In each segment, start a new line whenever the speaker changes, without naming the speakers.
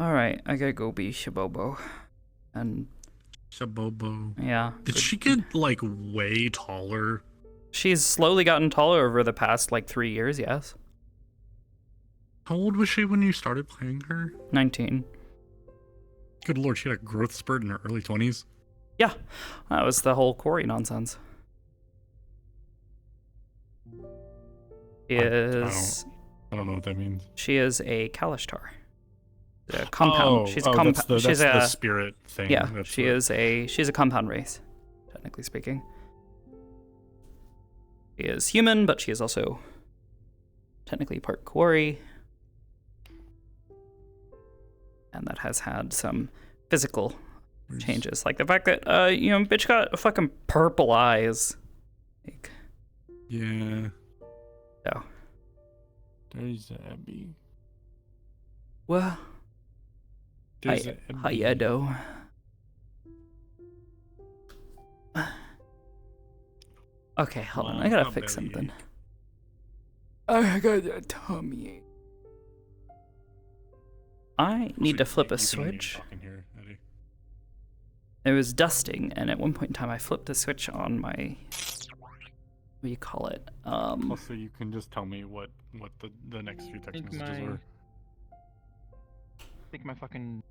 Alright, I gotta go be Shibobo. And
Shabobo.
yeah.
Did she get like way taller?
She's slowly gotten taller over the past like 3 years, yes.
How old was she when you started playing her?
19.
Good lord, she had a growth spurt in her early 20s.
Yeah, that was the whole Corey nonsense.
I don't know what that means.
She is a Kalishtar. A compound. She's a
that's the spirit thing.
Yeah,
That's
she's a compound race, technically speaking. She is human, but she is also technically part Quarry. And that has had some physical changes. Like the fact that, bitch got fucking purple eyes. Like,
yeah.
So.
There's Abby.
Well.
There's
Hayedo. Okay, hold on. I gotta fix something. I got a tummy ache. I need to flip a switch. It was dusting, and at one point in time, I flipped a switch on my. What do you call it?
Also, you can just tell me what the next few text messages were.
I think my fucking.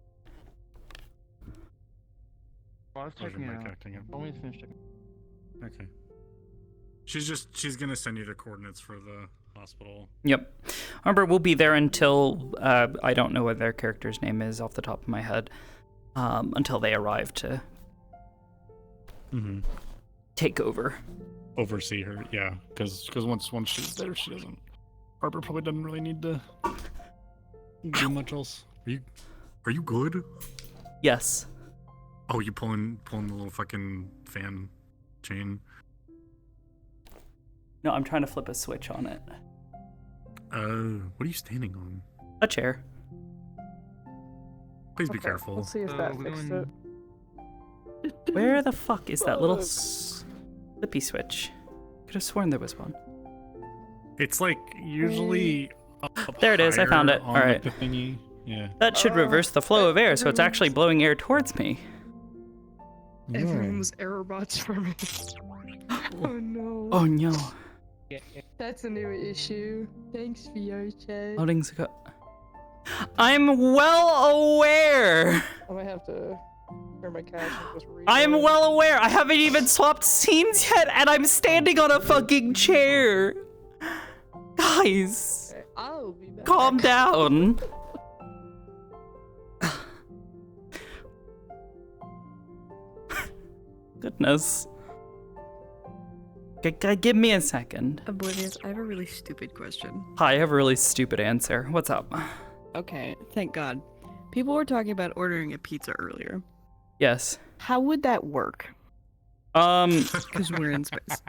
Well, I was typing it out. Let me finish typing.
Okay. She's gonna send you the coordinates for the hospital.
Yep. Remember, we'll be there until I don't know what their character's name is off the top of my head. Until they arrive to take over.
Oversee her, yeah. Because once she's there, she doesn't. Harper probably doesn't really need to do much else.
Are you good?
Yes.
Oh, you pulling the little fucking fan chain?
No, I'm trying to flip a switch on it.
What are you standing on?
A chair.
Please be careful.
Let's see if that fixed it.
Where the fuck is that little flippy switch? Could have sworn there was one.
It's like usually up
there it is. I found it.
On,
all right.
Like, the thingy. Yeah.
That should reverse the flow of air, so it's actually blowing air towards me.
Everyone was error bots for me. Oh no.
Oh no.
That's a new issue. Thanks, VR chat.
Loading's go. I'm well aware.
I might have to turn my cache and just read.
I'm well aware. I haven't even swapped scenes yet, and I'm standing on a fucking chair. Guys,
Okay, I'll be back.
calm down. Goodness. Give me a second.
Oblivious, I have a really stupid question.
Hi, I have a really stupid answer. What's up?
Okay, thank God. People were talking about ordering a pizza earlier.
Yes.
How would that work? Because we're in space.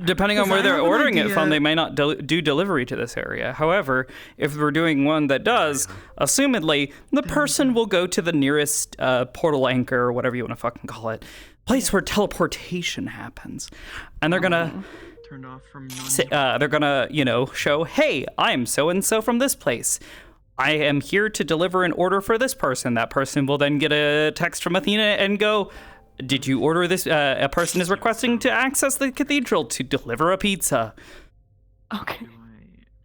Depending on where they're ordering it from, they may not do delivery to this area. However, if we're doing one that does, assumedly, the person will go to the nearest portal anchor, or whatever you want to fucking call it, place where teleportation happens. And they're gonna...
Turned off from
they're gonna, show, hey, I'm so-and-so from this place. I am here to deliver an order for this person. That person will then get a text from Athena and go, did you order this? A person is requesting to access the cathedral to deliver a pizza.
Okay.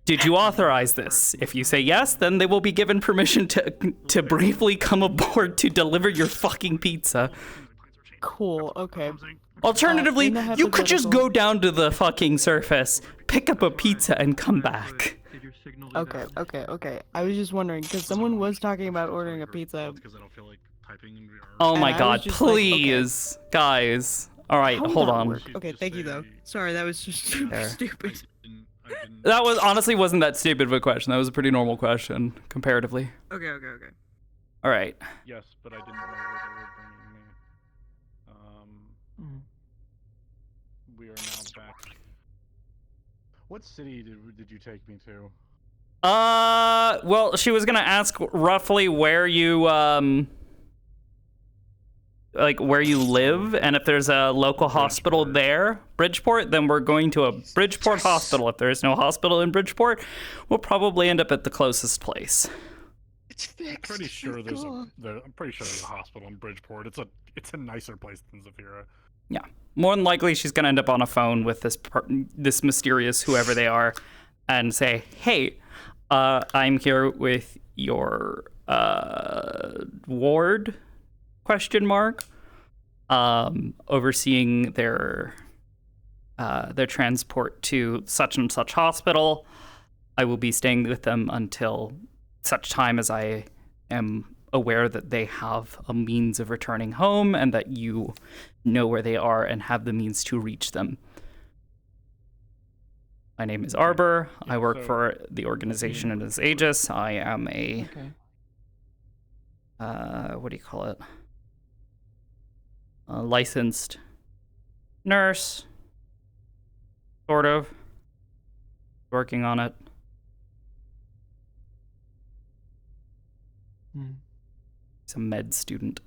Did you authorize this? If you say yes, then they will be given permission to briefly come aboard to deliver your fucking pizza.
Cool, okay.
Alternatively, you could just go down to the fucking surface, pick up a pizza, and come back.
Okay. I was just wondering, because someone was talking about ordering a pizza.
Oh my god, please. Like, okay. Guys. Alright, hold on.
Work? Okay, thank you though. Sorry, that was just stupid.
That honestly wasn't that stupid of a question. That was a pretty normal question, comparatively.
Okay.
Alright.
Yes, but I didn't know where they were bringing me. We are now back. What city did you take me to?
Well, she was gonna ask roughly where you, where you live, and if there's a local hospital there, Bridgeport, then we're going to a Bridgeport hospital. If there is no hospital in Bridgeport, we'll probably end up at the closest place.
It's fixed.
I'm pretty sure
thank
there's
God.
I'm pretty sure there's a hospital in Bridgeport. It's a nicer place than Zafira.
Yeah. More than likely, she's going to end up on a phone with this mysterious whoever they are and say, hey, I'm here with your ward, ? Overseeing their transport to such and such hospital. I will be staying with them until such time as I am aware that they have a means of returning home and that you know where they are and have the means to reach them. My name is Arbor. I work for the organization known as Aegis. I am a what do you call it? A licensed nurse, sort of. Working on it. He's a med student.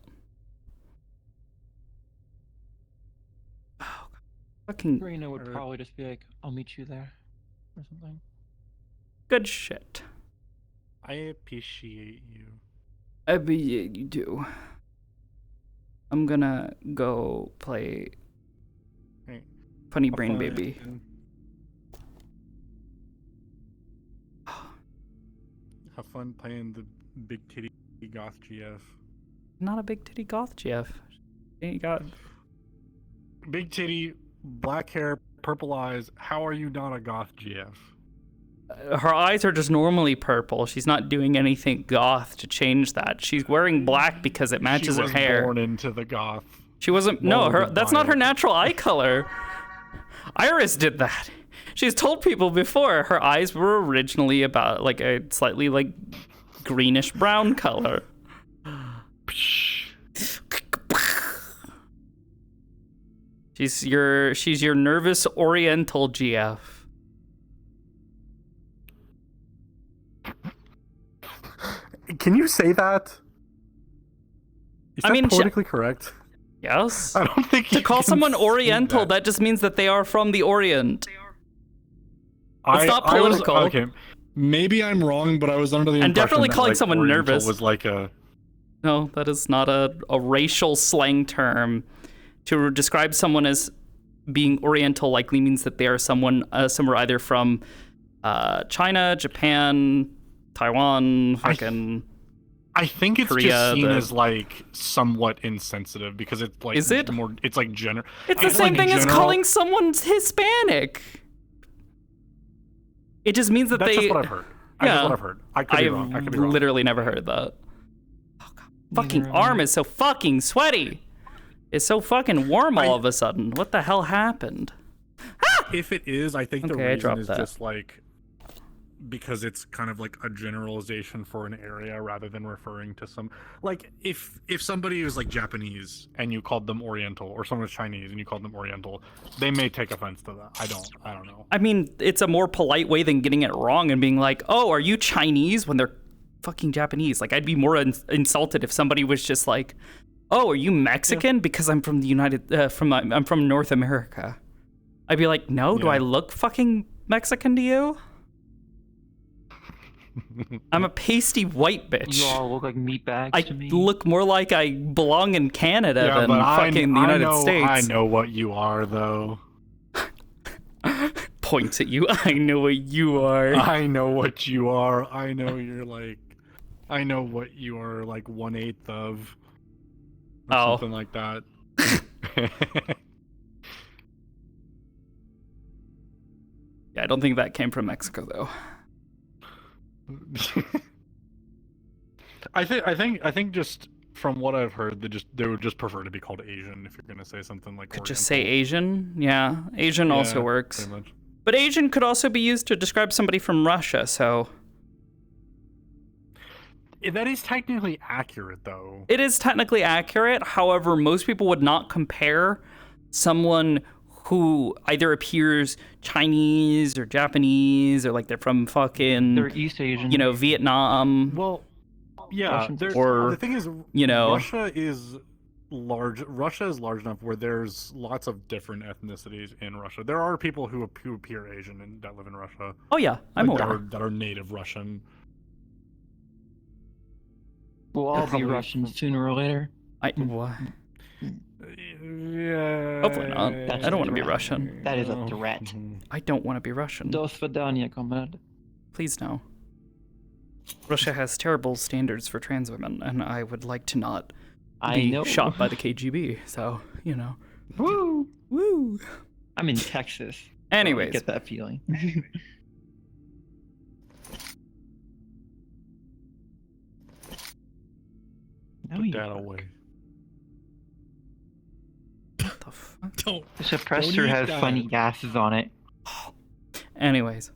Oh, fucking
Reno would probably just be like, I'll meet you there, or something.
good shit.
I appreciate you.
You do. I'm gonna go play
Hey,
Funny
have
Brain
fun.
Baby.
Have fun playing the big titty goth GF.
Not a big titty goth, Jeff. Ain't got.
Big titty, black hair, purple eyes. How are you not a goth GF?
Her eyes are just normally purple. She's not doing anything goth to change that. She's wearing black because it matches
she
her
was
hair.
born into the goth.
She wasn't. No, her.
molded
That's
by
not her
it.
natural eye color. Iris did that. She's told people before her eyes were originally about like a slightly like greenish brown color. She's your nervous Oriental GF.
Can you say that? Is
I
that
mean,
politically correct?
Yes.
I don't think
To
you
call
can
someone
say
Oriental, that just means that they are from the Orient. It's not
I was-
political.
okay, maybe I'm wrong, but I was under the impression
And definitely
that,
calling
like,
someone
Oriental
nervous.
was like a.
No, that is not a racial slang term. To describe someone as being Oriental likely means that they are somewhere either from China, Japan, Taiwan, fucking.
I think it's
Korea,
just seen
the-
as like somewhat insensitive because it's like
Is it?
more. It's like general.
It's the same thing as calling someone Hispanic. It just means that
That's
they.
just what I've heard. That's just what I've heard. I could be wrong. I could be wrong.
literally never heard that. Oh, God. Fucking arm is so fucking sweaty. It's so fucking warm all of a sudden. What the hell happened?
If it is, I think the
Okay, I
reason
dropped
is
that.
just like because it's kind of like a generalization for an area rather than referring to some like if somebody was like Japanese and you called them Oriental or someone was Chinese and you called them Oriental, they may take offense to that. I don't know.
I mean, it's a more polite way than getting it wrong and being like, "Oh, are you Chinese?" when they're fucking Japanese. Like, I'd be more insulted if somebody was just like, "Oh, are you Mexican?" because I'm from the I'm from North America. I'd be like, "No, do I look fucking Mexican to you?" I'm a pasty white bitch.
You all look like meatbags
I
to me.
look more like I belong in Canada than
but
fucking the United States.
I know what you are though.
Points at you. I know what you are.
I know what you are. I know you're like. I know what you are like 1/8 of. Or
Oh.
something like that.
Yeah, I don't think that came from Mexico though.
I think just from what I've heard, they would just prefer to be called Asian if you're gonna say something like.
Could just say Asian. Yeah, Asian also works.
Pretty much.
But Asian could also be used to describe somebody from Russia, so.
That is technically accurate, though.
It is technically accurate. However, most people would not compare someone who either appears Chinese or Japanese or like they're from fucking,
They're East Asian.
Vietnam.
Well, yeah.
Or,
the thing is, Russia is large. Russia is large enough where there's lots of different ethnicities in Russia. There are people who appear Asian and that live in Russia.
Oh yeah, I'm
like,
aware.
that are native Russian.
We'll all be
probably-
Russian sooner or later.
What?
Yeah.
Hopefully not.
That's
I don't want to be
threat.
Russian.
That is a threat.
Mhm.
I don't want to be Russian.
Do svidaniya, comrade.
Please no. Russia has terrible standards for trans women, and I would like to not
I
be
know.
shot by the KGB. So,
Woo!
Woo.
I'm in Texas.
Anyways,
Get that feeling. No,
Put
you
that
fuck.
away.
what the fuck?
Don't.
The suppressor
eat
has
that.
funny gases on it.
Anyways,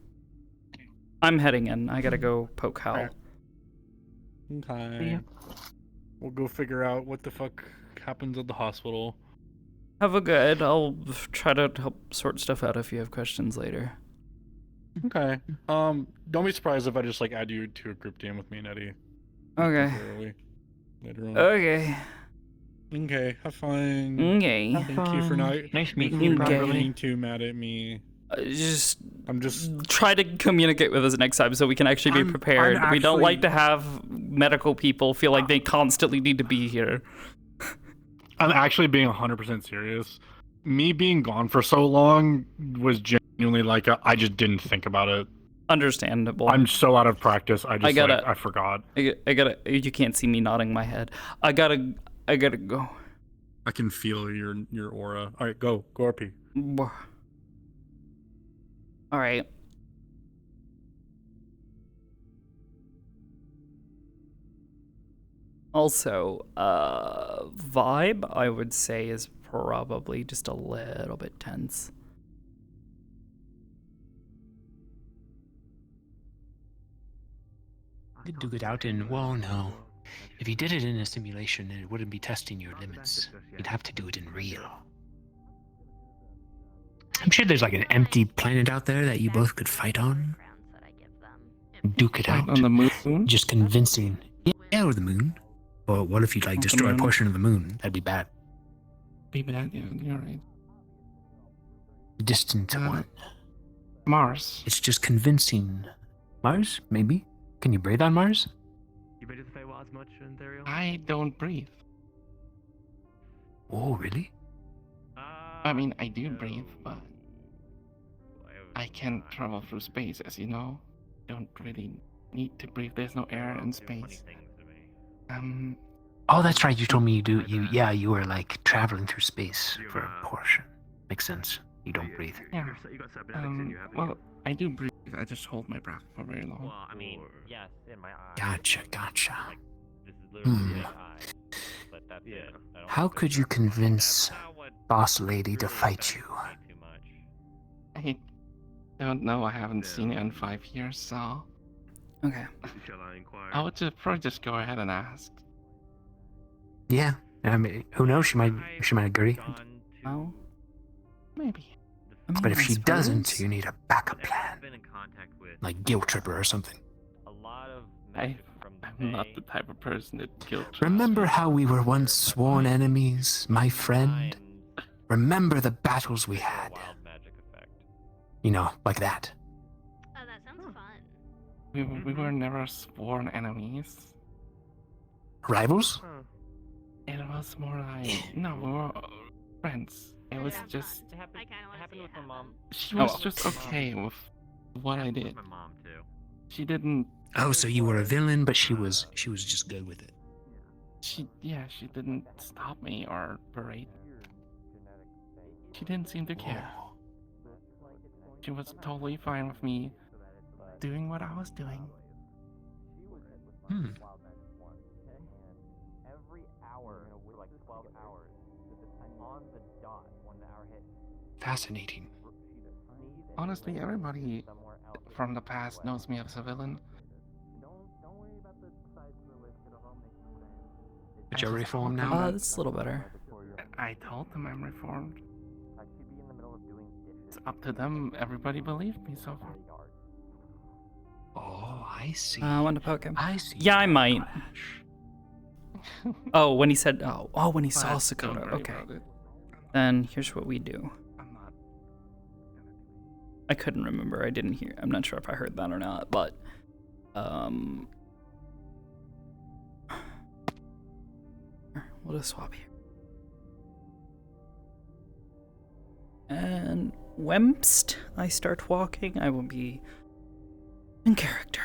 I'm heading in. I gotta go poke Hal.
Okay.
Yeah.
We'll go figure out what the fuck happens at the hospital.
Have a good. I'll try to help sort stuff out if you have questions later.
Okay. Don't be surprised if I just like add you to a group game with me and Eddie.
Okay.
temporarily later on.
Okay.
Okay. Have fun.
Okay.
Thank you for not
Nice meeting
you
you,
Okay.
properly.
being too mad at me.
Just
I'm just.
try to communicate with us next time so we can actually be
I'm
prepared. We don't
actually-
like to have medical people feel like they constantly need to be here.
I'm actually being 100% serious. Me being gone for so long was genuinely like I just didn't think about it.
Understandable.
I'm so out of practice. I
gotta-
I forgot.
I gotta. You can't see me nodding my head. I gotta go.
I can feel your aura. All right, go RP.
All right. Also, vibe I would say is probably just a little bit tense.
You could do it out in, well, no. If you did it in a simulation, it wouldn't be testing your limits. You'd have to do it in real. I'm sure there's like an empty planet out there that you both could fight on. Duke it out.
On the moon?
Just convincing. Yeah, or the moon. Or what if you like
On the
destroy a
moon.
portion of the moon? That'd be bad.
Be bad, yeah, you're right.
Distant one.
Mars.
It's just convincing. Mars, maybe? Can you breathe on Mars?
You ready to play WoWs much, Ontario?
I don't breathe.
Oh, really?
I mean, I do breathe, but I can't travel through space, as you know. Don't really need to breathe. There's no air in space.
Oh, that's right. You told me you were like traveling through space for a portion. Makes sense. You don't breathe.
Yeah.
You got cybernetics in you, haven't you?
Well, I do breathe. I just hold my breath for very long.
Well, I mean, yes, in my eyes.
Gotcha.
This is literally
Hmm.
my eyes. But that's it. I don't
How
think
could you
that's
convince
not what
Boss Lady to
really
fight you?
affects me too much.
I don't know. I haven't seen it in 5 years, so
Okay.
Shall I inquire?
I would probably just go ahead and ask.
Yeah. I mean, who knows? She might agree.
Gone to
Oh.
Maybe.
I mean,
But if
I
she doesn't,
suppose.
you need a backup
I've
plan,
been in contact with
like guilt tripper or something.
a lot of
I-
magic from the
I'm not
Bay.
the type of person that guilt trips.
Remember how we were once sworn enemies, my friend?
Signs
Remember the battles we
for a
had?
wild magic effect.
You know, like that.
Oh, that sounds fun.
We were never sworn enemies.
Rivals?
Huh.
It was more like no, we were friends. It was
Yeah.
just
It happened,
I kinda wanna
it happened
see
with
it
my
happen.
mom.
she was
Oh.
just okay with what I
Happened with
did.
my mom too.
She didn't.
Oh, so you were a villain, but she was just good with it.
She didn't stop me or berate. She didn't seem to care.
Oh.
She was totally fine with me doing what I was doing.
Hmm.
Every hour for like 12 hours, on the dot, 1 hour hit.
Fascinating.
Honestly, everybody from the past knows me as a villain.
Don't worry about the sides of the list. It'll all make sense.
But you're reformed now?
This is a little better.
I told them I'm reformed.
I should be in the middle of doing dishes.
It's up to them. Everybody believed me so far.
Oh, I see.
I want to poke him.
I see.
Yeah, I might.
Flash.
Oh, when he said, when he saw
But
Sakoto.
don't worry
Okay.
about it.
Then here's what we do.
I'm not.
I couldn't remember. I didn't hear. I'm not sure if I heard that or not, but We'll just swap here. And whemst I start walking, I will be in character.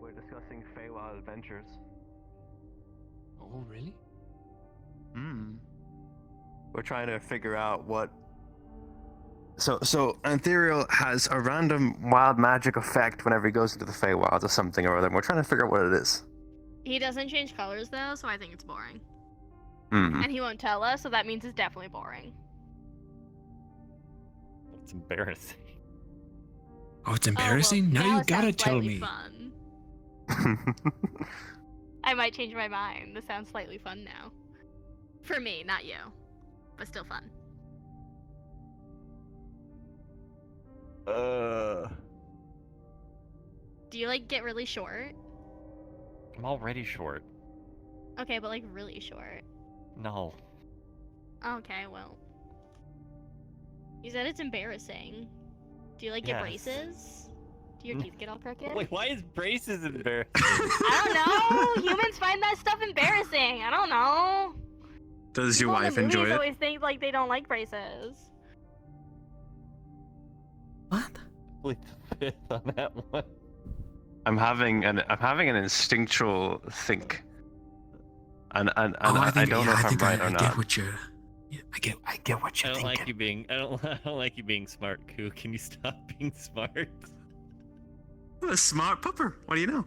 We're discussing Feywild adventures.
Oh, really?
We're trying to figure out what. So Ethereal has a random wild magic effect whenever he goes into the Feywild or something or other. And we're trying to figure out what it is.
He doesn't change colors though, so I think it's boring.
Hmm.
And he won't tell us, so that means it's definitely boring.
It's embarrassing.
Oh, it's embarrassing?
Now
now you
it
gotta
sounds
tell
slightly
me.
Fun. I might change my mind. This sounds slightly fun now. For me, not you. But still fun. Do you like get really short?
I'm already short.
Okay, but like really short.
No.
Okay, well. You said it's embarrassing. Do you like get
Yes.
braces? Do your teeth get all crooked?
Wait, why is braces embarrassing?
I don't know. Humans find that stuff embarrassing. I don't know.
Does your
People in
wife
the movies
enjoy it?
always think like they don't like braces.
What?
Plead the fifth on that one.
I'm having an instinctual think, and
Oh,
I
think,
don't
yeah,
know
I
if I'm
think
right
I
or
get
not.
what you're. Yeah, I get what
I
you're
don't
thinking.
like you being. I don't like you being smart, Koo. Can you stop being smart?
A smart pupper. What do you know?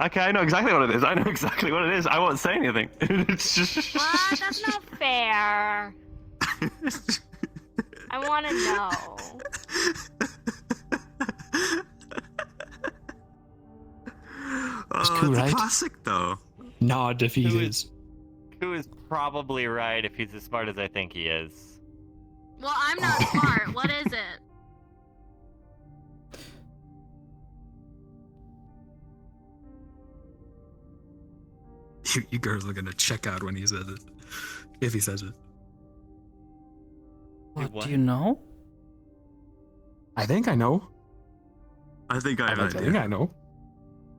Okay, I know exactly what it is. I won't say anything. It's just.
What? That's not fair. I want to know.
It's
Oh,
cool,
it's
right?
a classic, though.
Nod if he
Who
is.
Koo is probably right if he's as smart as I think he is.
Well, I'm not smart. What is it?
You girls are gonna check out when he says it. If he says it.
What,
what?
do you know?
I think I know.
I think I have
I
an
think
idea.
I know.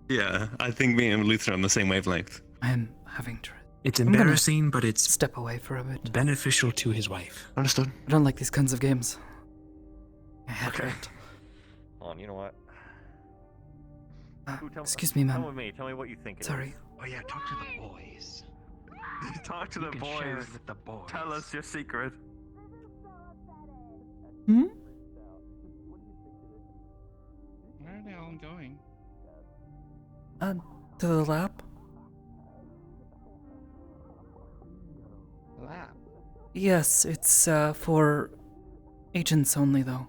Yeah, I think me and Luther are on the same wavelength.
I'm having to
It's
gonna
embarrassing, but it's
step away for a bit.
beneficial to his wife.
Understood.
I don't like these kinds of games. I hate
Okay.
it.
Hold on, you know what? Koo,
Excuse me,
Come
ma'am.
with me. Tell me what you think it
Sorry.
is.
Oh yeah, talk to the boys.
Talk to
You
the
can share
boys.
it with the boys.
Tell us your secret.
Hmm?
Where are they all going?
To the lab?
Lab.
Yes, it's for agents only, though.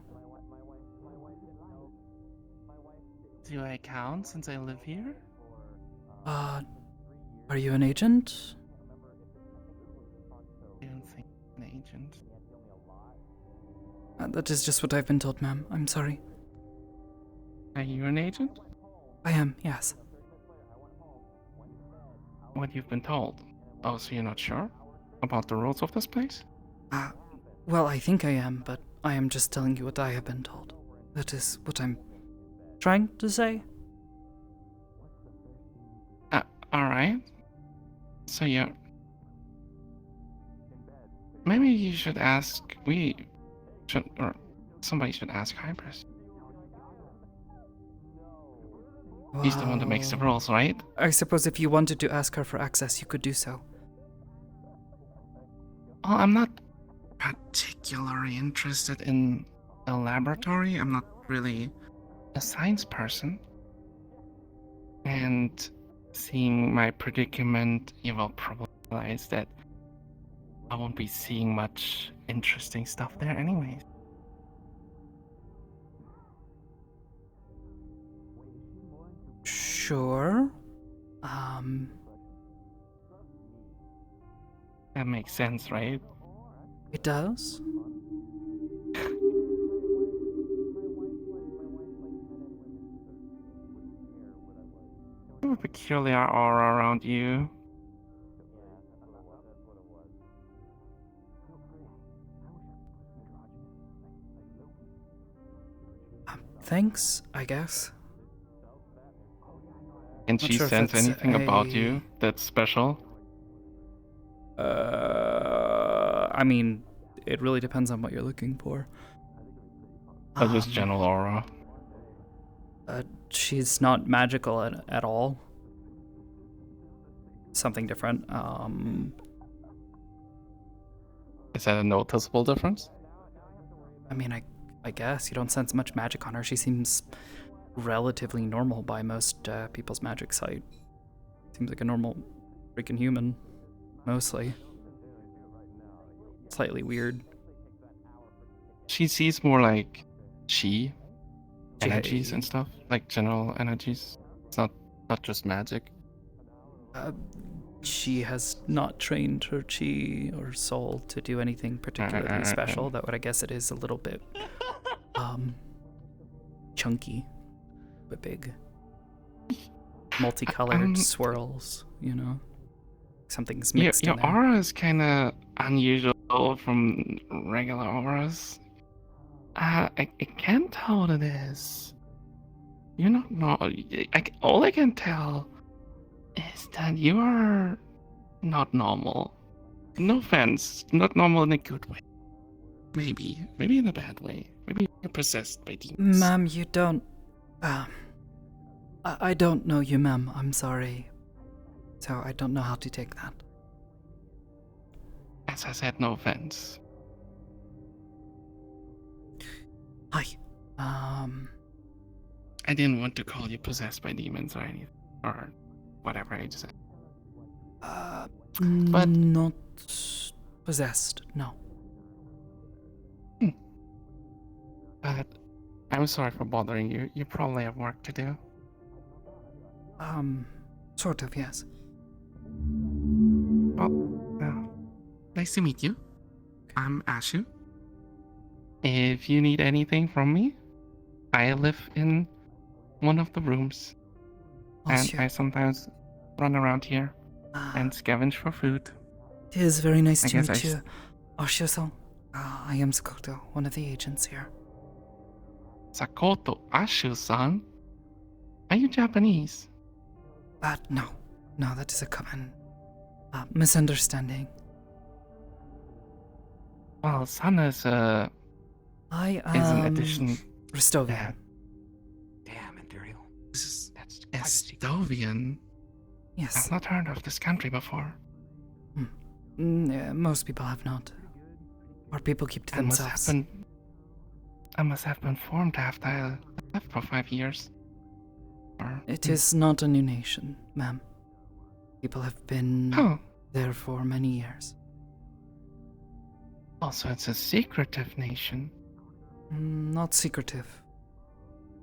Do I count since I live here?
Are you an agent?
I don't think I'm an agent.
That is just what I've been told, ma'am. I'm sorry.
Are you an agent?
I am, yes.
what you've been told. Oh, so you're not sure about the rules of this place?
Well, I think I am, but I am just telling you what I have been told. That is what I'm trying to say.
Alright. So you're... Maybe you should ask... Or somebody should ask Hybris. He's the one that makes the rules, right?
I suppose if you wanted to ask her for access, you could do so.
Well, I'm not particularly interested in a laboratory. I'm not really a science person. And seeing my predicament, you will probably realize that I won't be seeing much interesting stuff there anyways.
Sure.
That makes sense, right?
It does?
You have a peculiar aura around you.
Thanks, I guess.
Can she sense anything about you that's special?
I mean, it really depends on what you're looking for.
Or just general aura?
She's not magical at all. Something different.
Is that a noticeable difference?
I mean, I guess you don't sense much magic on her. She seems relatively normal by most people's magic sight. Seems like a normal freaking human, mostly. Slightly weird.
She sees more like energies and stuff, like general energies. It's not just magic.
She has not trained her chi or soul to do anything particularly special. That would, I guess, it is a little bit chunky, but big, multicolored swirls. You know, something's mixed.
Your aura is kind of unusual from regular auras. I can't tell what it is. You're not all I can tell is that you are not normal. No offense, not normal in a good way. Maybe in a bad way. Maybe you're possessed by demons.
Ma'am, you don't... I don't know you, ma'am. I'm sorry. So I don't know how to take that.
As I said, no offense.
Hi.
I didn't want to call you possessed by demons or anything. Or whatever I just said.
But not possessed, no.
But I'm sorry for bothering you. You probably have work to do.
Sort of, yes.
Well, nice to meet you. I'm Ashu. If you need anything from me, I live in one of the rooms. And I sometimes run around here and scavenge for food.
It is very nice to meet you, Osho-san. I am Sakoto, one of the agents here.
Sakoto Ashu-san? Are you Japanese?
No, that is a common misunderstanding.
Well, san is an addition.
Restovian.
Damn, Imperial. That's
Estovian?
Yes.
I've not heard of this country before.
Most people have not. Or people keep to themselves.
I must have been formed after I left for 5 years.
It is not a new nation, ma'am. People have been there for many years.
Also, it's a secretive nation.
Not secretive.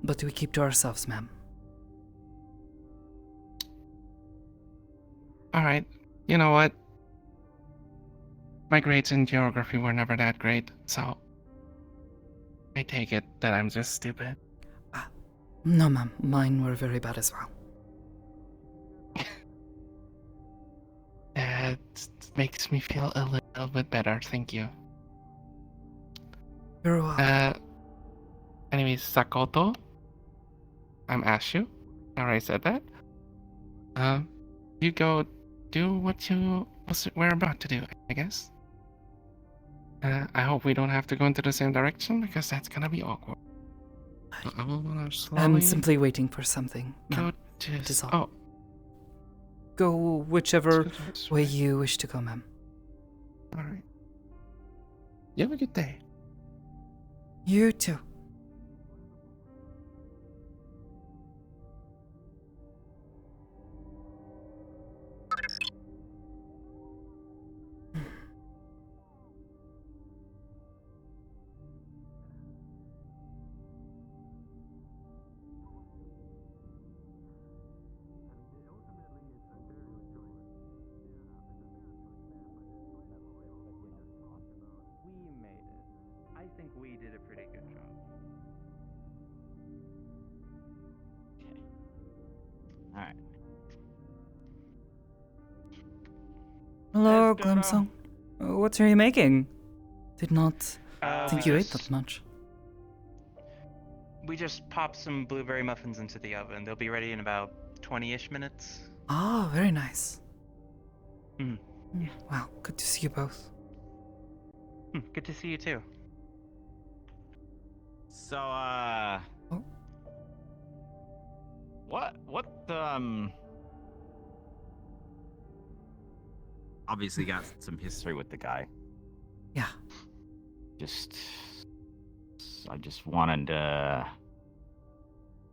But we keep to ourselves, ma'am.
Alright, you know what? My grades in geography were never that great, so I take it that I'm just stupid.
No, ma'am. Mine were very bad as well.
It makes me feel a little bit better. Thank you.
You're welcome.
Anyways, Sakoto, I'm Ashu. I already said that. You go do what we're about to do, I guess. I hope we don't have to go into the same direction because that's gonna be awkward. I will slowly
I'm simply waiting for something.
go
It is
to.
all.
Oh,
Go whichever way you wish to go, ma'am.
all right. You have a good day.
You too.
We made it. I think we did a pretty good job. Okay. Alright.
Hello,
Let's go now.
Glimsong. What are you making? Did not think
we
you ate
just-
that much.
We just popped some blueberry muffins into the oven. They'll be ready in about 20-ish minutes.
Ah, very nice.
Mm.
Wow, good to see you both.
Good to see you too.
So,
Oh.
What, obviously got some history with the guy.
Yeah.
I just wanted to...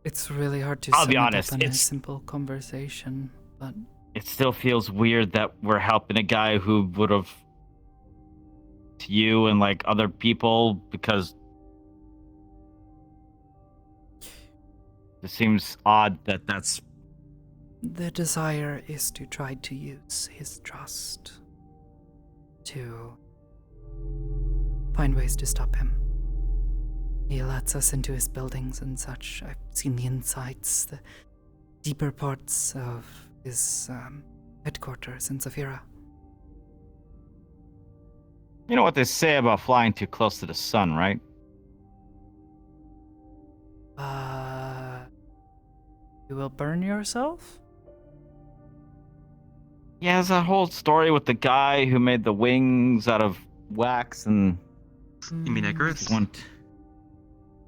It's really hard to
I'll
sum
be
it up
honest,
in a
it's-
simple conversation, but
It still feels weird that we're helping a guy who would have... to you and, like, other people, because... It seems odd that that's...
the desire is to try to use his trust to find ways to stop him. He lets us into his buildings and such. I've seen the insides, the deeper parts of his headquarters in Zafira.
You know what they say about flying too close to the sun, right?
You will burn yourself?
Yeah, there's that whole story with the guy who made the wings out of wax and...
You mean Icarus?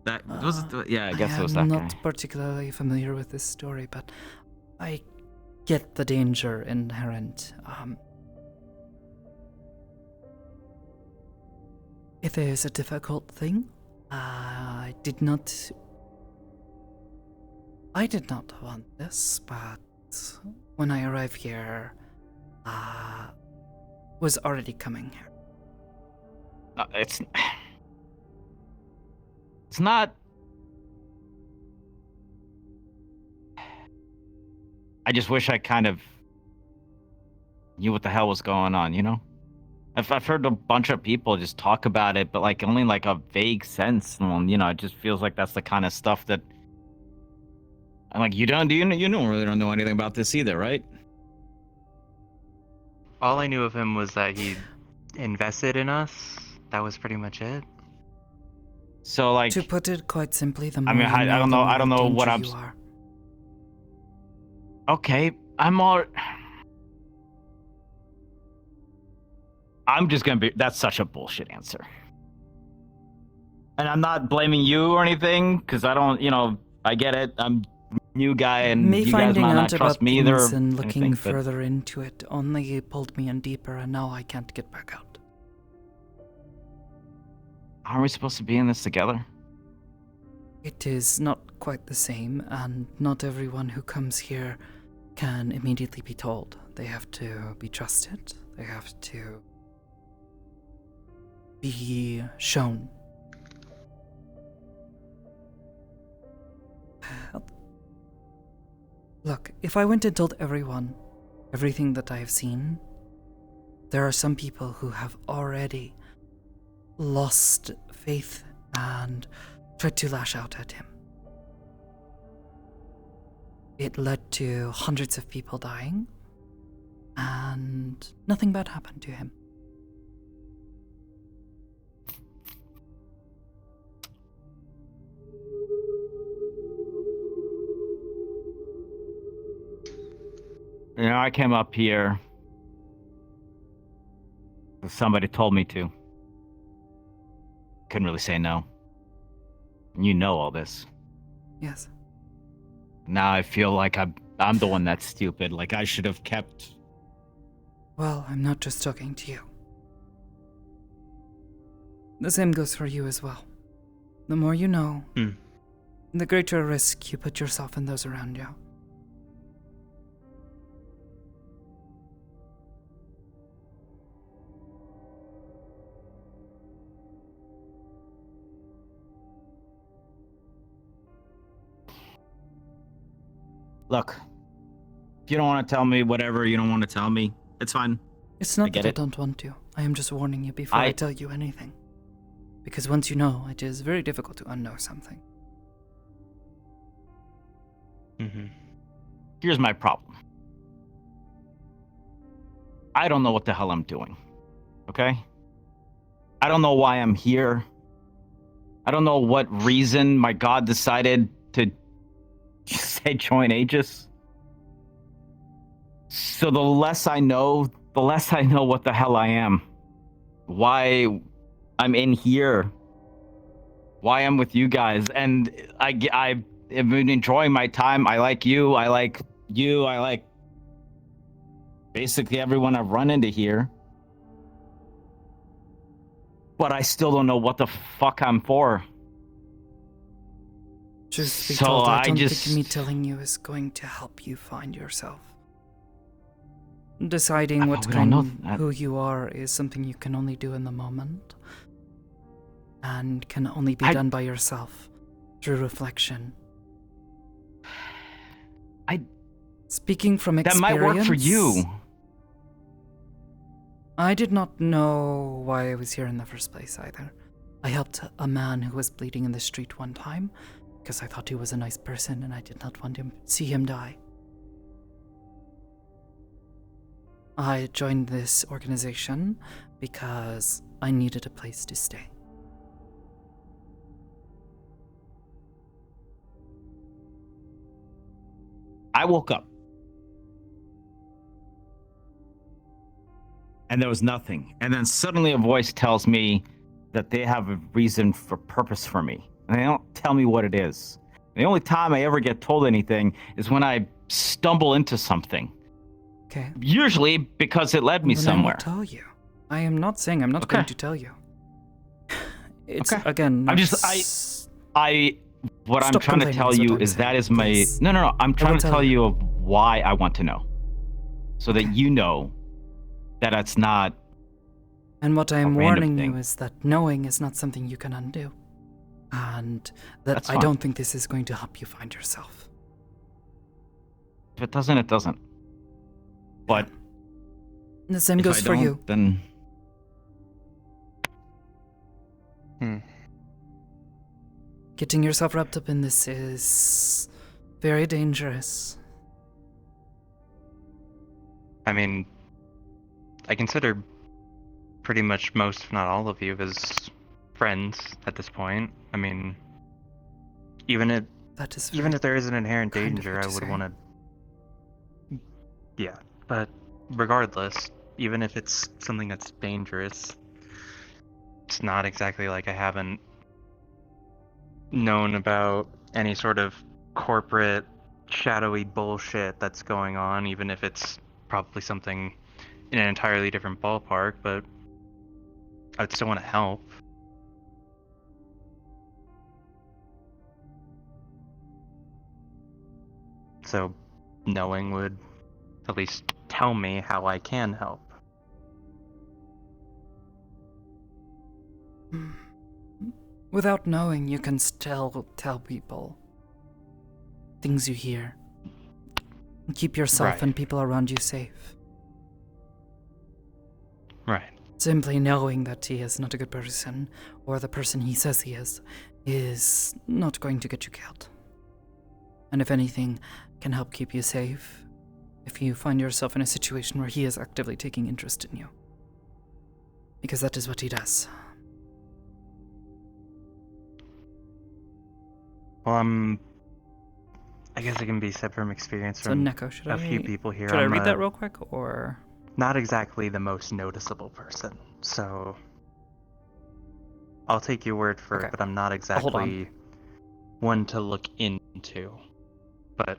That was it. Yeah, I guess it was that
I'm
guy.
not particularly familiar with this story, but I get the danger inherent. It is a difficult thing. I did not want this, but when I arrived here, was already coming here.
It's not. I just wish I kind of knew what the hell was going on, you know? I've heard a bunch of people just talk about it, but like only like a vague sense. And, you know, it just feels like that's the kind of stuff that I'm like, you don't really don't know anything about this either, right?
All I knew of him was that he invested in us. That was pretty much it.
So like,
To put it quite simply, the more
I mean,
you
I don't
the
know.
more
I don't know what
danger
I'm.
you are.
Okay, I'm just gonna be. That's such a bullshit answer. And I'm not blaming you or anything, because I don't. You know, I get it. I'm a new guy, and
Me
you guys
finding
might
out
not trust
about
me either.
things and looking
anything, but-
further into it only pulled me in deeper, and now I can't get back out.
Aren't we supposed to be in this together?
It is not quite the same, and not everyone who comes here can immediately be told. They have to be trusted. They have to be shown. Look, if I went and told everyone everything that I have seen, there are some people who have already lost faith and tried to lash out at him. It led to hundreds of people dying. and nothing bad happened to him.
You know, I came up here. Somebody told me to. Couldn't really say no. You know all this.
Yes.
Now I feel like I'm the one that's stupid. Like I should have kept.
Well, I'm not just talking to you. The same goes for you as well. The more you know, the greater risk you put yourself and those around you.
Look, if you don't want to tell me whatever you don't want to tell me, it's fine.
It's not that I don't want to. I am just warning you before I tell you anything. Because once you know, it is very difficult to unknow something.
Here's my problem. I don't know what the hell I'm doing. Okay? I don't know why I'm here. I don't know what reason my god decided to say join Aegis. So the less I know what the hell I am. Why I'm in here. Why I'm with you guys. And I've been enjoying my time. I like you. I like you. I like basically everyone I've run into here. But I still don't know what the fuck I'm for.
Truth be told, I don't think me telling you is going to help you find yourself. Deciding who you are is something you can only do in the moment. And can only be done by yourself. Through reflection. Speaking from experience...
That might work for you.
I did not know why I was here in the first place either. I helped a man who was bleeding in the street one time because I thought he was a nice person and I did not want to see him die. I joined this organization because I needed a place to stay.
I woke up. And there was nothing. And then suddenly a voice tells me that they have a reason for purpose for me. And they don't tell me what it is. The only time I ever get told anything is when I stumble into something.
Okay.
Usually because it led me somewhere.
I will tell you. I am not saying I'm not going to tell you. It's,
okay.
again...
What I'm trying to tell you is that is my... No. I'm trying to tell you of why I want to know. So that you know that it's not...
And what I'm warning you is that knowing is not something you can undo. And that I don't think this is going to help you find yourself.
If it doesn't, it doesn't. But...
The same goes for you.
Then...
Getting yourself wrapped up in this is very dangerous.
I mean, I consider pretty much most, if not all of you, as friends at this point. I mean, even if there is an inherent danger, I would want to... Yeah, but regardless, even if it's something that's dangerous, it's not exactly like I haven't known about any sort of corporate shadowy bullshit that's going on, even if it's probably something in an entirely different ballpark, but I would still want to help. So knowing would at least tell me how I can help.
Without knowing, you can still tell people things you hear. Keep yourself and people around you safe.
Right.
Simply knowing that he is not a good person, or the person he says he is not going to get you killed. And if anything can help keep you safe, if you find yourself in a situation where he is actively taking interest in you. Because that is what he does.
Well, I guess it can be said from experience
So,
from
Neko,
a few people here.
Should I read that real quick, or...?
Not exactly the most noticeable person, so I'll take your word for it, but I'm not exactly one to look into. But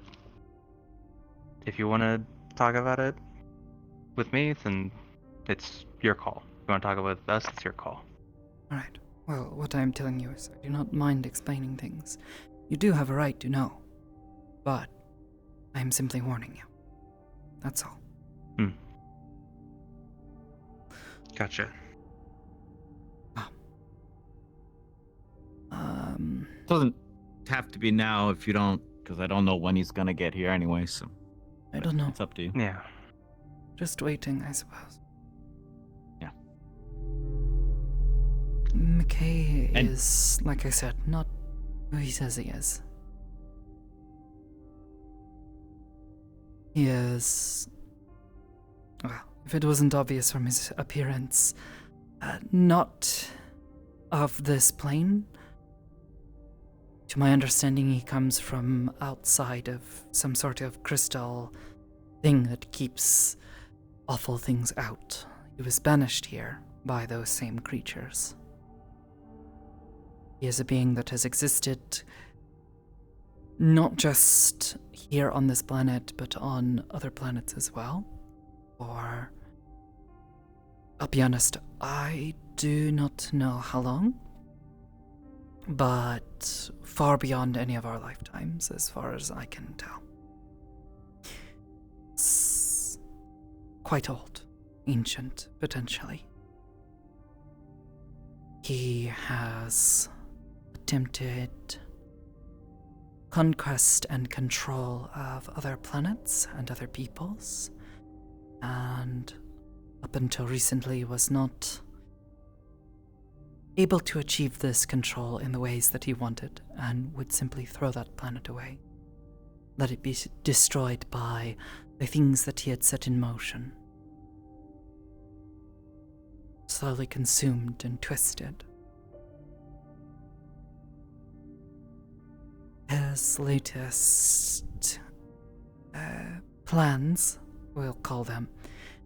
if you want to talk about it with me, then it's your call. If you want to talk about it with us, it's your call.
Alright. Well, what I am telling you is I do not mind explaining things. You do have a right to know. But I am simply warning you. That's all.
Gotcha.
Doesn't have to be now if you don't, because I don't know when he's gonna get here anyway. So
I don't know.
It's up to you.
Yeah.
Just waiting, I suppose.
Yeah.
McKay is, like I said, not who he says he is. He is... Well, if it wasn't obvious from his appearance, not of this plane. To my understanding, he comes from outside of some sort of crystal thing that keeps awful things out. He was banished here by those same creatures. He is a being that has existed not just here on this planet, but on other planets as well. Or, I'll be honest, I do not know how long, but far beyond any of our lifetimes, as far as I can tell. It's quite old, ancient, potentially. He has attempted conquest and control of other planets and other peoples, and up until recently was not able to achieve this control in the ways that he wanted, and would simply throw that planet away. Let it be destroyed by the things that he had set in motion. Slowly consumed and twisted. His latest plans, we'll call them,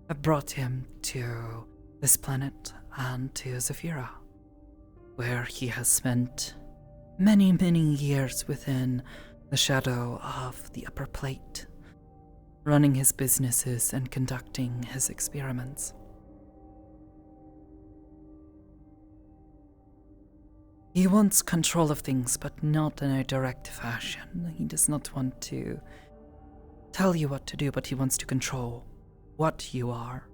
have brought him to this planet and to Zafira, where he has spent many, many years within the shadow of the upper plate, running his businesses and conducting his experiments. He wants control of things, but not in a direct fashion. He does not want to tell you what to do, but he wants to control what you are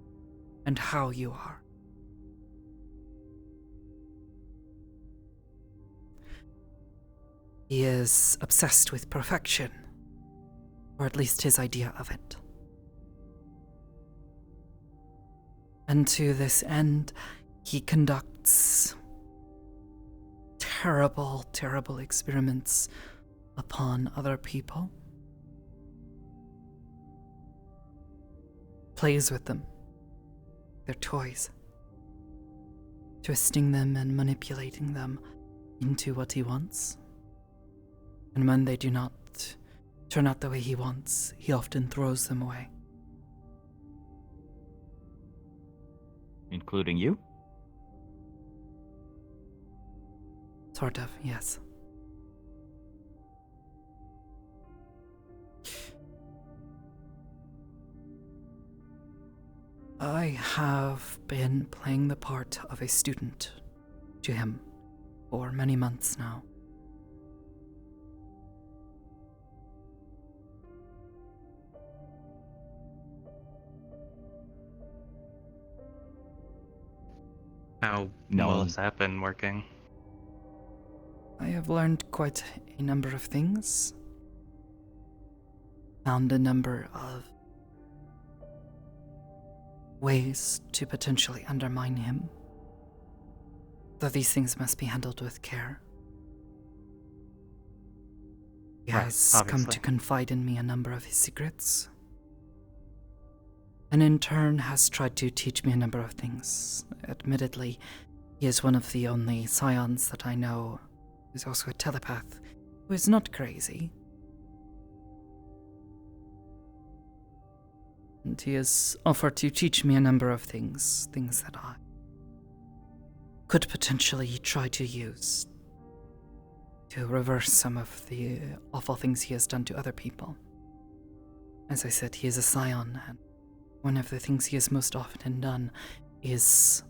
and how you are. He is obsessed with perfection, or at least his idea of it. And to this end, he conducts terrible, terrible experiments upon other people. Plays with them, their toys, twisting them and manipulating them into what he wants. And when they do not turn out the way he wants, he often throws them away.
Including you?
Sort of, yes. I have been playing the part of a student to him for many months now.
How well has that been working?
I have learned quite a number of things. Found a number of ways to potentially undermine him. Though these things must be handled with care. He has come to confide in me a number of his secrets.
and in turn has tried to teach me a number of things. Admittedly, he is one of the only scions that I know who's also a telepath, who is not crazy. And he has offered to teach me a number of things that I could potentially try to use to reverse some of the awful things he has done to other people. As I said, he is a scion, and one of the things he has most often done is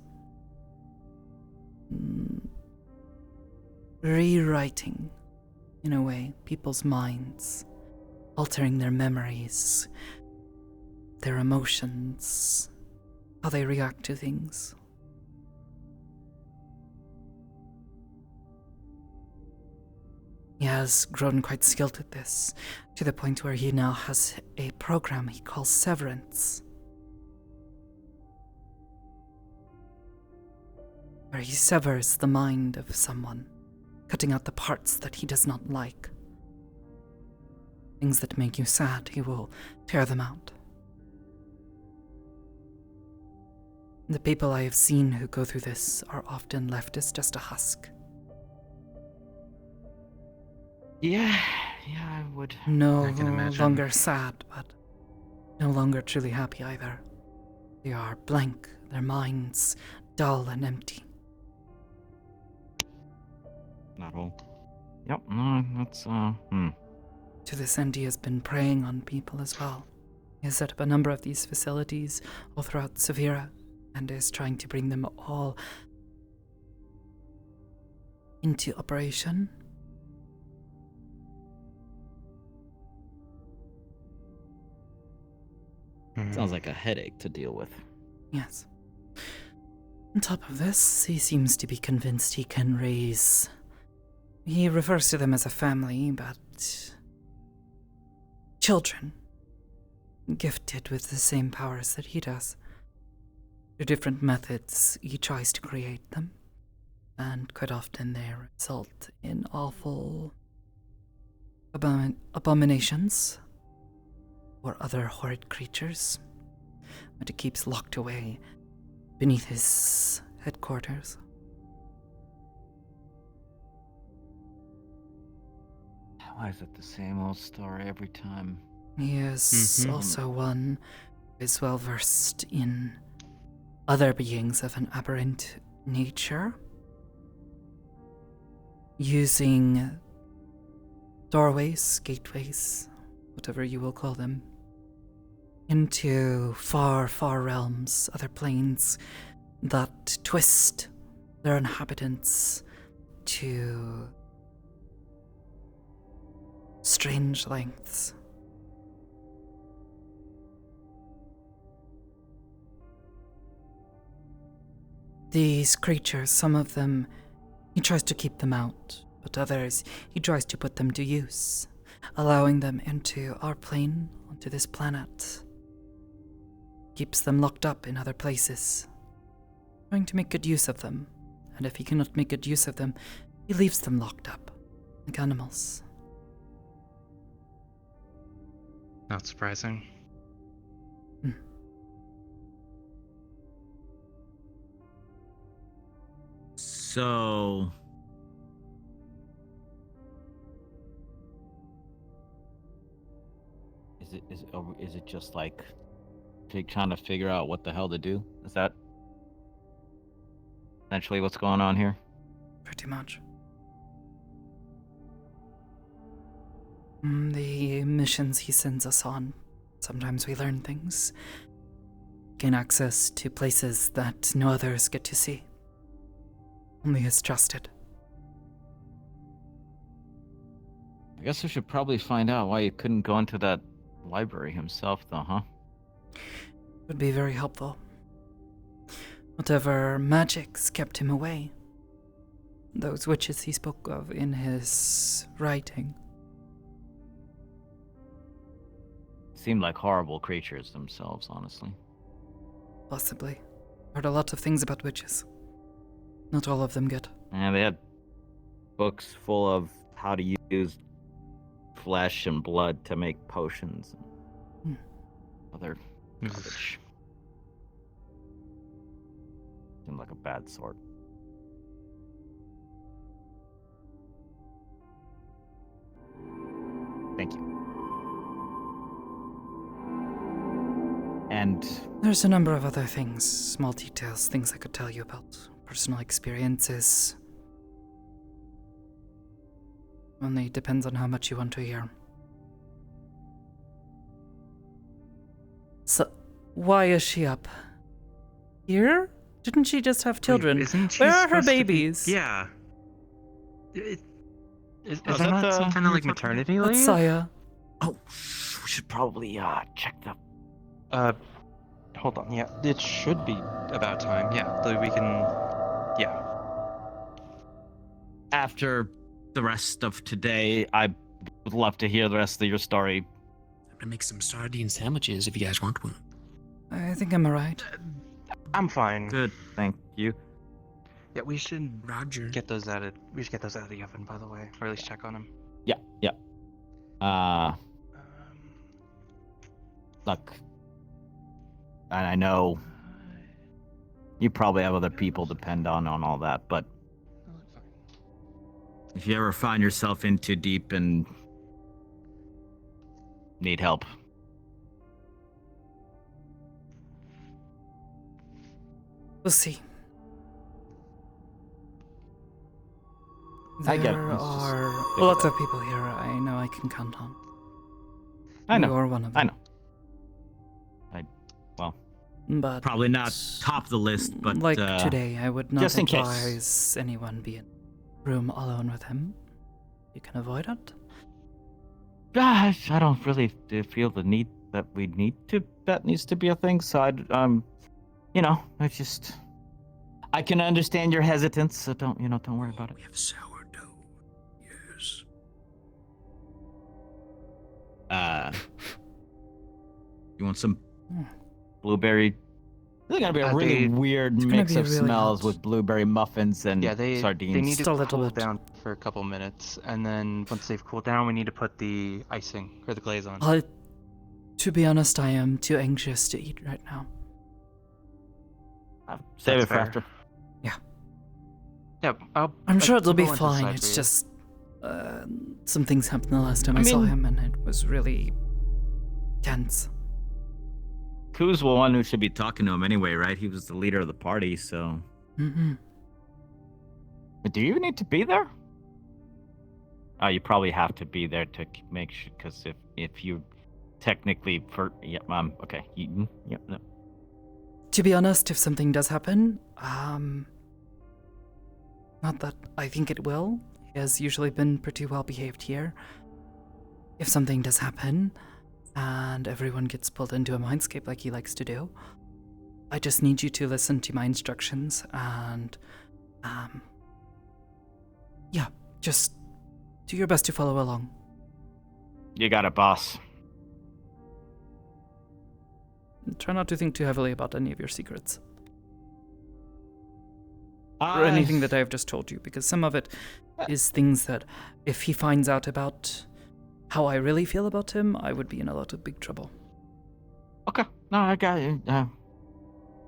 rewriting, in a way, people's minds, altering their memories, their emotions, how they react to things. He has grown quite skilled at this, to the point where he now has a program he calls Severance, where he severs the mind of someone, cutting out the parts that he does not like. Things that make you sad, he will tear them out. The people I have seen who go through this are often left as just a husk.
Yeah, I would.
No
I can imagine.
longer sad, but no longer truly happy either. They are blank, their minds dull and empty.
Not all. Yep, no, that's,
To this end, he has been preying on people as well. He has set up a number of these facilities all throughout Severa, and is trying to bring them all into operation.
Sounds like a headache to deal with.
Yes. On top of this, he seems to be convinced he can raise... He refers to them as a family, but... children. Gifted with the same powers that he does. Through different methods, he tries to create them. And quite often they result in awful... abominations. Or other horrid creatures. But he keeps locked away beneath his headquarters.
Why is it the same old story every time?
He is also one who is well versed in other beings of an aberrant nature, using doorways, gateways, whatever you will call them, into far, far realms, other planes that twist their inhabitants to strange lengths. These creatures, some of them, he tries to keep them out, but others, he tries to put them to use, allowing them into our plane, onto this planet. Keeps them locked up in other places, trying to make good use of them, and if he cannot make good use of them, he leaves them locked up, like animals.
Not surprising.
So... Is it just like trying to figure out what the hell to do? Is that essentially what's going on here?
Pretty much. The missions he sends us on, sometimes we learn things, gain access to places that no others get to see. Only his trusted.
I guess we should probably find out why he couldn't go into that library himself, though, huh?
Would be very helpful. Whatever magics kept him away. Those witches he spoke of in his writing.
Seemed like horrible creatures themselves, honestly.
Possibly. Heard a lot of things about witches. Not all of them good.
And they had books full of how to use flesh and blood to make potions and other garbage. seems like a bad sort. Thank you. And
there's a number of other things, small details, things I could tell you about, personal experiences. Only depends on how much you want to hear. So, why is she up here? Didn't she just have children? Where are her babies?
Yeah. Is
is
there
that
not
the-
some kind of like maternity leave?
That's Saya.
Oh, we should probably check the.
Hold on. Yeah, it should be about time. Yeah, we can. Yeah.
After the rest of today, I would love to hear the rest of your story.
I'm gonna make some sardine sandwiches if you guys want one.
I think I'm alright.
I'm fine.
Good, thank you.
Yeah, we should
Roger.
get those added. We should get those out of the oven, by the way, or at least check on them.
Yeah. Look, and I know you probably have other people depend on all that, but if you ever find yourself in too deep and need help,
We'll see.
I get it.
There
It's just
are lots of people here I know I can count on.
I know.
You're one of them.
I know.
But
probably not top of the list, but
like today, I would not
just in case.
advise anyone be in a room alone with him. You can avoid it.
Gosh, I don't really feel the need that we need to. That needs to be a thing. So I can understand your hesitance. So don't worry about it.
We have sourdough. Yes.
You want some blueberry? This is gonna be a really weird mix of smells with blueberry muffins and sardines.
They need
Just a
to
little
cool
bit.
down for a couple minutes, and then once they've cooled down, we need to put the icing or the glaze on.
To be honest, I am too anxious to eat right now.
Save
That's
it for
fair.
after.
Yeah,
I'm sure it'll be
go into the
fine.
side
It's
for you.
just some things happened the last time I saw him, and it was really tense.
Koo's the one who should be talking to him anyway, right? He was the leader of the party, so.
Mm-hmm.
But do you need to be there? Oh, you probably have to be there to make sure, because if you technically okay. No.
To be honest, if something does happen, not that I think it will. He has usually been pretty well behaved here. If something does happen, and everyone gets pulled into a mindscape like he likes to do, I just need you to listen to my instructions and, just do your best to follow along.
You got it, boss.
Try not to think too heavily about any of your secrets. Or anything that I've just told you, because some of it is things that, if he finds out about how I really feel about him, I would be in a lot of big trouble.
Okay. No, I got you.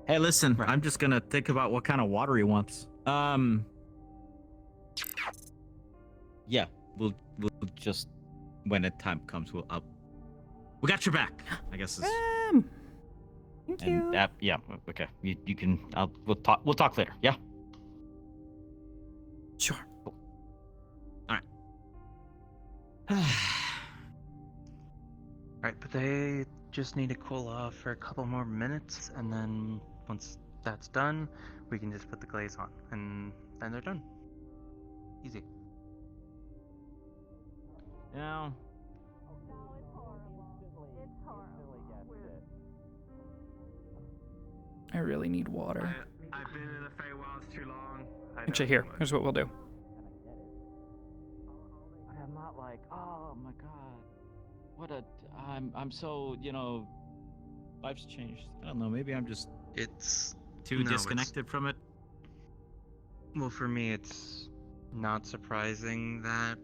Hey, listen, I'm just gonna think about what kind of water he wants. Yeah, we'll just, when the time comes, we got your back, I guess.
Thank you.
Yeah, okay. You can, we'll talk later, yeah?
Sure.
Cool. All right.
Alright, but they just need to cool off for a couple more minutes, and then once that's done, we can just put the glaze on, and then they're done. Easy.
Now.
I really need water.
I've been in the Feywilds too long.
Actually, here's what we'll do.
I'm not like, oh my god, I'm so, life's changed. I don't know, maybe I'm just too disconnected from it.
Well, for me, it's not surprising that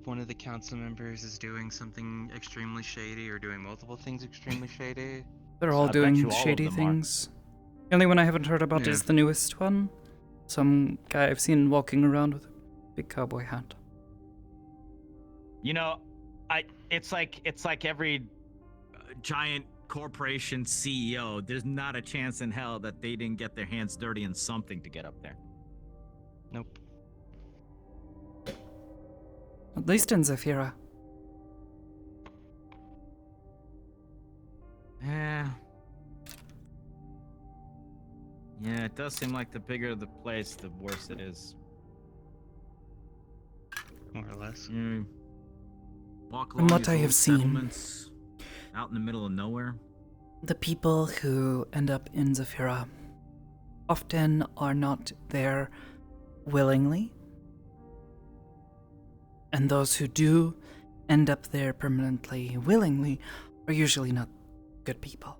one of the council members is doing something extremely shady or doing multiple things extremely shady.
They're all
I bet
doing
you all of
shady
them are.
things.
The only one I haven't heard about
Yeah.
is the newest one. Some guy I've seen walking around with a big cowboy hat.
You know, it's like every giant corporation CEO. There's not a chance in hell that they didn't get their hands dirty in something to get up there.
Nope.
At least in Zafira.
Yeah. Yeah, it does seem like the bigger the place, the worse it is.
More or less.
Walk
From
along
what
these
I
little
have seen,
settlements out in the middle of nowhere.
the people who end up in Zafira often are not there willingly. And those who do end up there permanently willingly are usually not good people.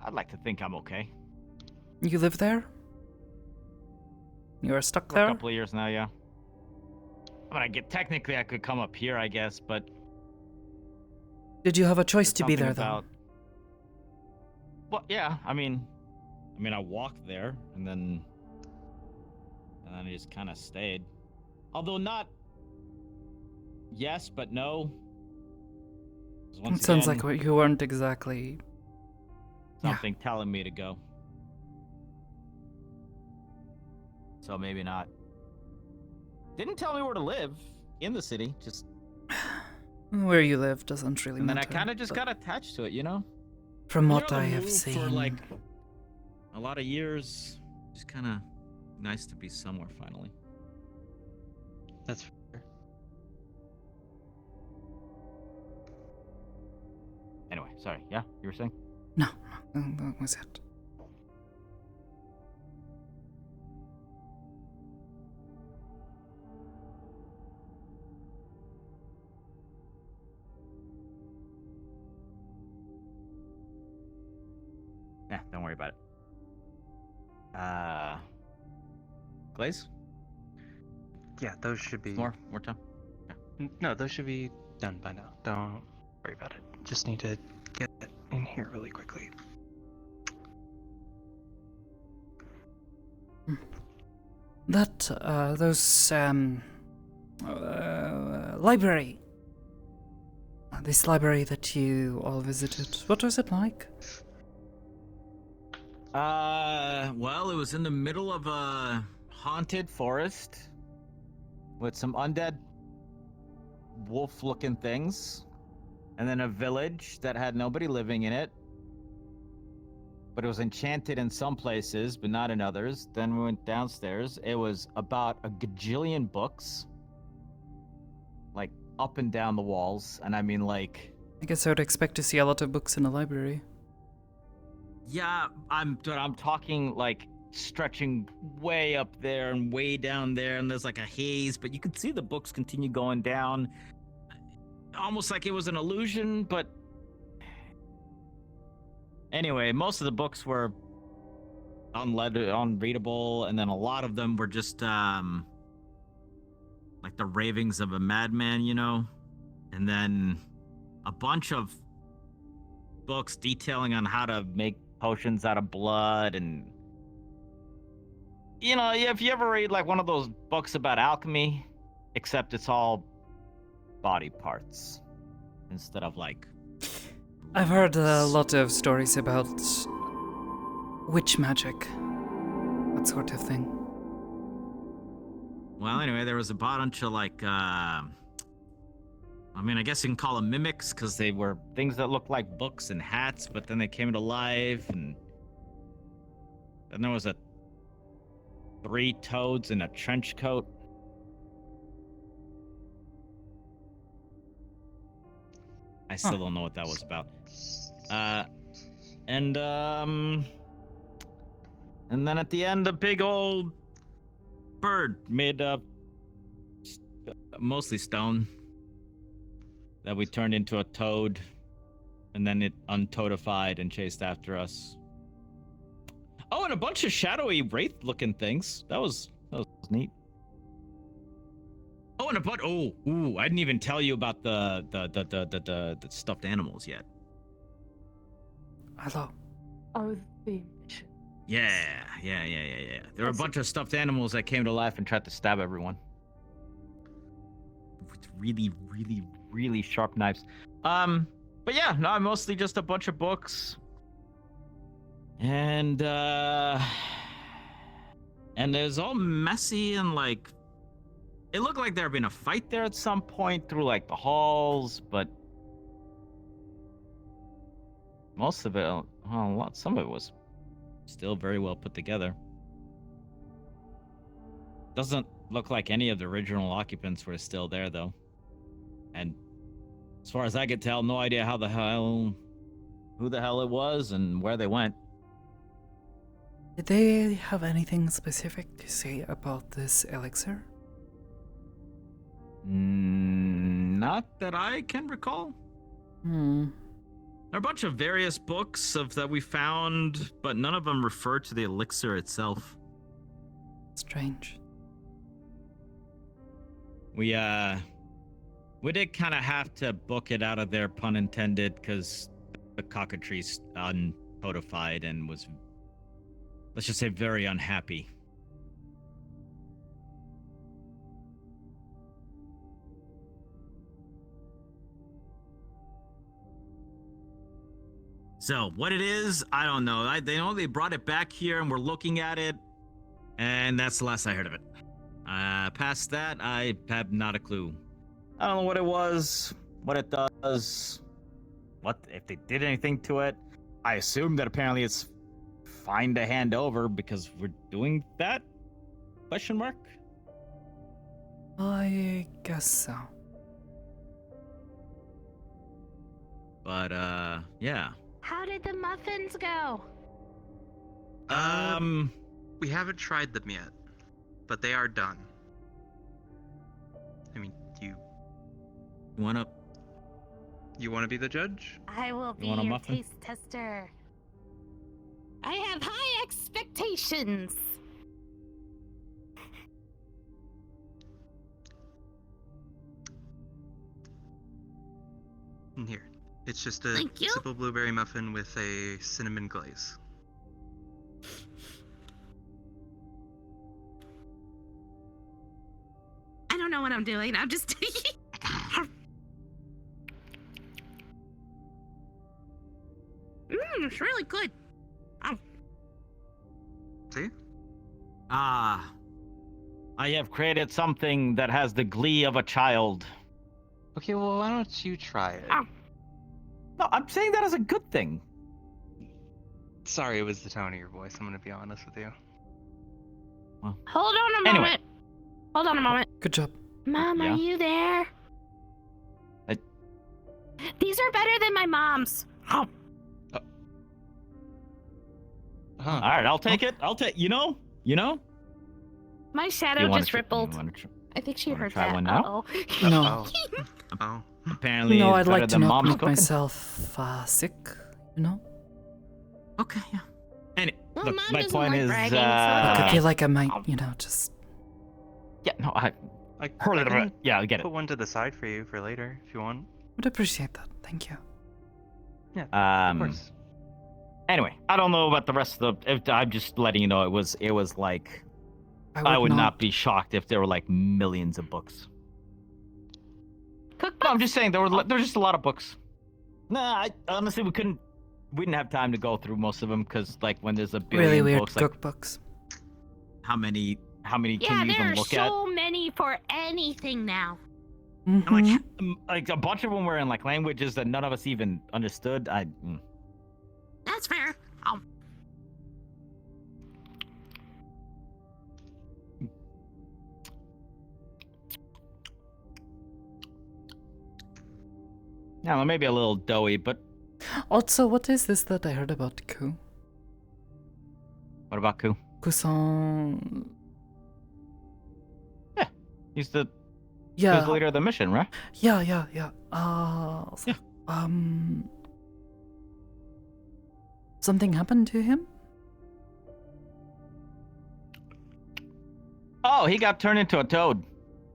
I'd like to think I'm okay.
You live there? You are stuck
For
there?
a couple of years now, yeah. I mean, technically I could come up here, I guess, but
Did you have a choice
there's
to be
something
there,
about... Well, yeah, I mean, I walked there, and then I just kind of stayed. Although not yes, but no. 'Cause
though?
once
It sounds
again,
like you weren't exactly...
something telling me to go. So maybe not. Didn't tell me where to live in the city, just...
Where you live doesn't really
And then
matter.
I kind of just
but
got attached to it, you know?
From
When
what
you're on
I
the
have
move
seen...
For like a lot of years, just kind of nice to be somewhere finally.
That's fair.
Anyway, sorry. Yeah, you were saying?
No, that was it.
Yeah, don't worry about it. Glaze?
Yeah, those should be.
More time?
No, those should be done by now. Don't worry about it. Just need to get in here really quickly.
Those, library. This library that you all visited, what was it like?
Well, it was in the middle of a haunted forest with some undead wolf-looking things, and then a village that had nobody living in it, but it was enchanted in some places, but not in others. Then we went downstairs. It was about a gajillion books, like up and down the walls, and I mean like...
I guess I would expect to see a lot of books in a library.
Yeah, I'm talking like stretching way up there and way down there, and there's like a haze, but you could see the books continue going down, almost like it was an illusion. But anyway, most of the books were unreadable, and then a lot of them were just like the ravings of a madman, you know, and then a bunch of books detailing on how to make potions out of blood. And you know, if you ever read like one of those books about alchemy, except it's all body parts instead of like...
I've heard a lot of stories about witch magic, that sort of thing.
Well, anyway, there was a bunch of like I mean, I guess you can call them mimics, because they were things that looked like books and hats, but then they came to life. And then there was 3 toads in a trench coat. I still don't know what that was about. And then at the end, a big old bird made of mostly stone that we turned into a toad, and then it untoadified and chased after us. Oh, and a bunch of shadowy wraith-looking things. That was neat. Oh, and I didn't even tell you about the stuffed animals yet.
Hello.
Oh, the mission.
Yeah. There were a bunch of stuffed animals that came to life and tried to stab everyone. With really, really, really sharp knives. But yeah, no, mostly just a bunch of books. And it was all messy and like it looked like there had been a fight there at some point through like the halls, but most of it, some of it was still very well put together. Doesn't look like any of the original occupants were still there though. And as far as I could tell, no idea who the hell it was and where they went.
Did they have anything specific to say about this elixir?
Not that I can recall. There are a bunch of various books that we found, but none of them refer to the elixir itself.
Strange.
We did kind of have to book it out of there, pun intended, because the cockatrice uncodified and was, let's just say, very unhappy. So, what it is, I don't know. They know they brought it back here and we're looking at it, and that's the last I heard of it. Past that, I have not a clue. I don't know what it was, what it does, what if they did anything to it. I assume that apparently it's fine to hand over because we're doing that? Question mark?
I guess so.
But yeah.
How did the muffins go?
We haven't tried them yet, but they are done. I mean, you
wanna
be the judge?
I will be your taste tester. I have high expectations.
And here, it's just a simple blueberry muffin with a cinnamon glaze.
I don't know what I'm doing. I'm just. It's really good.
See?
I have created something that has the glee of a child.
Okay, well, why don't you try it?
No, I'm saying that as a good thing.
Sorry, it was the tone of your voice. I'm gonna be honest with you.
Well,
Hold on a moment. Hold on a moment.
Good job.
Mom, are you there? These are better than my mom's.
All right, I'll take it. You know.
My shadow just rippled. I think she heard
try
that.
one now?
No.
Oh.
Apparently,
No,
it's
I'd like
better
to
than
not
mom's
make
cooking.
myself sick, you know?
Okay, yeah. And
Well,
look,
Mom
my
doesn't
point
like
is,
bragging, so
I feel like I might, just...
yeah, no, I
heard
it. Yeah, I get it.
Put one to the side for you for later if you want.
Would appreciate that. Thank you.
Yeah. Of course.
Anyway, I don't know about the rest of the. I'm just letting you know it was like.
I
would not be shocked if there were like millions of books. No, I'm just saying there's just a lot of books. Nah, honestly we didn't have time to go through most of them because like when there's a billion
Really weird
books,
cookbooks.
How many can you
Yeah, there
even
are
look at?
so many for anything now.
And like a bunch of them were in like languages that none of us even understood.
That's fair.
Yeah, well, maybe a little doughy, but
Also, what is this that I heard about Ku?
what about Ku?
Kusan...
He's the
Yeah.
leader of the mission, right?
Yeah. Something happened to him?
Oh, he got turned into a toad.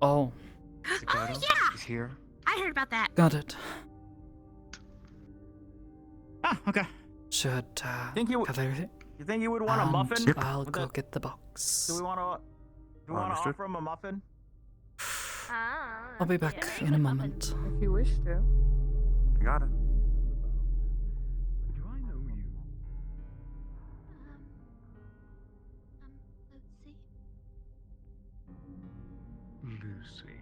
Oh,
Oh, yeah!
He's here.
I heard about that.
got it.
Ah, okay.
should
Think you
gather.
You think you would want a
and
muffin?
I'll
Would
go
that-
get the box.
Do we want to? Do we want to
Understood.
offer him a muffin?
I'll be back in a moment.
If you wish to.
Got it.
Do I know you?
Let's see.
Lucy.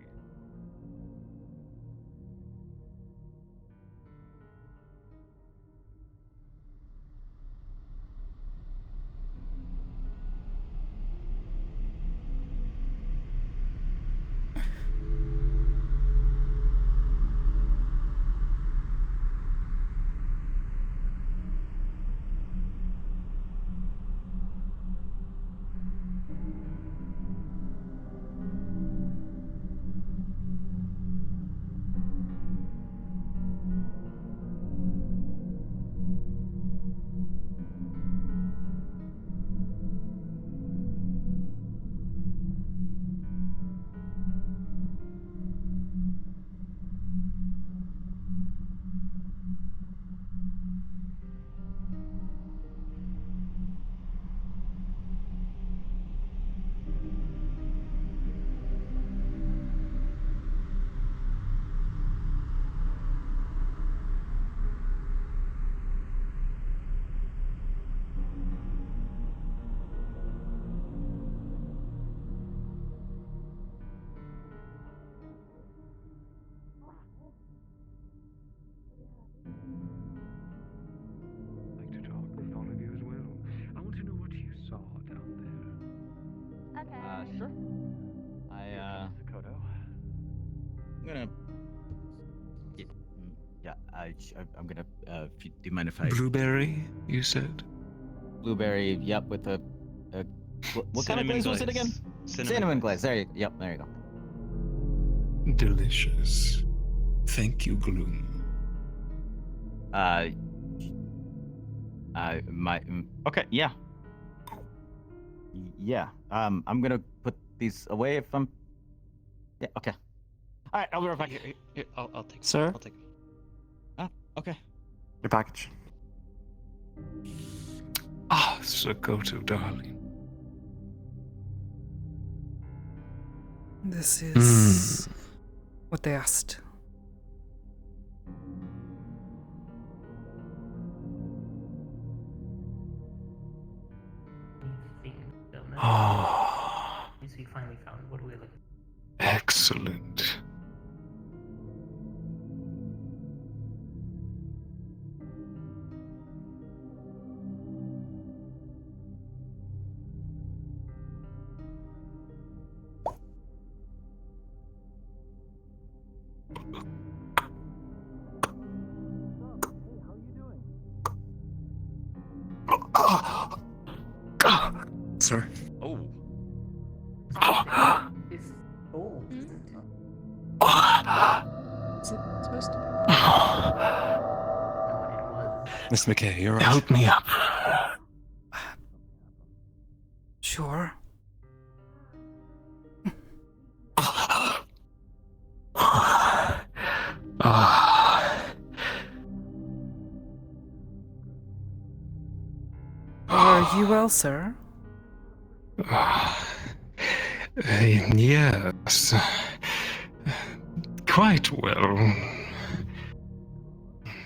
I'd like to talk with all of you as well. I want to know what you saw down there.
Okay.
Sure.
Sakoto.
I'm gonna. I'm gonna. Do you mind if I?
Blueberry, you said?
Blueberry. Yep. With a. What kind of glaze was it again? Cinnamon glaze. There you. Yep. There you go.
Delicious. Thank you, Gloom.
Okay. Yeah. Yeah. I'm gonna put these away if I'm. Yeah. Okay. All right. I'll be right back.
Here, I'll take.
Sir?
I'll take.
Okay.
Your package.
Ah, Sakoto, darling.
This is what they asked.
Ah,
We finally found what we were looking
excellent.
Sir.
Oh.
It's old.
Is it supposed to
Miss McKay, you're right. Help me up.
Sure. Are you well, sir?
Yes. Quite well.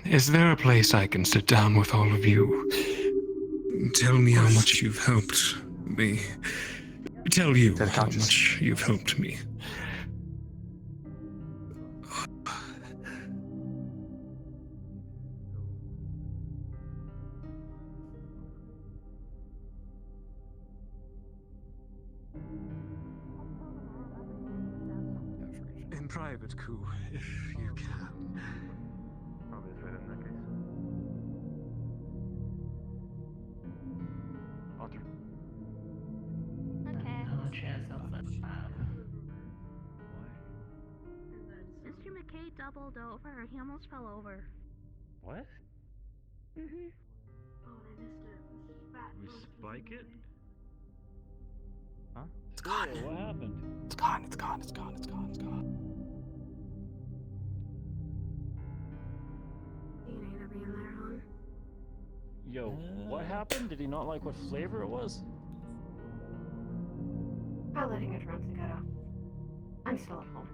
Is there a place I can sit down with all of you?
Tell me how much you've helped me. Tell you how much you've helped me. In private, Ku, if you can.
Probably is right in that case. Alter.
Okay.
No chance of that.
Mr. McKay doubled over. He almost fell over.
What?
Mhm.
We spike it? Huh?
It's gone.
What happened?
It's gone, it's gone, it's gone, it's gone, it's gone.
Yo, what happened? Did he not like what flavor it was?
I'll let it get around to Sakoto. I'm still at home.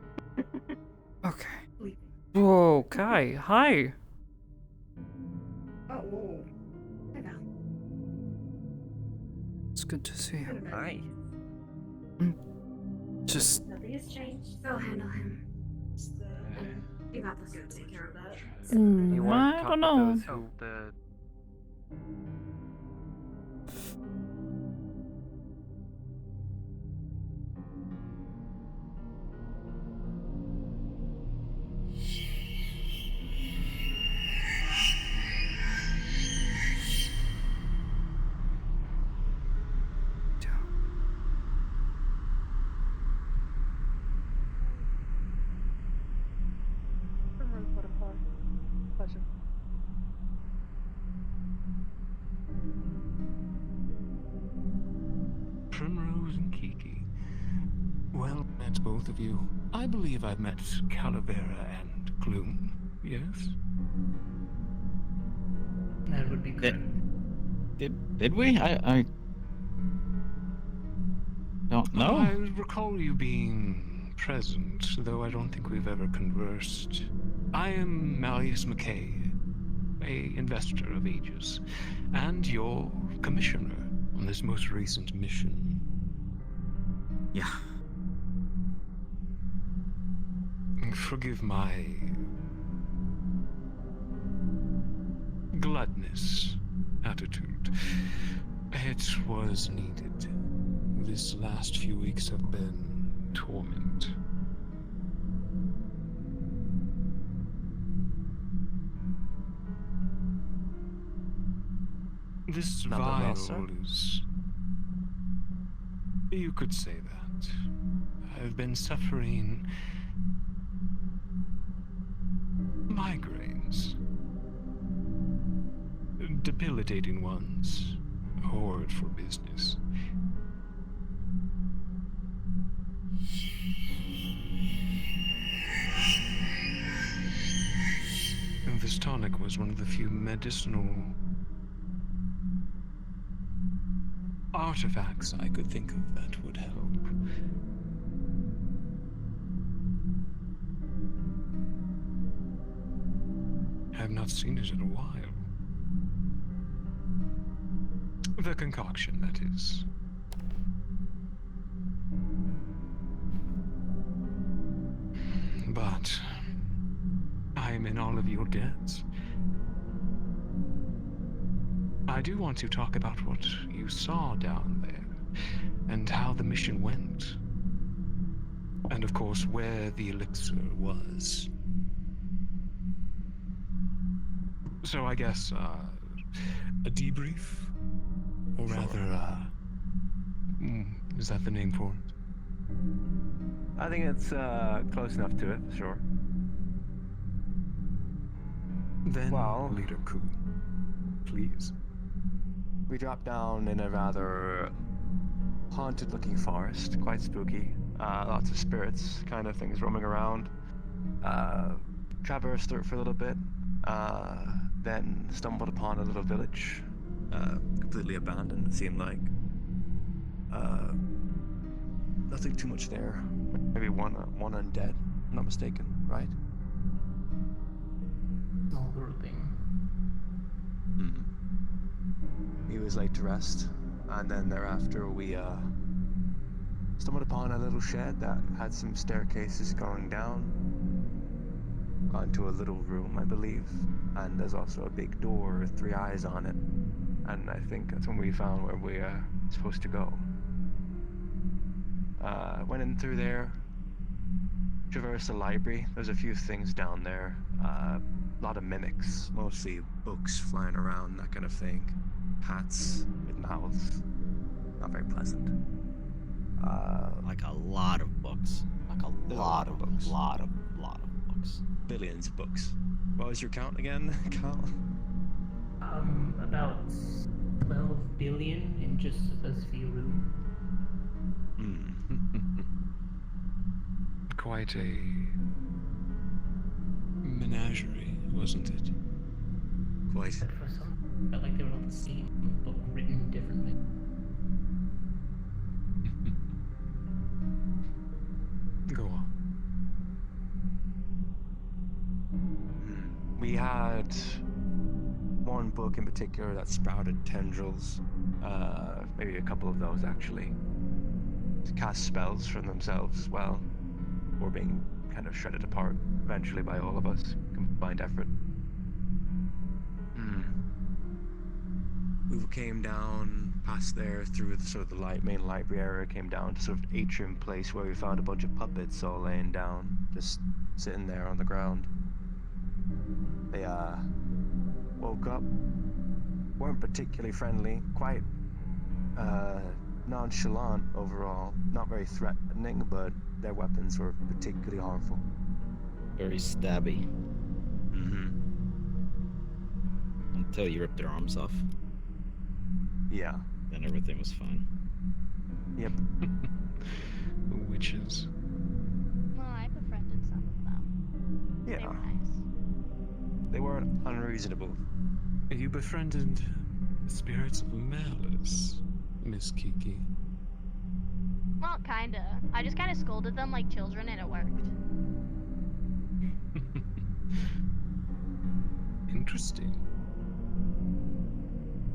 Okay. Whoa, Kai, hi.
Oh, whoa. Hi, Val.
It's good to see you.
Hi.
Just
Nothing has changed. I'll handle him. You got this. Take care of that.
I don't know.
Pleasure.
Primrose and Kiki. Well met, both of you. I believe I've met Calavera and Gloom, yes?
That would be good.
Did we? I don't know.
I recall you being present, though I don't think we've ever conversed. I am Malleus McKay, a investor of ages, and your commissioner on this most recent mission.
Yeah.
Forgive my gluttonous attitude. It was needed. This last few weeks have been torment. This vial is... You could say that. I've been suffering migraines. Debilitating ones. Horrid for business. And this tonic was one of the few medicinal artifacts I could think of that would help. I have not seen it in a while. The concoction, that is. But I am in all of your debts. I do want to talk about what you saw down there, and how the mission went. And of course, where the elixir was. So I guess, a debrief? Or rather, is that the name for it?
I think it's close enough to it, sure.
Then, Leader Ku, please.
We dropped down in a rather haunted-looking forest, quite spooky. Lots of spirits, kind of things roaming around. Traversed through it for a little bit, then stumbled upon a little village, completely abandoned, it seemed like. Nothing too much there. Maybe one undead, if I'm not mistaken, right?
Small grouping.
He was laid to rest, and then thereafter we stumbled upon a little shed that had some staircases going down onto a little room, I believe, and there's also a big door with 3 eyes on it, and I think that's when we found where we are supposed to go. Went in through there, traversed the library. There's a few things down there, a lot of mimics, mostly books flying around, that kind of thing. Hats with mouths, not very pleasant.
Like a lot of books. Like a lot of books. Lot of books.
Billions of books. What was your count again, Cal?
About 12 billion in just this few rooms.
Quite a menagerie, wasn't it?
Quite.
For some.
Felt like they were all the same, but written differently.
Go on.
We had one book in particular that sprouted tendrils, maybe a couple of those actually, to cast spells from themselves as well, or being kind of shredded apart eventually by all of us, combined effort. We came down past there through the sort of the main library area, came down to sort of atrium place where we found a bunch of puppets all laying down, just sitting there on the ground. They woke up, weren't particularly friendly, quite nonchalant overall, not very threatening, but their weapons were particularly harmful.
Very stabby. Until you ripped their arms off.
Yeah.
Then everything was fine.
Yep.
Witches.
Well, I befriended some of them.
Yeah.
They were nice.
They weren't unreasonable.
You befriended spirits of malice, Miss Kiki.
Well, kinda. I just kinda scolded them like children and it worked.
Interesting.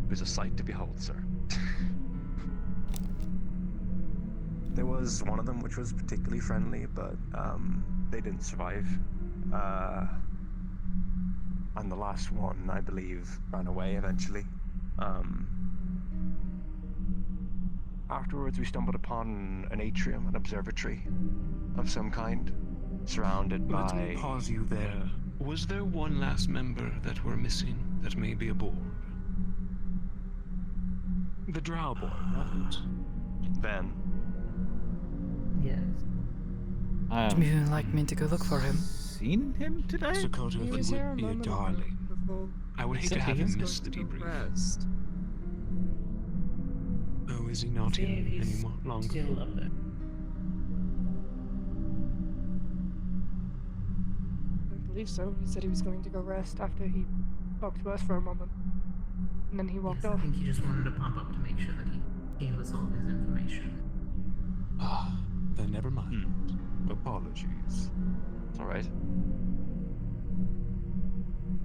It was a sight to behold, sir. There was one of them which was particularly friendly, but they didn't survive. And the last one, I believe, ran away eventually. Afterwards, we stumbled upon an atrium, an observatory of some kind, surrounded by...
Let me pause you there. Was there one last member that we're missing that may be aboard? The drow boy, right?
Ben.
Yes.
Would you like me to go look for him?
Seen him today?
Sakoto,
He
he
was here a
would be a
moment ago
darling.
before
I would hate
said
to have
he was
him
going
miss the
to go
debrief.
rest.
Oh, is he not
Yeah,
in
he's
anymore longer?
still up there.
I believe so. He said he was going to go rest after he talked to us for a moment. And then he walked
Yes, I
off.
think he just wanted to pop up to make sure that he gave us all his information.
Ah, then never mind. Apologies.
It's alright.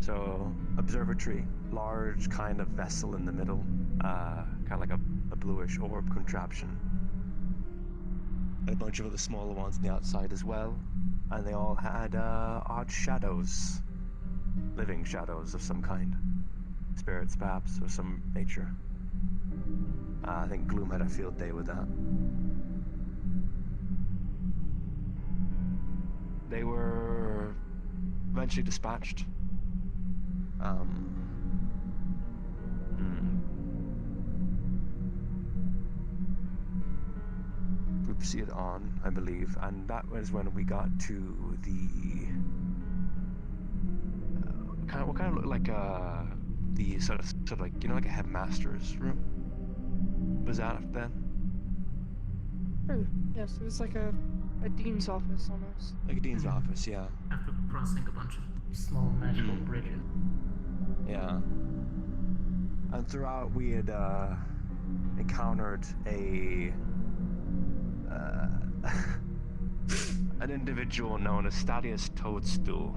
So, observatory, large kind of vessel in the middle, kind of like a bluish orb contraption. A bunch of other smaller ones on the outside as well, and they all had odd shadows, living shadows of some kind, spirits perhaps of some nature. I think Gloom had a field day with that. They were eventually dispatched. We proceeded on, I believe, and that was when we got to the what kind of looked like the sort of like, you know, like a headmaster's room. Was that then?
Oh, yes, it was like a dean's office almost.
Like a dean's office, yeah.
After crossing a bunch of small magical bridges.
Yeah. And throughout we had encountered an individual known as Stadius Toadstool,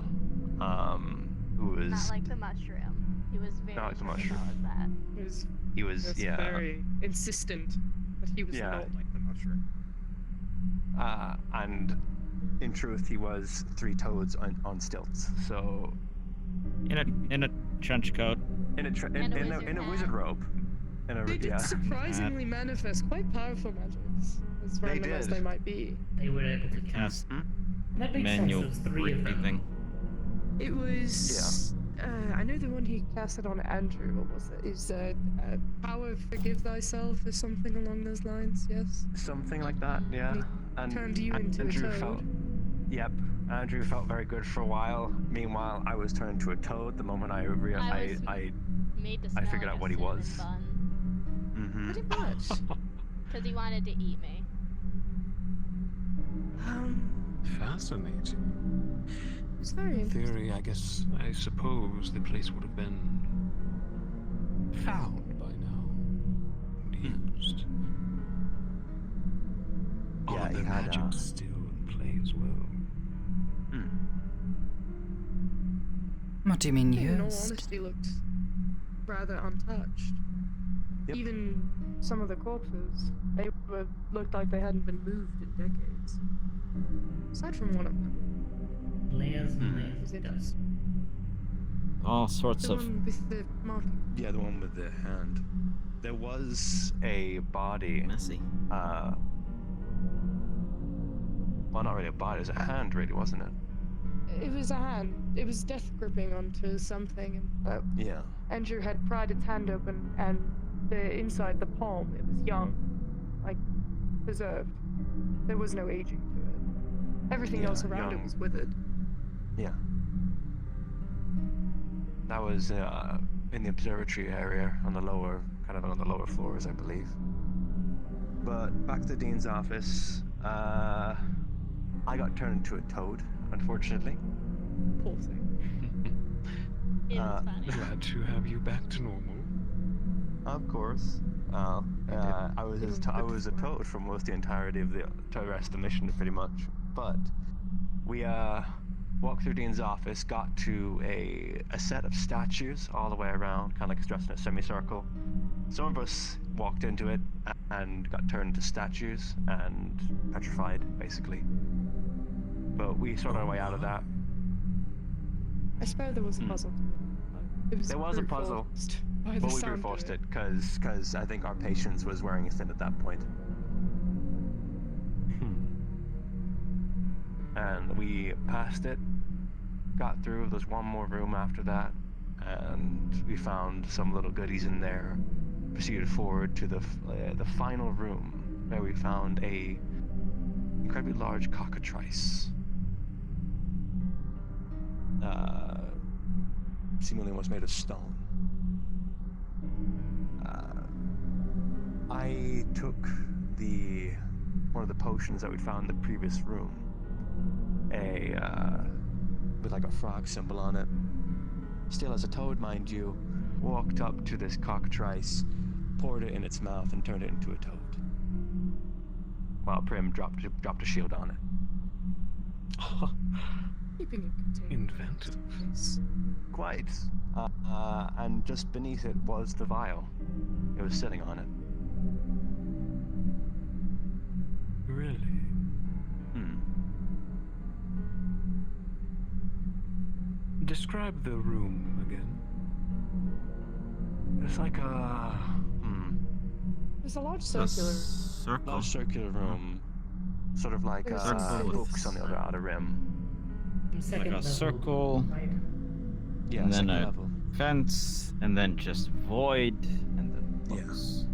who was
Not like the mushroom. He was very
not like the mushroom.
about that.
He was
very insistent that he was
Yeah.
not like the mushroom.
And in truth, he was three toads on stilts. So
In a trench coat.
in a wizard robe.
They did surprisingly manifest quite powerful magics, as random as they might be.
They were able to cast. That makes
Manual
sense. There's three of them.
breathing.
It was. I know the one he casted on Andrew. What was it? Is power forgive thyself or something along those lines? Yes.
Something like that, yeah. And
turned you into a
Andrew
toad.
Yep. Andrew felt very good for a while. Meanwhile, I was turned to a toad the moment I realized
Made to
I
smell
figured
like
out
a
what he
cinnamon
was.
bun.
Pretty much.
Because he wanted to eat me.
Fascinating.
It's very
In theory, I suppose the place would have been found by now. And used. All
Yeah,
of their
he had,
magic still in play as well.
What do you mean
In all
used?
honesty, looked rather untouched. Even some of the corpses, looked like they hadn't been moved in decades. Aside from one of them.
Layers and
Was
layers
it
of dust.
All sorts
the
of.
one with the marking?
Yeah, the one with the hand. There was a body.
Messy.
Well, not really a body. It was a hand, really, wasn't it?
It was a hand. It was death gripping onto something. And,
Yeah.
Andrew had pried its hand open, and the inside the palm, it was young, like preserved. There was no aging to it. Everything else around it was withered.
Yeah. That was in the observatory area on the lower, kind of on the lower floors, I believe. But back to the dean's office. I got turned into a toad, unfortunately.
Poor thing.
Glad to have you back to normal.
Of course. I was a toad for most of the entirety of the rest of the mission, pretty much. But we walked through Dean's office, got to a set of statues all the way around, kind of like dressed in a semicircle. Some of us walked into it and got turned into statues and petrified, basically. But we sorted our way out of that.
I suppose there was a puzzle.
There was a puzzle, but we brute forced it because I think our patience was wearing thin at that point. And we passed it, got through. There's one more room after that, and we found some little goodies in there. Proceeded forward to the final room, where we found a incredibly large cockatrice. Seemingly was made of stone. I took one of the potions that we found in the previous room, with like a frog symbol on it. Still as a toad, mind you, walked up to this cockatrice, poured it in its mouth, and turned it into a toad. While Prim dropped a shield on it.
Keeping it contained.
Inventive.
Quite. And just beneath it was the vial. It was sitting on it.
Really? Describe the room again.
It's like a...
There's a large circular...
Large circular room. Sort of like hooks on the outer rim.
Like a circle.
Yeah,
and then a
level.
fence, and then just void, and then books.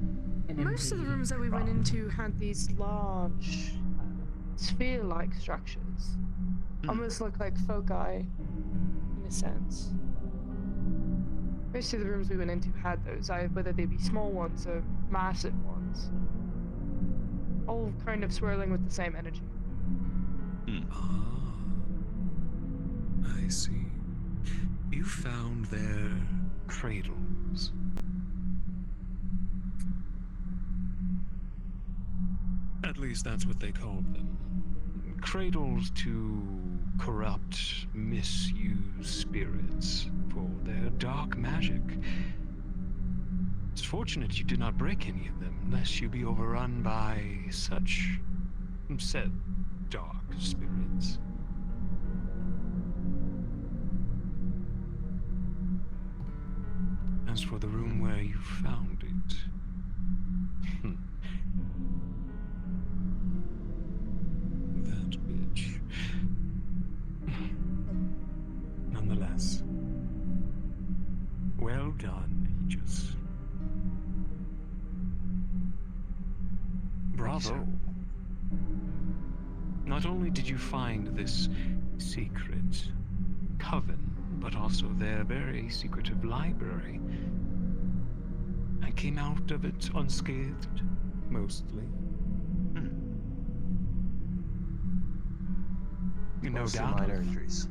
Most of the rooms that we went into had these large, sphere-like structures. Almost look like foci, in a sense. Most of the rooms we went into had those, whether they be small ones or massive ones. All kind of swirling with the same energy.
I see. You found their cradles. At least that's what they called them. Cradles to corrupt, misused spirits for their dark magic. It's fortunate you did not break any of them, lest you be overrun by such said dark spirits. As for the room where you found it, that bitch. Nonetheless, well done, Aegis. Bravo. Not only did you find this secret coven, but also their very secretive library. I came out of it unscathed, mostly. No doubt.
Minor injuries.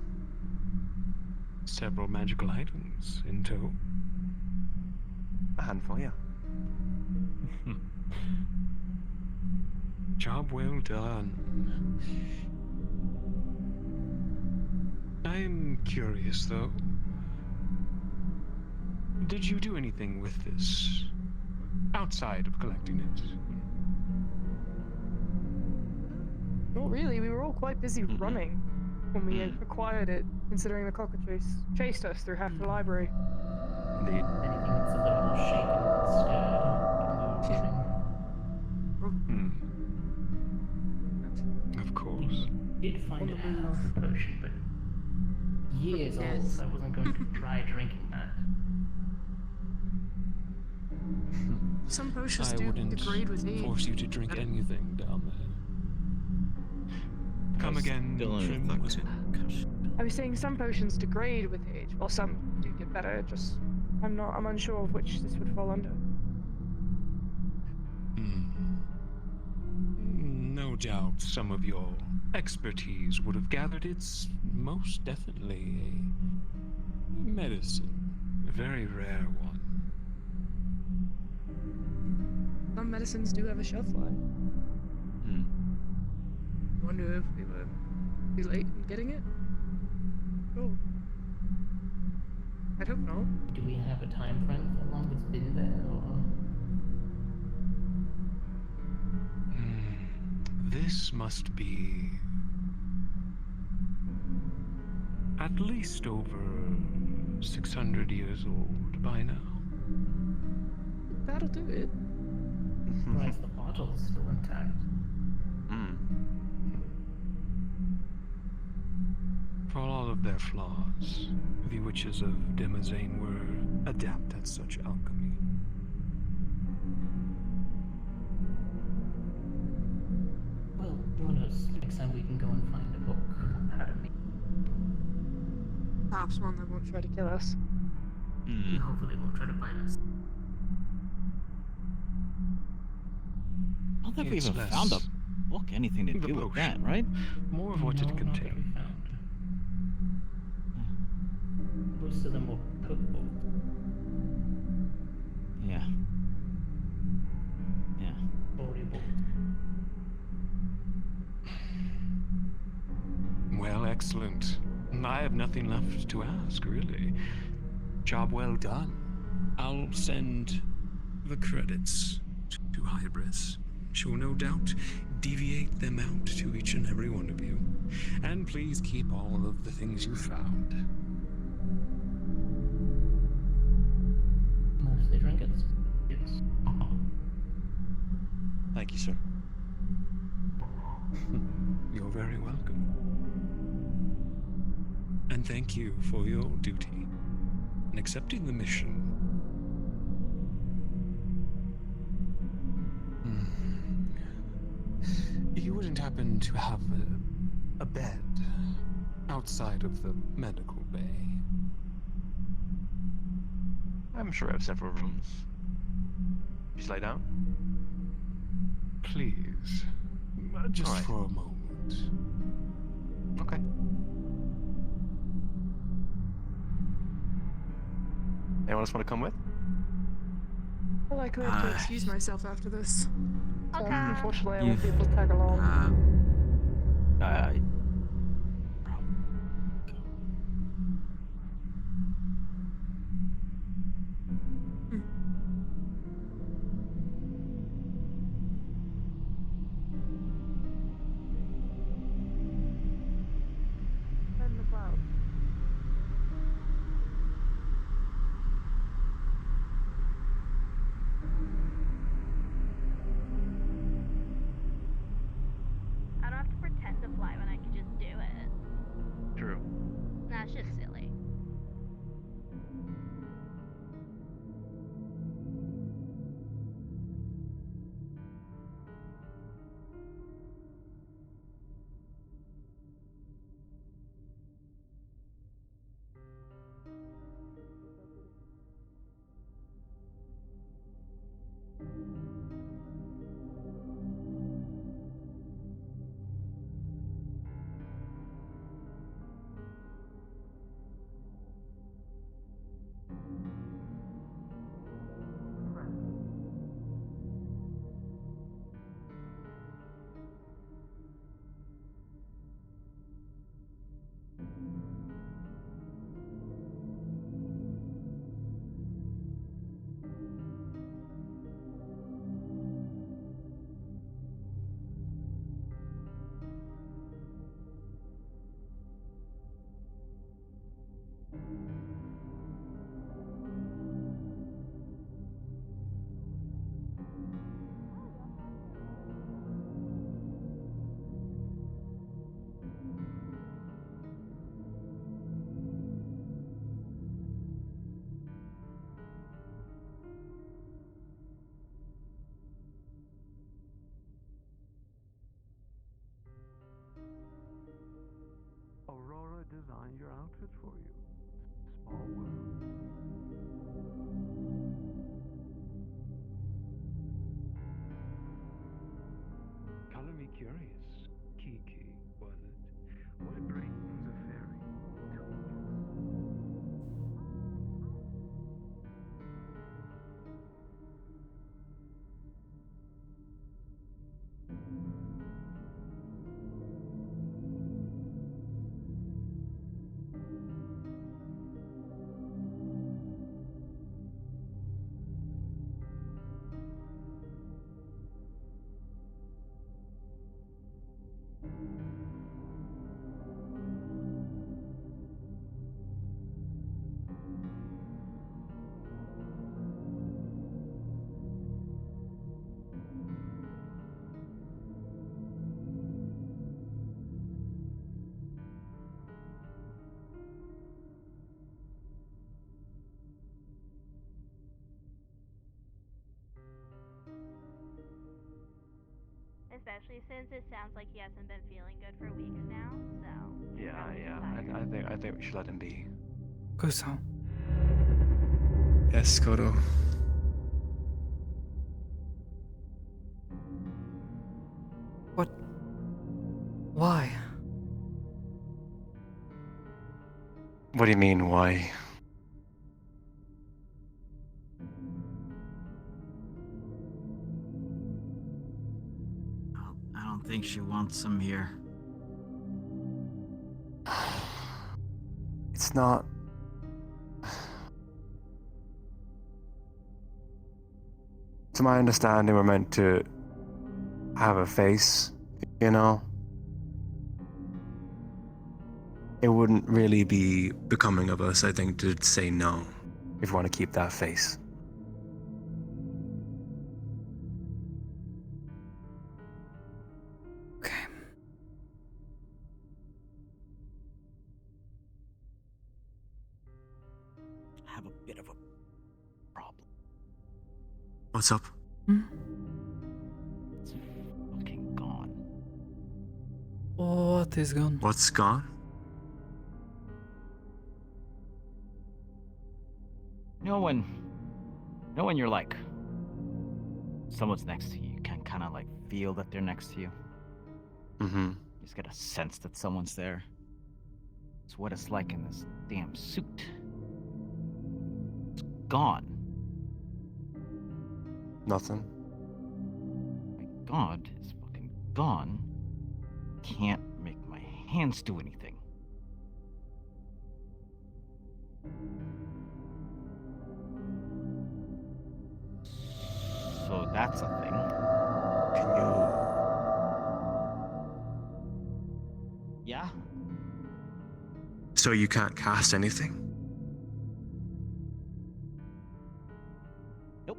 Several magical items in tow.
A handful, yeah.
Job well done. I'm curious, though. Did you do anything with this outside of collecting it?
Not really. We were all quite busy running when we acquired it, considering the cockatrice chased us through half the library.
Indeed.
Anything that's a little more shaken and scared.
Of course.
Did find a health potion, but years old, so I wasn't going to try drinking that.
Some potions
I
do
wouldn't
degrade with age.
force you to drink anything down there. Come again, Trim, was it?
I was saying some potions degrade with age, while some do get better. I'm unsure of which this would fall under.
No doubt some of your expertise would have gathered it's most definitely a medicine, a very rare one.
Some medicines do have a shelf life. Wonder if we were too late in getting it? Oh. I'd hope not.
Do we have a time frame for how long it's been there, or?
This must be at least over 600 years old by now.
That'll do it.
Surprised the bottle's still intact.
For all of their flaws, the witches of Demazane were adept at such alchemy.
Well, who knows? Next time we can go and find a book on how to make.
Perhaps one that won't try to kill us.
Hopefully, won't try to bite us.
I don't think we
It's
even
less
found a book, anything to
the
do with that,
potion,
right?
More of what it contained.
Most of them were cookbooks.
Yeah. Yeah.
Story books.
Well, excellent. I have nothing left to ask, really. Job well done. I'll send the credits to Hybris. She'll no doubt deviate them out to each and every one of you. And please keep all of the things you found.
Mostly trinkets. Yes.
Thank you, sir.
You're very welcome. And thank you for your duty in accepting the mission. You wouldn't happen to have a bed outside of the medical bay?
I'm sure I have several rooms. Just lay down?
Please. Just
All right.
for a moment.
Okay. Anyone else want to come with?
Well, I could have to excuse myself after this. So,
Okay.
unfortunately, I won't be able to tag along. In the cloud.
I don't have to pretend to fly when I can
find your outfit for you. Small world.
Color me curious. Kiki, was it? What brings a fairy to
Especially since it sounds like he hasn't been feeling good for weeks now, so.
Yeah. I think we should let him be.
Kuso.
Yes, Sakoto.
What? Why?
What do you mean, why?
I don't think she wants him here.
It's not. To my understanding, we're meant to have a face, you know? It wouldn't really be becoming of us, I think, to say no if we want to keep that face.
Okay.
I have a bit of a problem.
What's up?
It's fucking gone.
What is gone?
What's gone?
You know when you're like, someone's next to you, you can kind of like feel that they're next to you.
Mm-hmm.
You just get a sense that someone's there. It's what it's like in this damn suit. It's gone.
Nothing.
My god, it's fucking gone. Can't make my hands do anything. So that's a thing.
Can you...
Yeah?
So you can't cast anything?
Nope.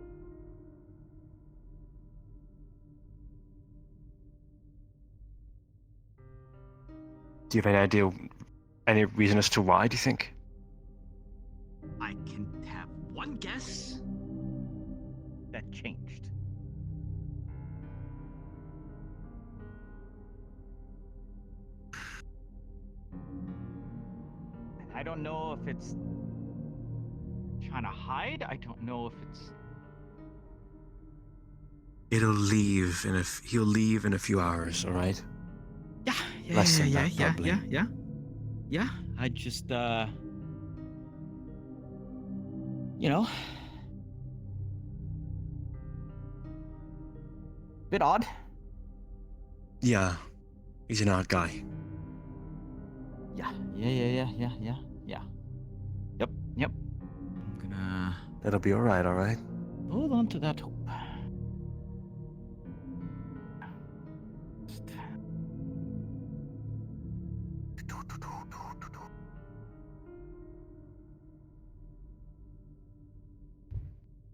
Do you have any idea, any reason as to why, do you think?
I can have one guess. That changed. And I don't know if it's trying to hide. I don't know if it's...
He'll leave in a few hours, alright?
Yeah,
Less than that, probably.
Yeah, I just, you know, bit odd.
Yeah, he's an odd guy.
Yeah. Yep. I'm gonna
That'll be alright?
hold on to that hope.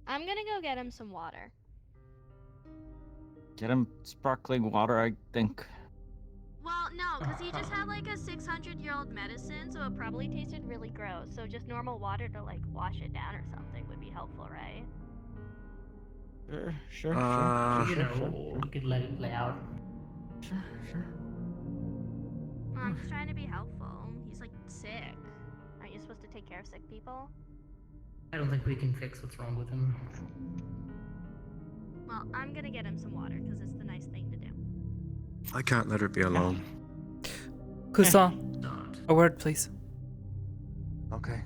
I'm gonna go get him some water.
Get him sparkling water, I think.
Well, no, because he just had like a 600-year-old medicine, so it probably tasted really gross. So just normal water to like wash it down or something would be helpful, right?
Sure.
You know, we could let it play out.
Sure.
Well, I'm just trying to be helpful. He's like sick. Aren't you supposed to take care of sick people?
I don't think we can fix what's wrong with him.
Well, I'm gonna get him some water because it's the nice thing to do.
I can't let her be alone.
Kusa, a word, please.
Okay.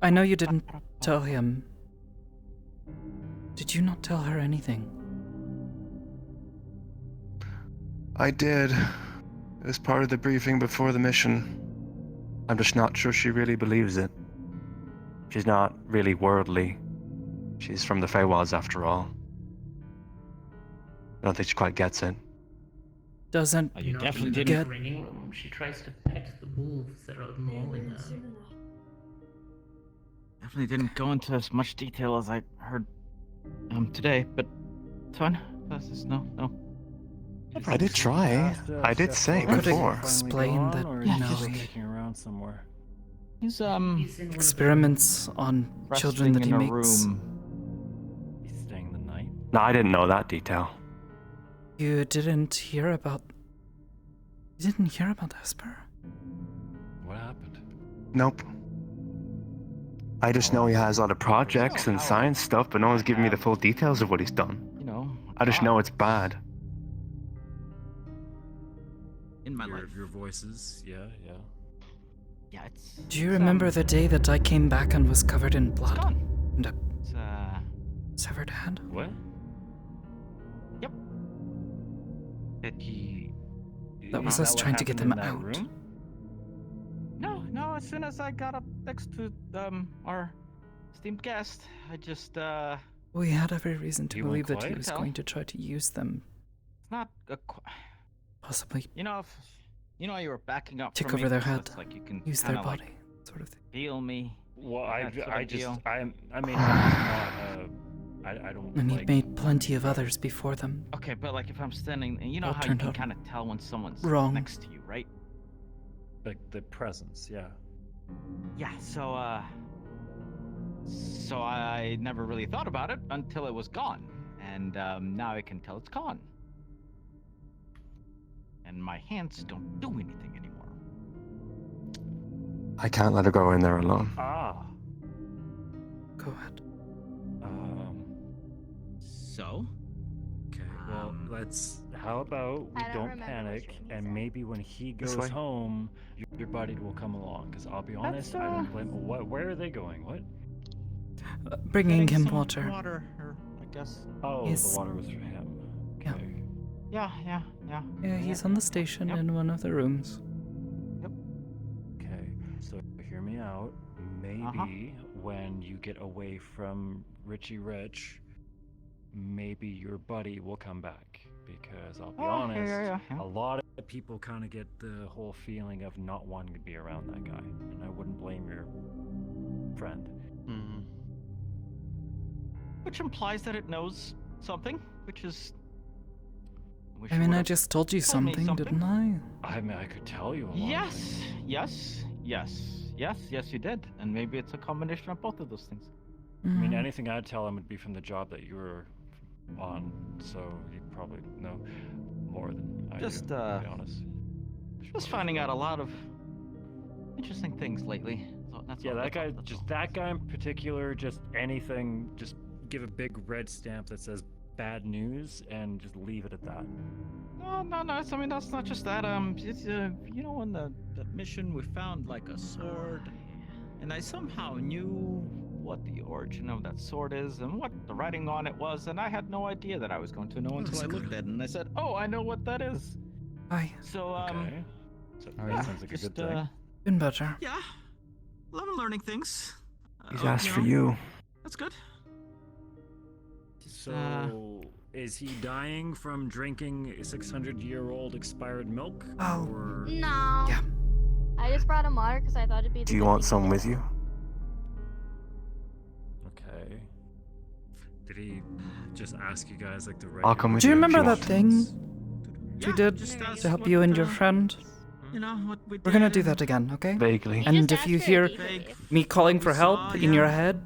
I know you didn't tell him. Did you not tell her anything?
I did. It was part of the briefing before the mission. I'm just not sure she really believes it. She's not really worldly. She's from the Feywilds after all. I don't think she quite gets it.
Doesn't
You
definitely
in the
didn't.
training room, she tries to pet the wolves that are mauling her.
Definitely didn't go into as much detail as I heard today, but it's fine. That's just no.
I did try. I did say
Could
before.
explain that
Sneaking around somewhere.
He's
experiments on children that he
resting in a
makes.
room.
He's staying the night.
No, I didn't know that detail.
You didn't hear about. You didn't hear about Esper?
What happened?
Nope. I just know he has a lot of projects and science stuff, but no one's giving me the full details of what he's done.
You know.
I just know it's bad.
In my life.
Your voices, yeah.
Yeah, it's.
Do you remember the day that I came back and was covered in blood? And a
It's
severed head?
What?
Yep.
Did he?
That was us trying to get them out.
No. As soon as I got up next to our esteemed guest, I just
We had every reason to
You
believe
went
that he
quiet?
was going to try to use them.
It's not a.
Possibly
You know, if you know you were backing up.
take
from
over
me,
their
so
head,
it's like you can
use their
kinda, like,
body, sort of thing.
feel me.
Well,
that sort of
I just,
deal.
I mean, I'm just not, I don't
And he
like.
made plenty of others before them.
Okay, but like if I'm standing, and you know
All
how you
turned
can
out
kind of tell when someone's
wrong.
next to you, right?
Like the presence, yeah.
Yeah. So I never really thought about it until it was gone, and now I can tell it's gone. And my hands don't do anything anymore.
I can't let her go in there alone.
Ah.
Go ahead.
So?
Okay, well, how about we
I don't
don't
remember
panic,
which one he
and
said.
maybe when he
This
goes
way?
home, your buddy will come along, because I'll be honest, I don't blame. Where are they going? What?
Bringing
Getting
him
some
water.
Or I guess.
Oh,
He's-
the water was for him.
Yeah.
Okay.
Yeah.
Yeah, he's on the station
Yep.
in one of the rooms.
Okay, so hear me out. Maybe when you get away from Richie Rich, maybe your buddy will come back. Because I'll be honest,
yeah.
a lot of people kind of get the whole feeling of not wanting to be around that guy. And I wouldn't blame your friend.
Which implies that it knows something, which is. wish
I
it
mean, I
would've
just told you
told me
something, didn't I?
I mean, I could tell you a lot.
Yes, you did. And maybe it's a combination of both of those things.
I mean,
Mm.
anything I'd tell him would be from the job that you were on, so you probably know more than I
Just,
do, to be honest.
Just finding out a lot of interesting things lately. So that's
Yeah,
all,
that
that's all,
guy,
that's
just
all.
that guy in particular, just anything, just give a big red stamp that says bad news and just leave it at that.
No. I mean, that's not just that. It's you know, on the mission we found like a sword, and I somehow knew what the origin of that sword is and what the writing on it was, and I had no idea that I was going to know until I looked at it, and I said, "Oh, I know what that is."
Hi.
So
Okay. So
yeah,
that sounds like a good
just,
thing.
Been better.
yeah, love learning things.
He's asked for you.
That's good.
So, is he dying from drinking 600-year-old expired milk?
Oh.
Or...
No.
Yeah.
I just brought him water because I thought it'd be. The
Do you
good
want
thing
some
to
with
do.
you?
Okay. Did he just ask you guys like the right?
I'll come with
Do you
you if
remember
you
that
want.
thing you did
just ask
to help
what,
you and your friend?
You know what we
We're gonna
did
do
and
that again, okay?
Vaguely.
You
And
just
if you
asked for
hear
a debrief.
me calling for
we
help
saw,
in
yeah.
your head,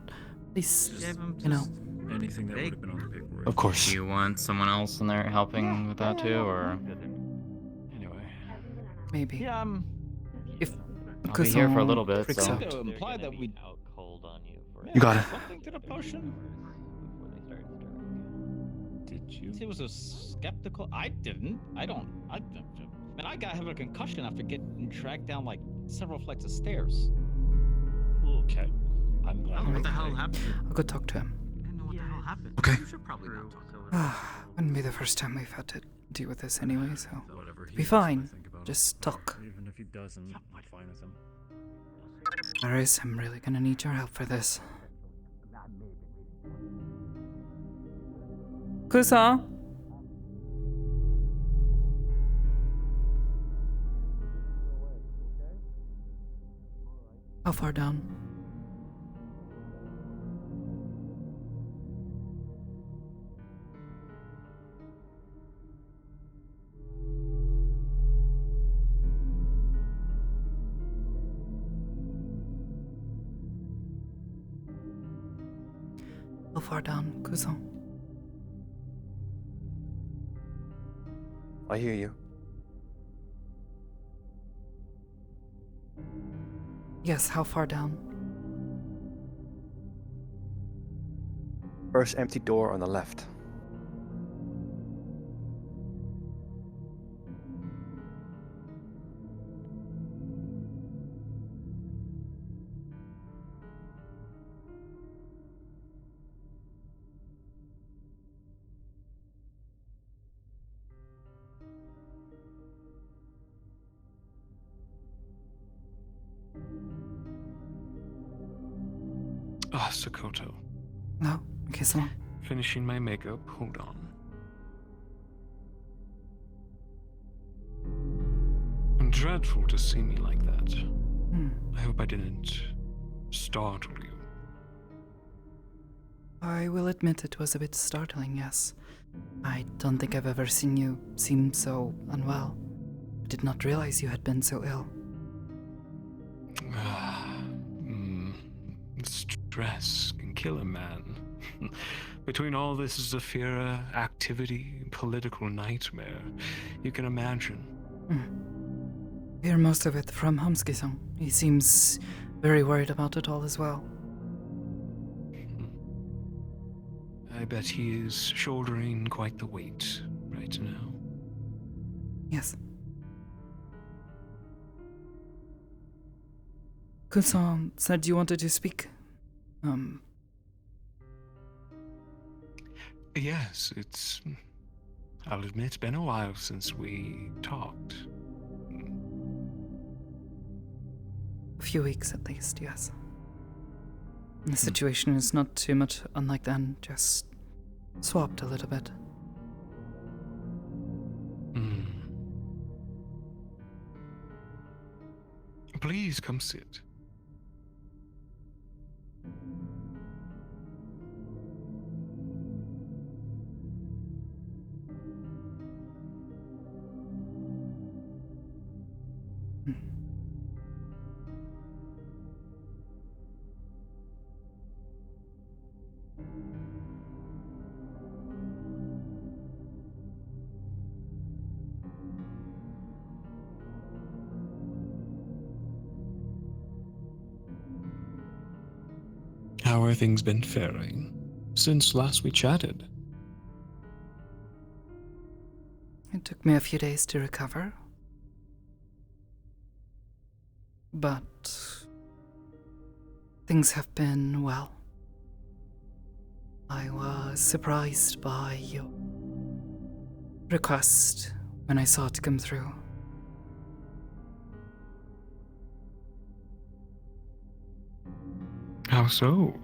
please,
gave him
you know.
just
Anything that would
Big.
have been on the paperwork.
Of course.
Do you want someone else in there helping with that too, or?
Anyway.
Maybe.
Yeah,
If
I'll be here for a little bit,
freaks
so.
out.
To imply that we
out cold on you for
You got it.
something to the potion before they start stirring.
Did you?
He was a skeptical. I didn't. I don't. Man, I got having a concussion after getting dragged down like several flights of stairs.
Okay. I'm glad.
What the hell happened?
I'll go talk to him.
I didn't know what the hell happened.
Okay.
You should probably not talk to him.
Wouldn't be the first time we've had to deal with this anyway, so
Whatever he
be
does,
fine.
I think about
Just
it.
talk.
Even if he doesn't, I'm fine with him.
Aris, I'm really gonna need your help for this. Kusa? How far down? How far down, Cousin?
I hear you.
Yes, how far down?
First empty door on the left.
Ah, Sakoto.
No? Okay, so
Finishing my makeup. Hold on. Dreadful to see me like that. I hope I didn't startle you.
I will admit it was a bit startling, yes. I don't think I've ever seen you seem so unwell. I did not realize you had been so ill.
Stress can kill a man. Between all this Zafira activity, political nightmare, you can imagine.
Hear most of it from Hamski-san. He seems very worried about it all as well.
I bet he is shouldering quite the weight right now.
Yes. Kusan said you wanted to speak.
Yes, I'll admit it's been a while since we talked.
A few weeks at least, yes. The situation is not too much unlike then, just swapped a little bit.
Please come sit. How are things been faring since last we chatted?
It took me a few days to recover. But things have been well. I was surprised by your request when I saw it come through.
How so?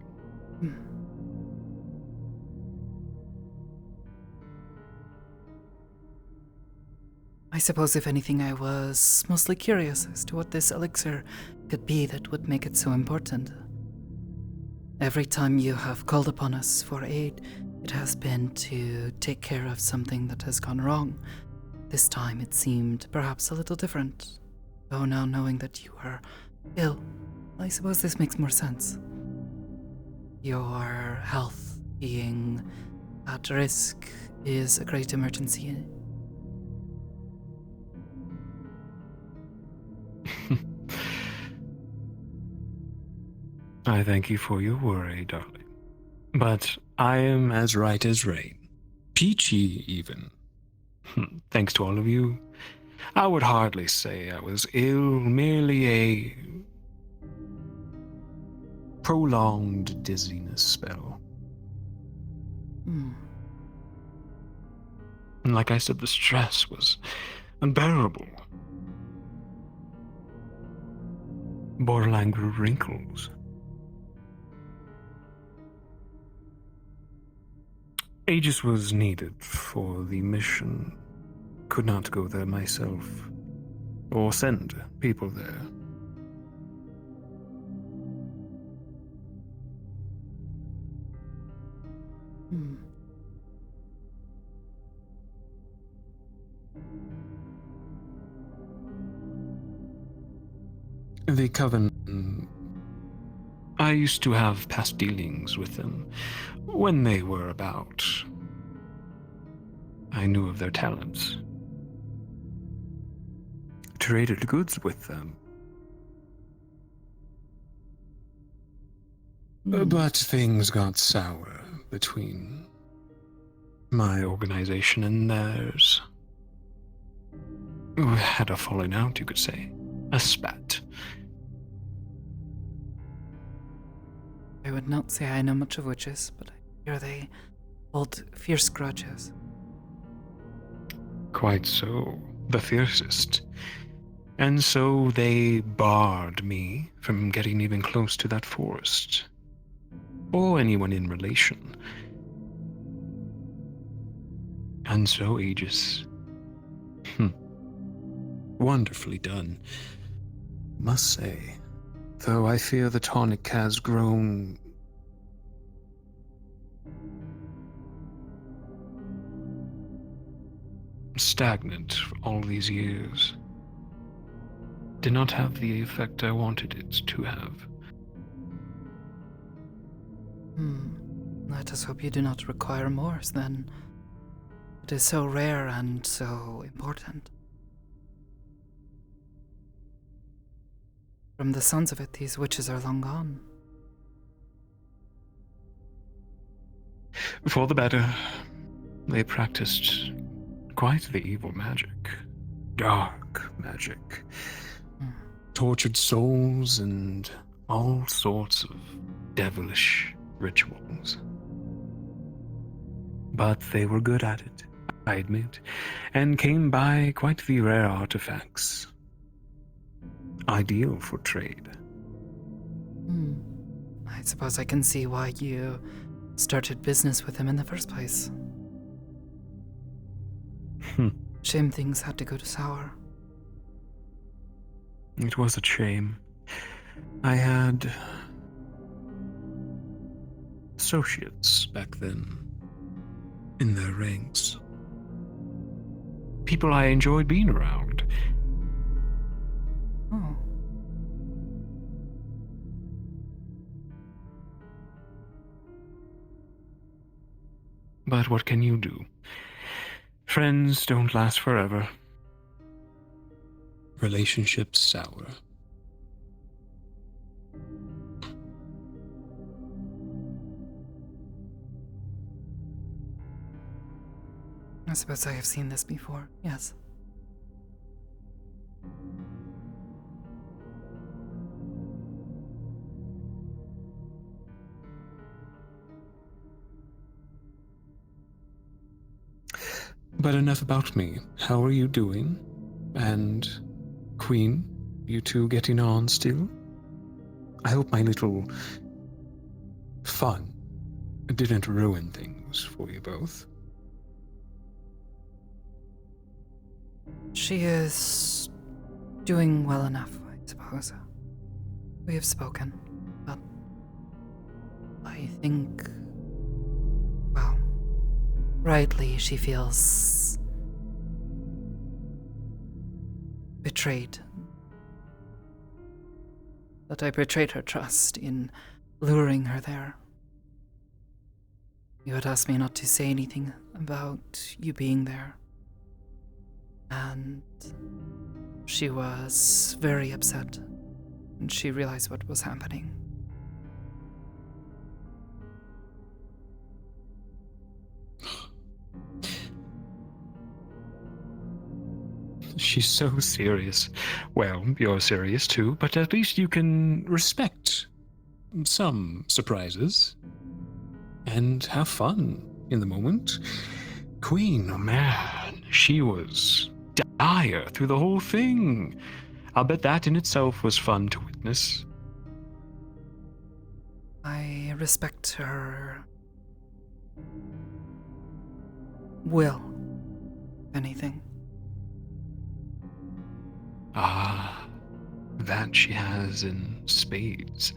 I suppose, if anything, I was mostly curious as to what this elixir could be that would make it so important. Every time you have called upon us for aid, it has been to take care of something that has gone wrong. This time it seemed perhaps a little different. Though now knowing that you are ill, I suppose this makes more sense. Your health being at risk is a great emergency.
I thank you for your worry, darling. But I am as right as rain. Peachy, even. Thanks to all of you, I would hardly say I was ill, merely a prolonged dizziness spell.
Hmm.
And like I said, the stress was unbearable. Borderline grew wrinkles. Aegis was needed for the mission. Could not go there myself, or send people there.
Hmm.
The Coven... I used to have past dealings with them when they were about. I knew of their talents. Traded goods with them. But things got sour between my organization and theirs. We had a falling out, you could say. A spat.
I would not say I know much of witches, but I hear they hold fierce grudges.
Quite so. The fiercest. And so they barred me from getting even close to that forest. Or anyone in relation. And so Aegis. Wonderfully done, must say. Though I fear the tonic has grown stagnant for all these years. Did not have the effect I wanted it to have.
Let us hope you do not require more, then. It is so rare and so important. From the sounds of it, these witches are long gone.
For the better, they practiced quite the evil magic. Dark magic. Tortured souls and all sorts of devilish rituals. But they were good at it, I admit, and came by quite the rare artifacts. Ideal for trade.
I suppose I can see why you started business with him in the first place. Shame things had to go to sour.
It was a shame. I had associates back then in their ranks. People I enjoyed being around.
Oh.
But what can you do? Friends don't last forever. Relationships sour.
I suppose I have seen this before, yes.
But enough about me. How are you doing? And Queen, you two getting on still? I hope my little fun didn't ruin things for you both.
She is doing well enough, I suppose. We have spoken, but I think, well, rightly she feels betrayed. That I betrayed her trust in luring her there. You had asked me not to say anything about you being there. And she was very upset when she realized what was happening.
she's so serious. Well, you're serious too, but at least you can respect some surprises and have fun in the moment. Queen, oh man, she was dire through the whole thing. I'll bet that in itself was fun to witness.
I respect her will, if anything.
Ah, that she has in spades.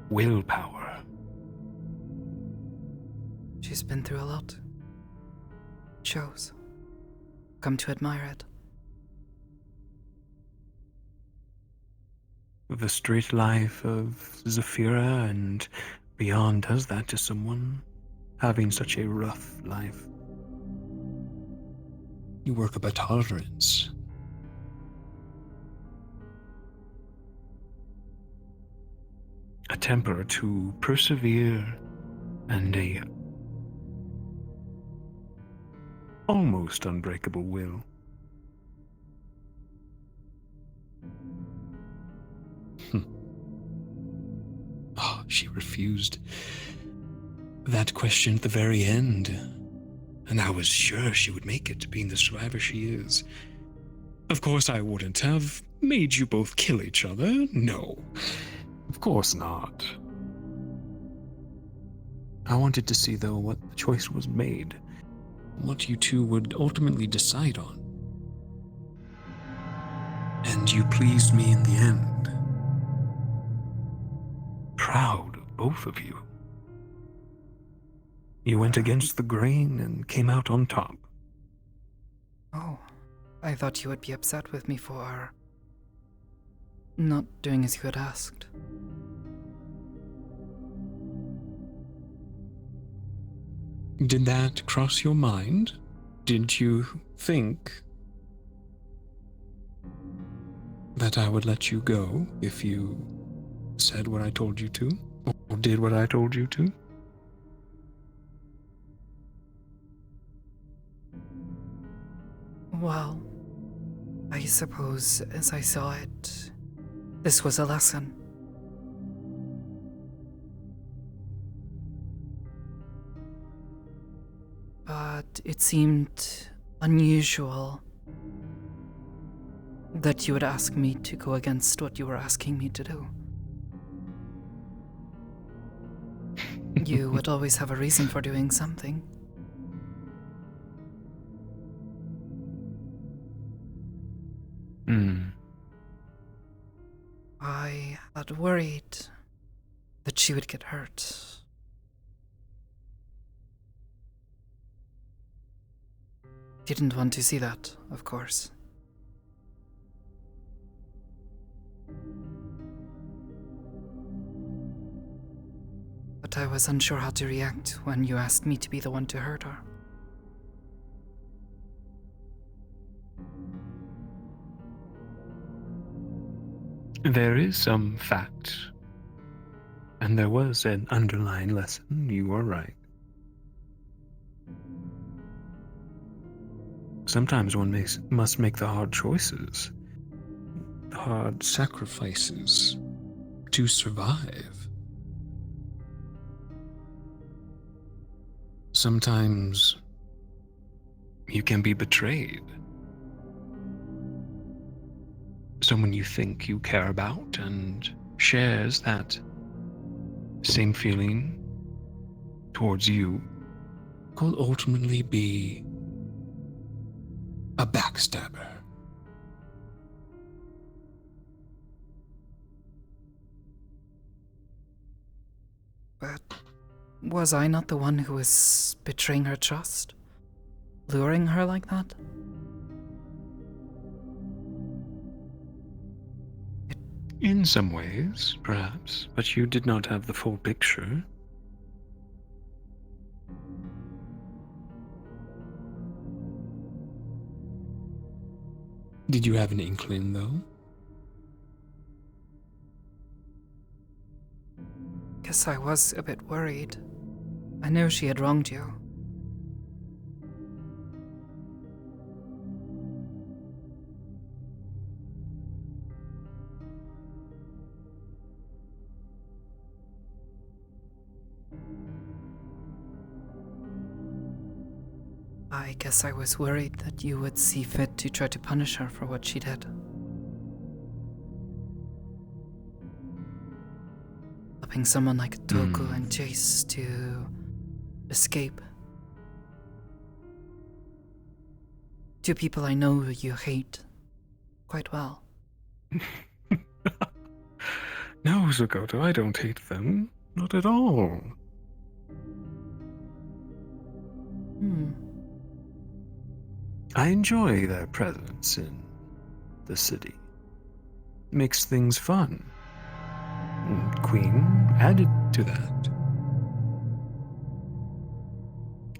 Willpower.
She's been through a lot. Shows. Come to admire it.
The street life of Zafira and beyond does that to someone having such a rough life. You work up a tolerance. A temper to persevere and a almost unbreakable will. Oh, she refused that question at the very end. And I was sure she would make it, being the survivor she is. Of course, I wouldn't have made you both kill each other. No, of course not. I wanted to see, though, what the choice was made, what you two would ultimately decide on. And you pleased me in the end. Proud of both of you. You went against the grain and came out on top.
Oh, I thought you would be upset with me for not doing as you had asked.
Did that cross your mind? Did you think that I would let you go if you said what I told you to? Or did what I told you to?
Well, I suppose as I saw it, this was a lesson. But it seemed unusual that you would ask me to go against what you were asking me to do. You would always have a reason for doing something. I had worried that she would get hurt. Didn't want to see that, of course. But I was unsure how to react when you asked me to be the one to hurt her.
There is some fact, and there was an underlying lesson. You are right. Sometimes one must make the hard choices, the hard sacrifices to survive. Sometimes you can be betrayed. Someone you think you care about and shares that same feeling towards you could ultimately be a backstabber.
But was I not the one who was betraying her trust? Luring her like that?
In some ways, perhaps, but you did not have the full picture. Did you have an inkling, though?
Guess I was a bit worried. I knew she had wronged you. I guess I was worried that you would see fit to try to punish her for what she did. Helping someone like Toku and Chase to escape. Two people I know you hate quite well.
No, Sakoto, I don't hate them. Not at all. I enjoy their presence in the city. Makes things fun. And Queen added to that.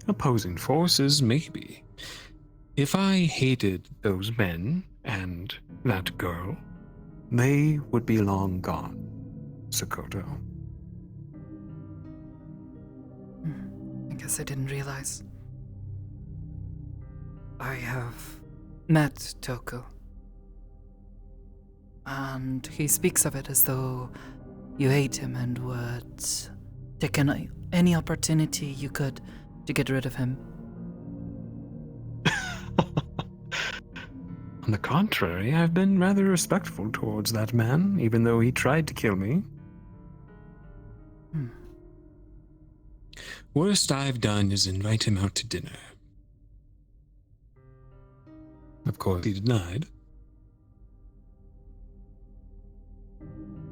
Opposing forces, maybe. If I hated those men and that girl, they would be long gone, Sakoto.
I guess I didn't realize. I have met Toku. And he speaks of it as though you hate him and would take any opportunity you could to get rid of him.
On the contrary, I've been rather respectful towards that man, even though he tried to kill me. Worst I've done is invite him out to dinner. Of course, he denied.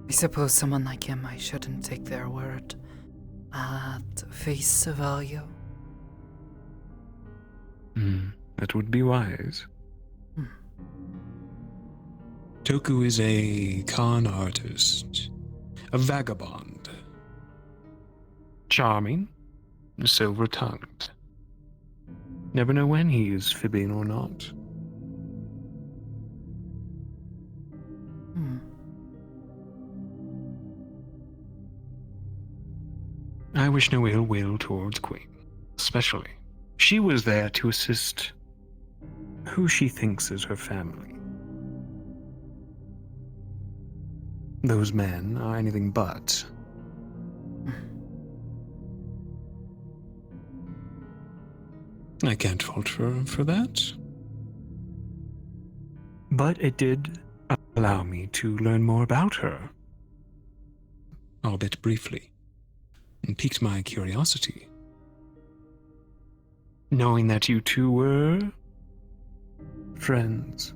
I suppose someone like him, I shouldn't take their word at face value.
That would be wise. Toku is a con artist, a vagabond. Charming, silver-tongued. Never know when he is fibbing or not. I wish no ill will towards Queen, especially. She was there to assist who she thinks is her family. Those men are anything but. I can't fault her for that. But it did allow me to learn more about her. Albeit briefly. And piqued my curiosity. Knowing that you two were friends.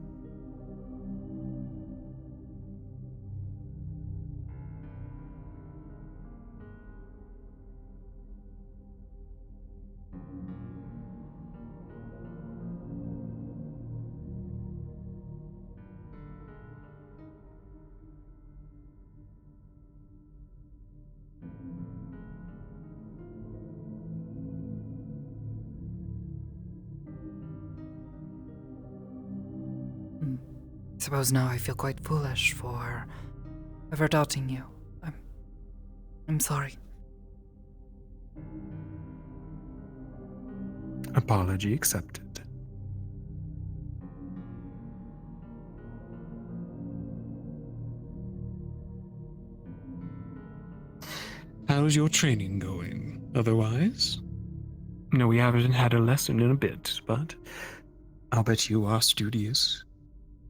Suppose now I feel quite foolish for ever doubting you. I'm sorry.
Apology accepted. How's your training going, otherwise? No, we haven't had a lesson in a bit, but I'll bet you are studious.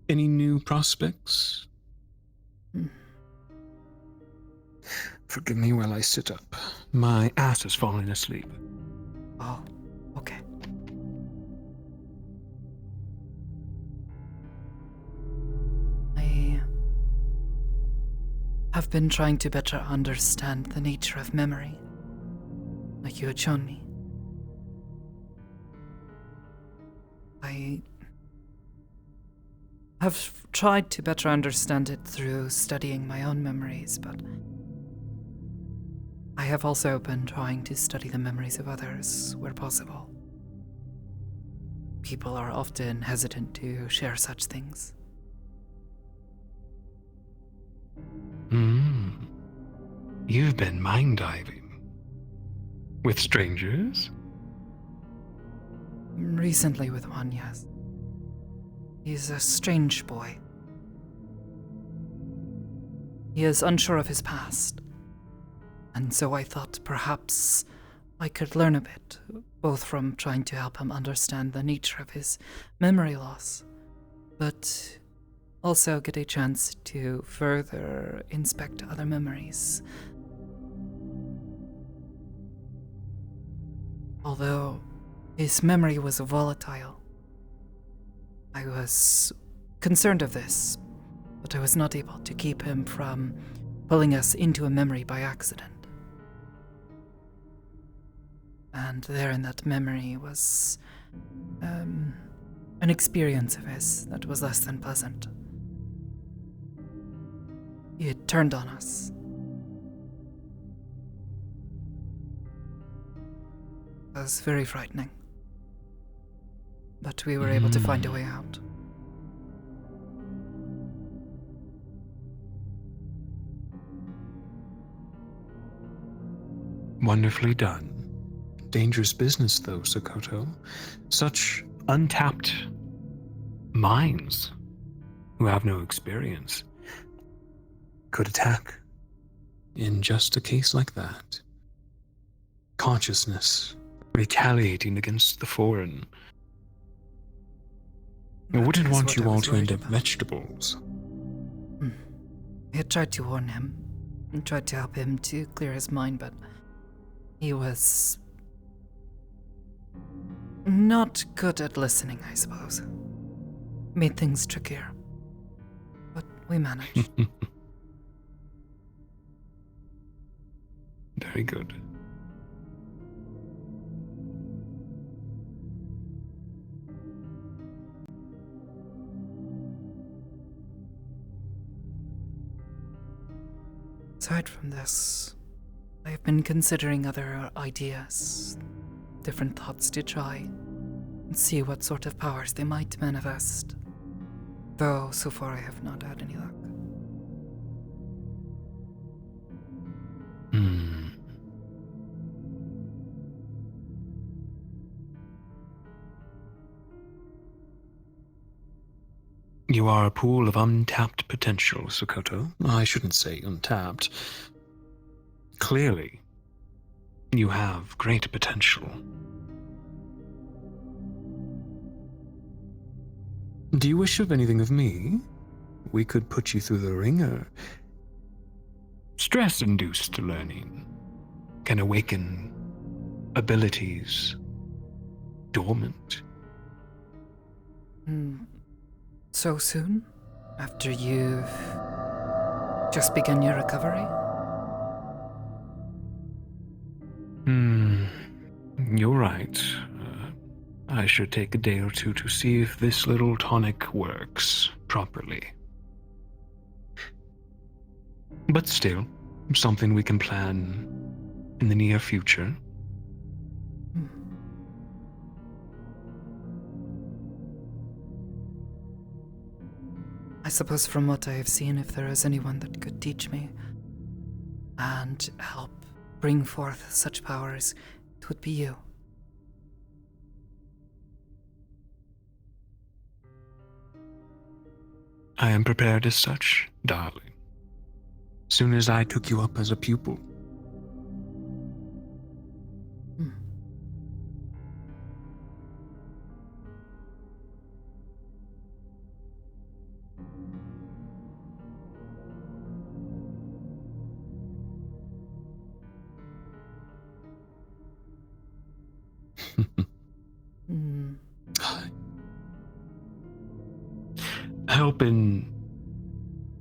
Any new prospects? Forgive me while I sit up. My ass is falling asleep.
Oh, okay. I have been trying to better understand the nature of memory, like you had shown me. I have tried to better understand it through studying my own memories, but I have also been trying to study the memories of others where possible. People are often hesitant to share such things.
You've been mind diving. With strangers?
Recently with one, yes. He's a strange boy. He is unsure of his past, And so I thought perhaps I could learn a bit, both from trying to help him understand the nature of his memory loss, but also get a chance to further inspect other memories. Although his memory was volatile, I was concerned of this, but I was not able to keep him from pulling us into a memory by accident. And there in that memory was an experience of his that was less than pleasant. He had turned on us. It was very frightening. But we were able to find a way out.
Wonderfully done. Dangerous business, though, Sakoto. Such untapped minds who have no experience could attack in just a case like that. Consciousness retaliating against the foreign. I wouldn't want you all to end up vegetables.
I had tried to warn him and tried to help him to clear his mind, but he was not good at listening, I suppose. Made things trickier. But we managed.
Very good.
Aside from this, I have been considering other ideas, different thoughts to try, and see what sort of powers they might manifest. Though, so far I have not had any luck.
You are a pool of untapped potential, Sakoto. I shouldn't say untapped. Clearly, you have great potential. Do you wish of anything of me? We could put you through the ringer. Stress-induced learning can awaken abilities dormant.
So soon? After you've just begun your recovery?
You're right. I should take a day or two to see if this little tonic works properly. But still, something we can plan in the near future.
I suppose from what I have seen, if there is anyone that could teach me and help bring forth such powers, it would be you.
I am prepared as such, darling. Soon as I took you up as a pupil.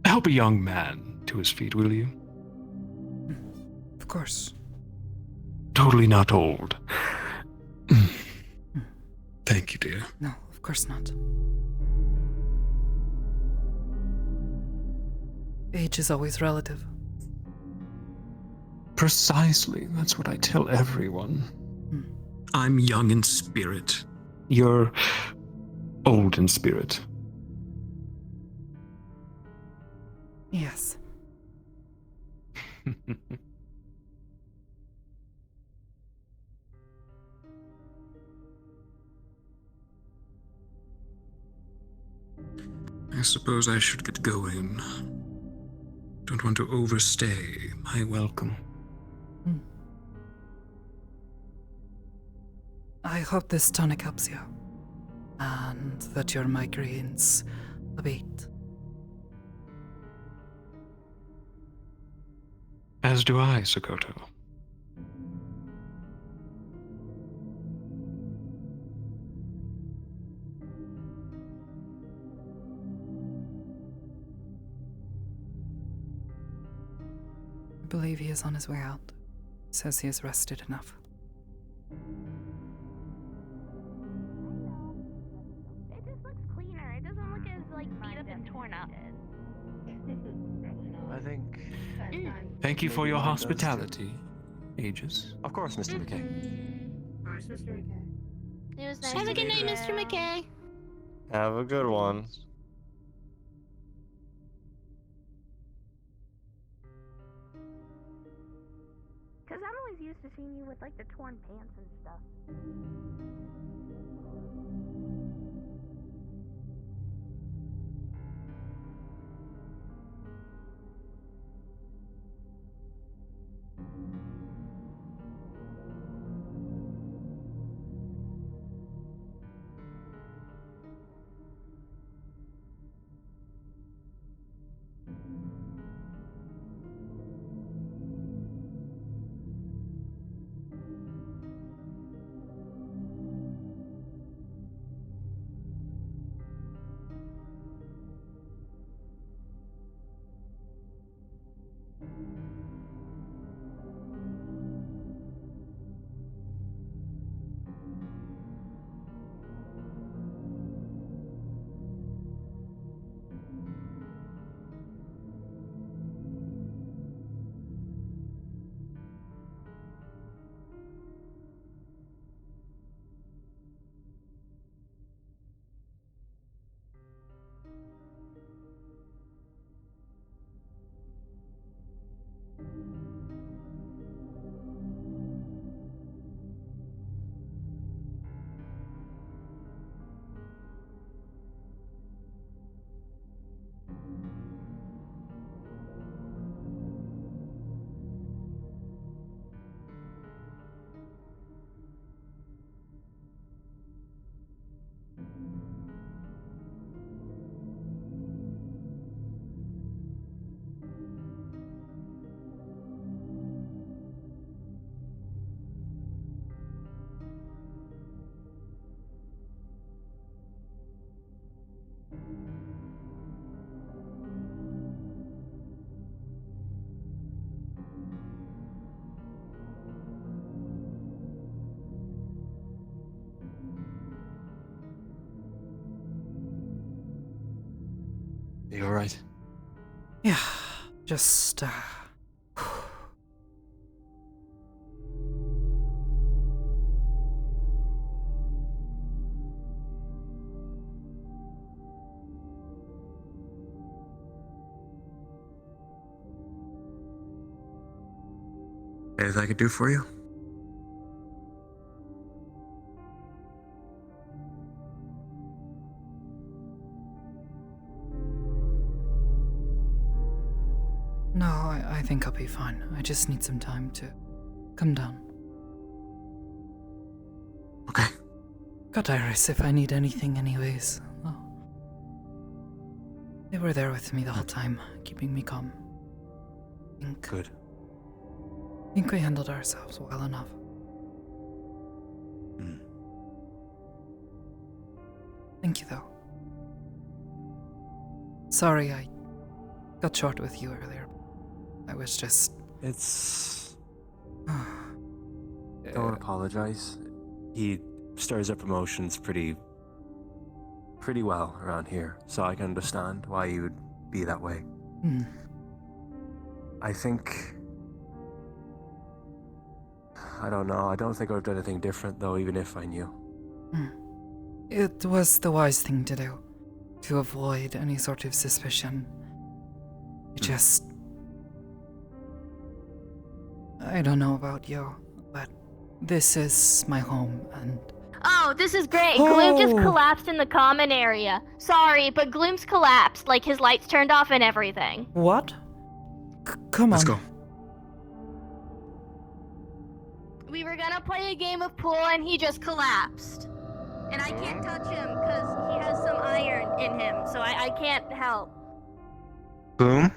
Help a young man to his feet, will you?
Of course.
Totally not old. Thank you, dear.
No, of course not. Age is always relative.
Precisely. That's what I tell everyone. I'm young in spirit. You're old in spirit.
Yes.
I suppose I should get going. Don't want to overstay my welcome.
I hope this tonic helps you, and that your migraines abate.
As do I, Sakoto.
I believe he is on his way out. Says he has rested enough.
It just looks cleaner. It doesn't look as like beat up and torn up.
I think.
Thank you for your hospitality, Aegis.
Of course, Mr. McKay.
It was nice. Have a good night, Mr. McKay.
Have a good one.
Cause I'm always used to seeing you with like the torn pants and stuff.
You alright?
Yeah, just,
Anything I could do for you?
No, I think I'll be fine. I just need some time to come down.
Okay.
Got Iris if I need anything anyways. Oh. They were there with me the whole time, keeping me calm.
Good.
I think we handled ourselves well enough. Thank you, though. Sorry I got short with you earlier. I was just...
It's... Don't apologize. He stirs up emotions pretty well around here, so I can understand why you would be that way. I think... I don't know. I don't think I would have done anything different, though, even if I knew.
It was the wise thing to do, to avoid any sort of suspicion. It just... I don't know about you, but this is my home, and...
Oh, this is great. Gloom just collapsed in the common area. Sorry, but Gloom's collapsed, like his lights turned off and everything.
What? Come on.
Let's go.
We were gonna play a game of pool and he just collapsed. And I can't touch him because he has some iron in him, so I can't help.
Boom.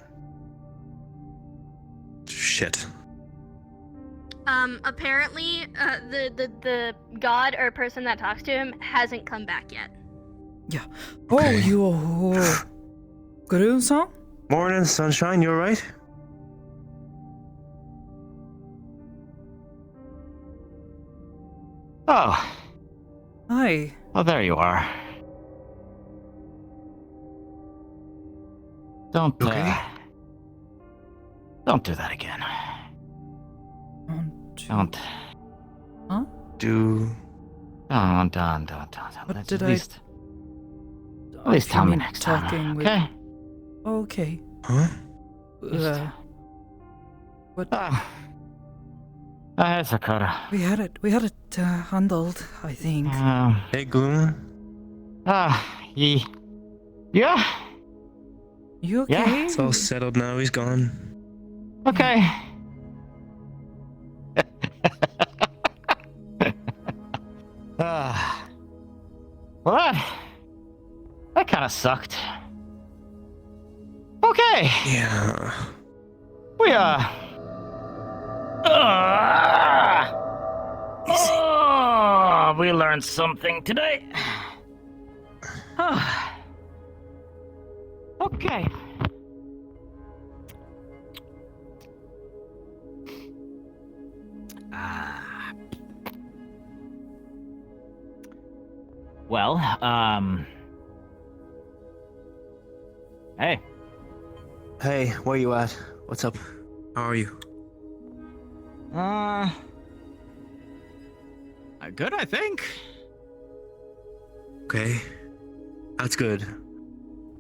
Shit.
Apparently, the god or person that talks to him hasn't come back yet.
Yeah. Oh, you. Guru-san?
Morning, sunshine. You alright?
Oh.
Hi.
Oh, there you are. Don't do that again. Don't.
Huh?
Don't.
What
Let's
did
at least tell me next time, okay?
Okay.
Huh?
What?
Hey, Sakoto.
We had it handled, I think.
Hey, Gloom.
Yeah?
You okay?
Yeah.
It's all settled now. He's gone.
Okay. Well, that kind of sucked. Okay.
Yeah.
We learned something today. Okay. Well, hey.
Hey, where you at? What's up? How are you?
Good, I think.
Okay. That's good.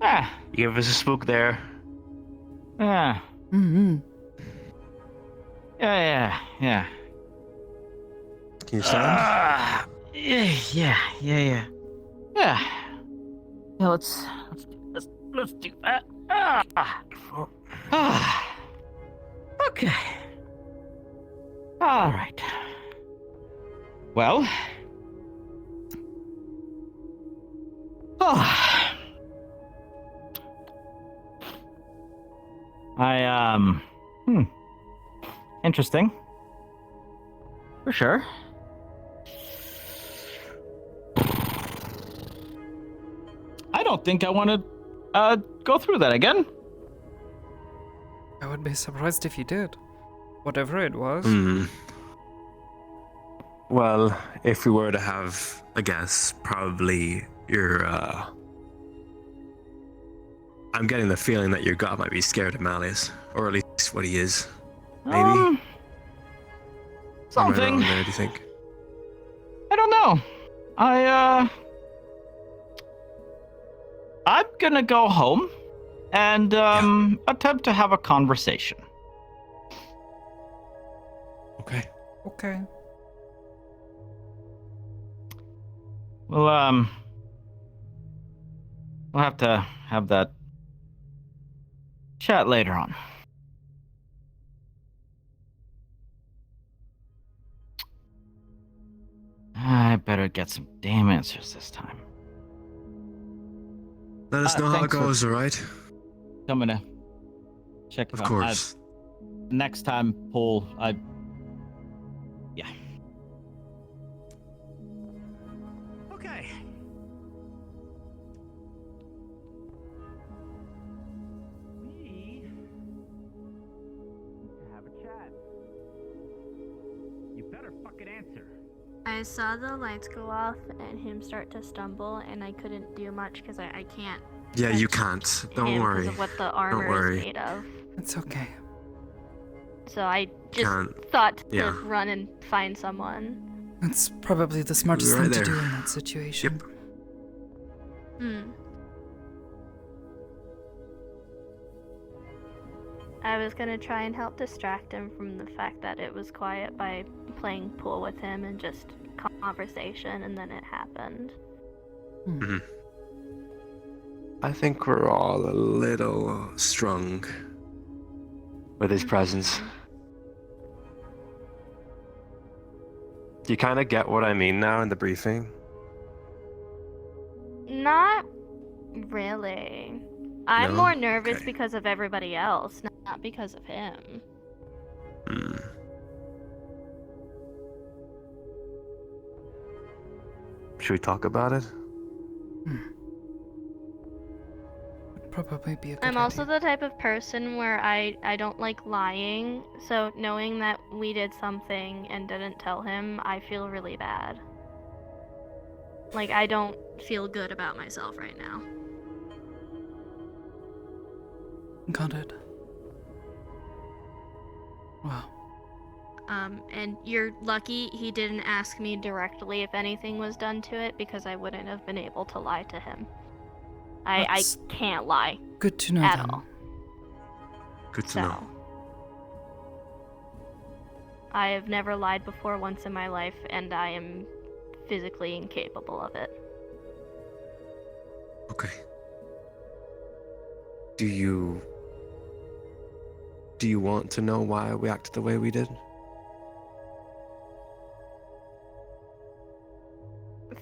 Yeah.
You gave us a spook there.
Yeah.
Mm-hmm.
Yeah.
Can you stand?
Yeah. Yeah, let's do that. Okay. All right. Well. Interesting. For sure. I don't think I want to go through that again.
I would be surprised if you did. Whatever it was.
Well, if we were to have a guess, probably your, I'm getting the feeling that your god might be scared of Malleus. Or at least what he is. Maybe?
Something.
Am I wrong there, do you think?
I don't know. I'm gonna go home and attempt to have a conversation.
Okay.
Okay.
We'll have to have that chat later on. I better get some damn answers this time.
Let us know how it
Thanks for
goes, alright?
coming to check.
Of course.
Next time, Paul, yeah. Okay. We have a chat. You better fucking answer.
I saw the lights go off and him start to stumble, and I couldn't do much because I can't.
Yeah, you can't. Don't
him
worry.
Because of what the armor is made of.
It's okay.
So I just
Can't.
thought to
Yeah.
run and find someone.
That's probably the smartest
Right
thing to
there.
do in that situation.
I was gonna try and help distract him from the fact that it was quiet by playing pool with him and just conversation, and then it happened.
Mhm. I think we're all a little strung with his presence. Do you kind of get what I mean now in the briefing?
Not really. I'm
No?
more nervous
Okay.
because of everybody else, not because of him.
Should we talk about it?
Probably be a good
I'm also
idea.
the type of person where I don't like lying, so knowing that we did something and didn't tell him, I feel really bad. Like, I don't feel good about myself right now.
Got it. Wow.
And you're lucky he didn't ask me directly if anything was done to it, because I wouldn't have been able to lie to him. I
That's
can't lie.
good to know
at
then.
all.
Good to
So,
know.
I have never lied before once in my life, and I am physically incapable of it.
Okay. Do you want to know why we acted the way we did?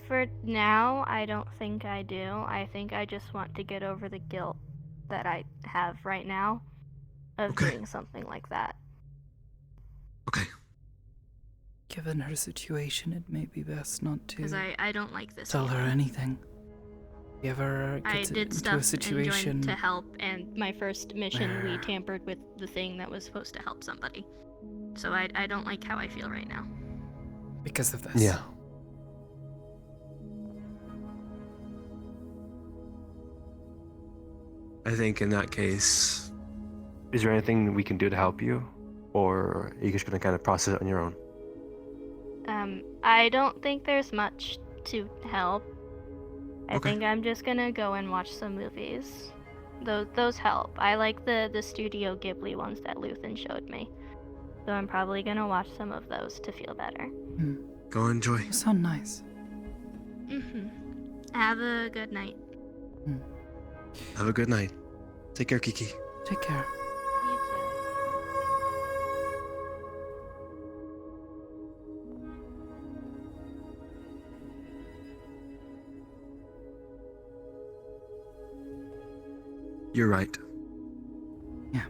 For now, I don't think I do. I think I just want to get over the guilt that I have right now of doing something like that.
Given her situation, it may be best not to
Because I don't like this.
tell her
feeling.
anything. If you ever
I
get
did
into
stuff
a situation
and joined to help, and my first mission we
where-
tampered with the thing that was supposed to help somebody. So I don't like how I feel right now.
because of this.
Yeah. I think in that case, is there anything we can do to help you? Or are you just going to kind of process it on your own?
I don't think there's much to help. I think I'm just gonna go and watch some movies. Those help. I like the Studio Ghibli ones that Luthen showed me. So I'm probably gonna watch some of those to feel better.
Go enjoy.
You sound nice.
Have a good night.
Have a good night. Take care, Kiki.
Take care.
You too.
You're right.
Yeah.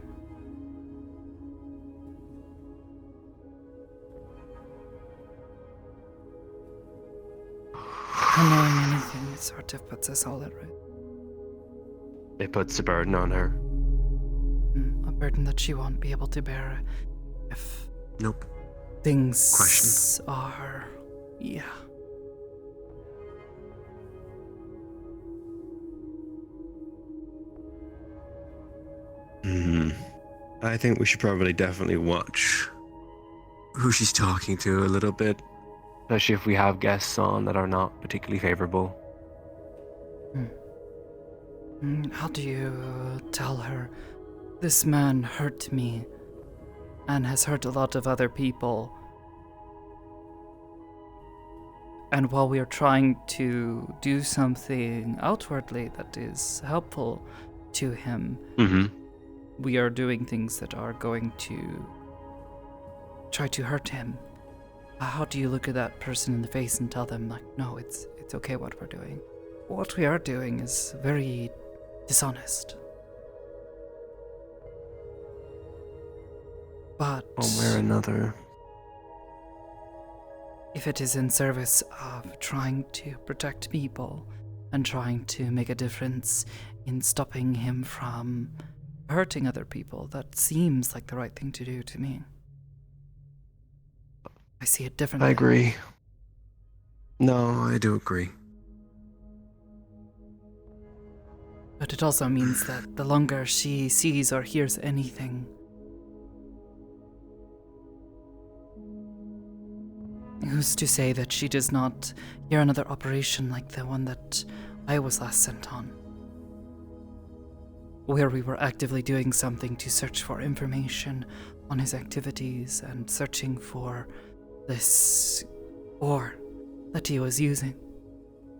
Not knowing anything, it sort of puts us all at risk.
It puts a burden on her.
A burden that she won't be able to bear if
Nope.
things are. Yeah.
I think we should probably definitely watch who she's talking to a little bit. Especially if we have guests on that are not particularly favorable.
How do you tell her this man hurt me and has hurt a lot of other people? And while we are trying to do something outwardly that is helpful to him, we are doing things that are going to try to hurt him. How do you look at that person in the face and tell them, like, no, it's okay what we're doing? What we are doing is very dishonest. But
One way or another.
if it is in service of trying to protect people and trying to make a difference in stopping him from hurting other people, that seems like the right thing to do to me. I see it differently.
I agree. No, I do agree.
But it also means that the longer she sees or hears anything, who's to say that she does not hear another operation like the one that I was last sent on? Where we were actively doing something to search for information on his activities and searching for this ore that he was using.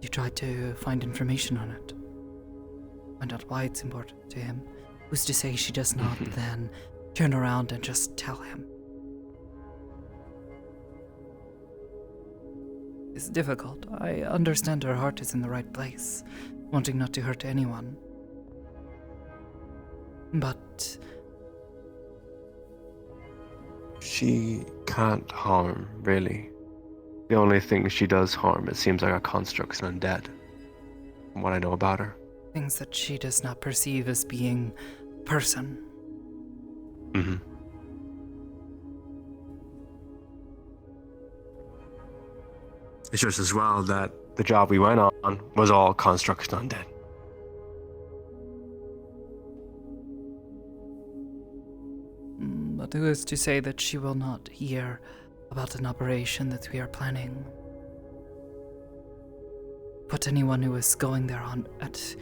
You tried to find information on it. Find out why it's important to him. Who's to say she does not then turn around and just tell him? is difficult. I understand her heart is in the right place, wanting not to hurt anyone. But
she can't harm, really. The only thing she does harm, it seems like, are constructs and undead, from what I know about her.
things that she does not perceive as being person.
Mm-hmm. It's just as well that the job we went on was all constructs and undead.
But who is to say that she will not hear about an operation that we are planning? Put anyone who is going there on at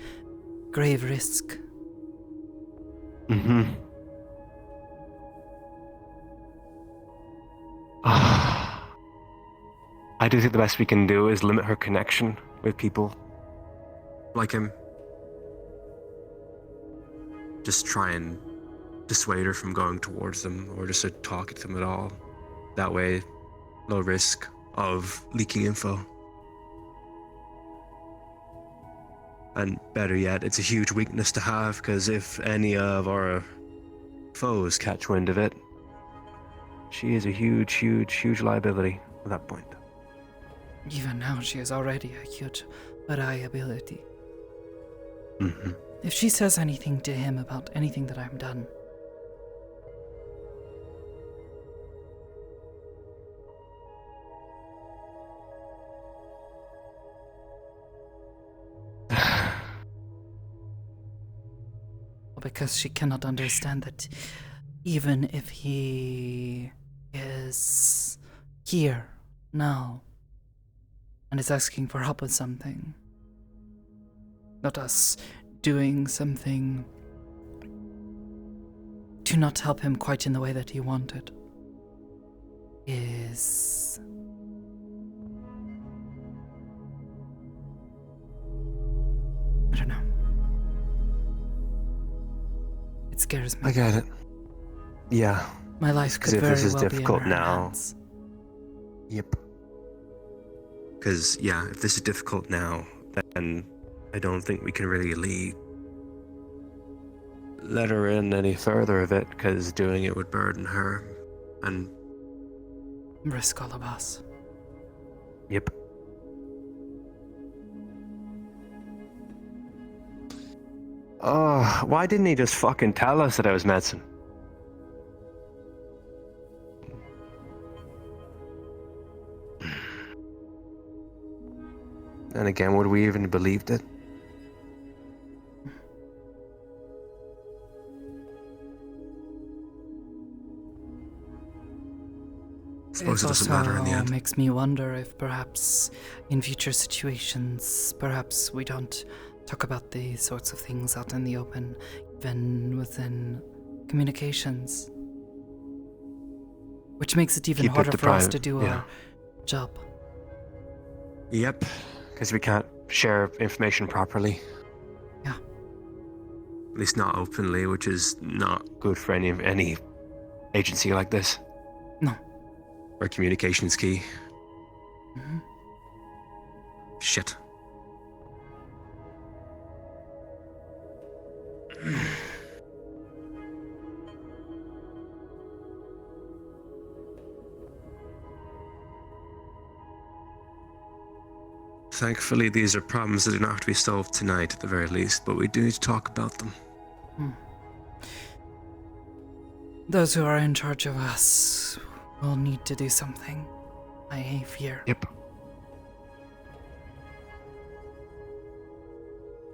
grave risk.
Mm-hmm. I do think the best we can do is limit her connection with people like him. Just try and dissuade her from going towards them, or just to talk to them at all. That way, low risk of leaking info. And better yet, it's a huge weakness to have, because if any of our foes catch wind of it, she is a huge, huge, huge liability at that point.
Even now, she is already a huge liability.
Mm-hmm.
If she says anything to him about anything that I've done, because she cannot understand that even if he is here now and is asking for help with something, not us doing something to not help him quite in the way that he wanted, is I don't know. It scares me.
I get it. Yeah.
My life could
if
very
this is
well be
difficult
in her
now.
hands.
Yep. Because, yeah, if this is difficult now, then I don't think we can really let her in any further of it, because doing it would burden her and
risk all of us.
Yep. Oh, why didn't he just fucking tell us that I was medicine? And again, would we even believed it? Suppose it doesn't matter in the end.
Makes me wonder if perhaps in future situations, perhaps we don't talk about these sorts of things out in the open, even within communications. Which makes it even harder for us to do our job.
Yep, because we can't share information properly.
Yeah.
At least not openly, which is not good for any agency like this.
No.
Where communication is key.
Mm-hmm.
Shit. Thankfully, these are problems that do not have to be solved tonight at the very least, but we do need to talk about them.
Those who are in charge of us will need to do something, I fear.
Yep.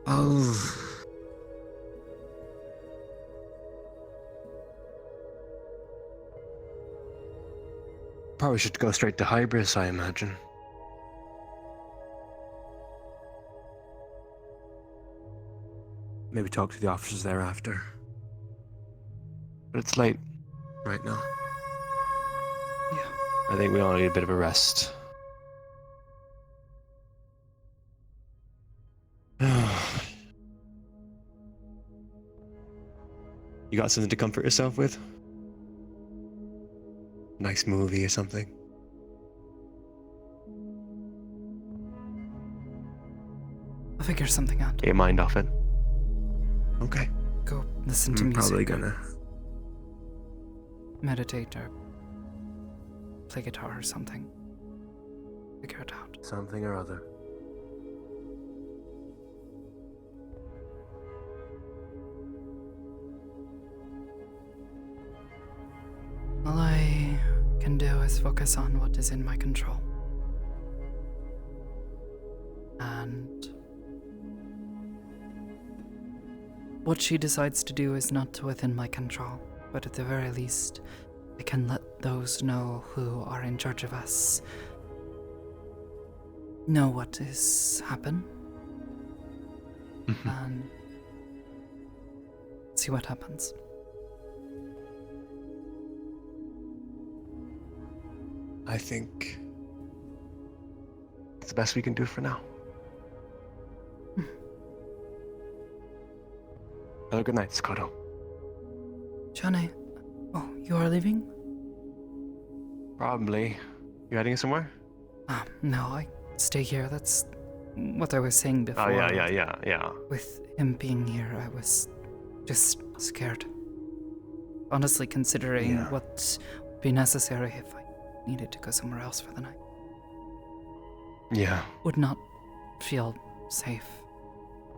Oh. Probably should go straight to Hybris, I imagine. Maybe talk to the officers thereafter. But it's late right now.
Yeah.
I think we all need a bit of a rest. You got something to comfort yourself with? Nice movie or something?
I'll figure something out.
Get your mind off it. Okay.
Go listen to
I'm
music.
probably gonna.
Meditate or play guitar or something. Figure it out.
Something or other.
All I can do is focus on what is in my control. And what she decides to do is not within my control, but at the very least, I can let those know who are in charge of us know what has happened. And see what happens.
I think it's the best we can do for now. Have a good night, Sakoto.
Johnny, oh, you are leaving?
Probably. You heading somewhere?
No, I stay here. That's what I was saying before.
Oh, yeah.
With him being here, I was just scared. Honestly, considering what would be necessary if I needed to go somewhere else for the night.
Yeah.
Would not feel safe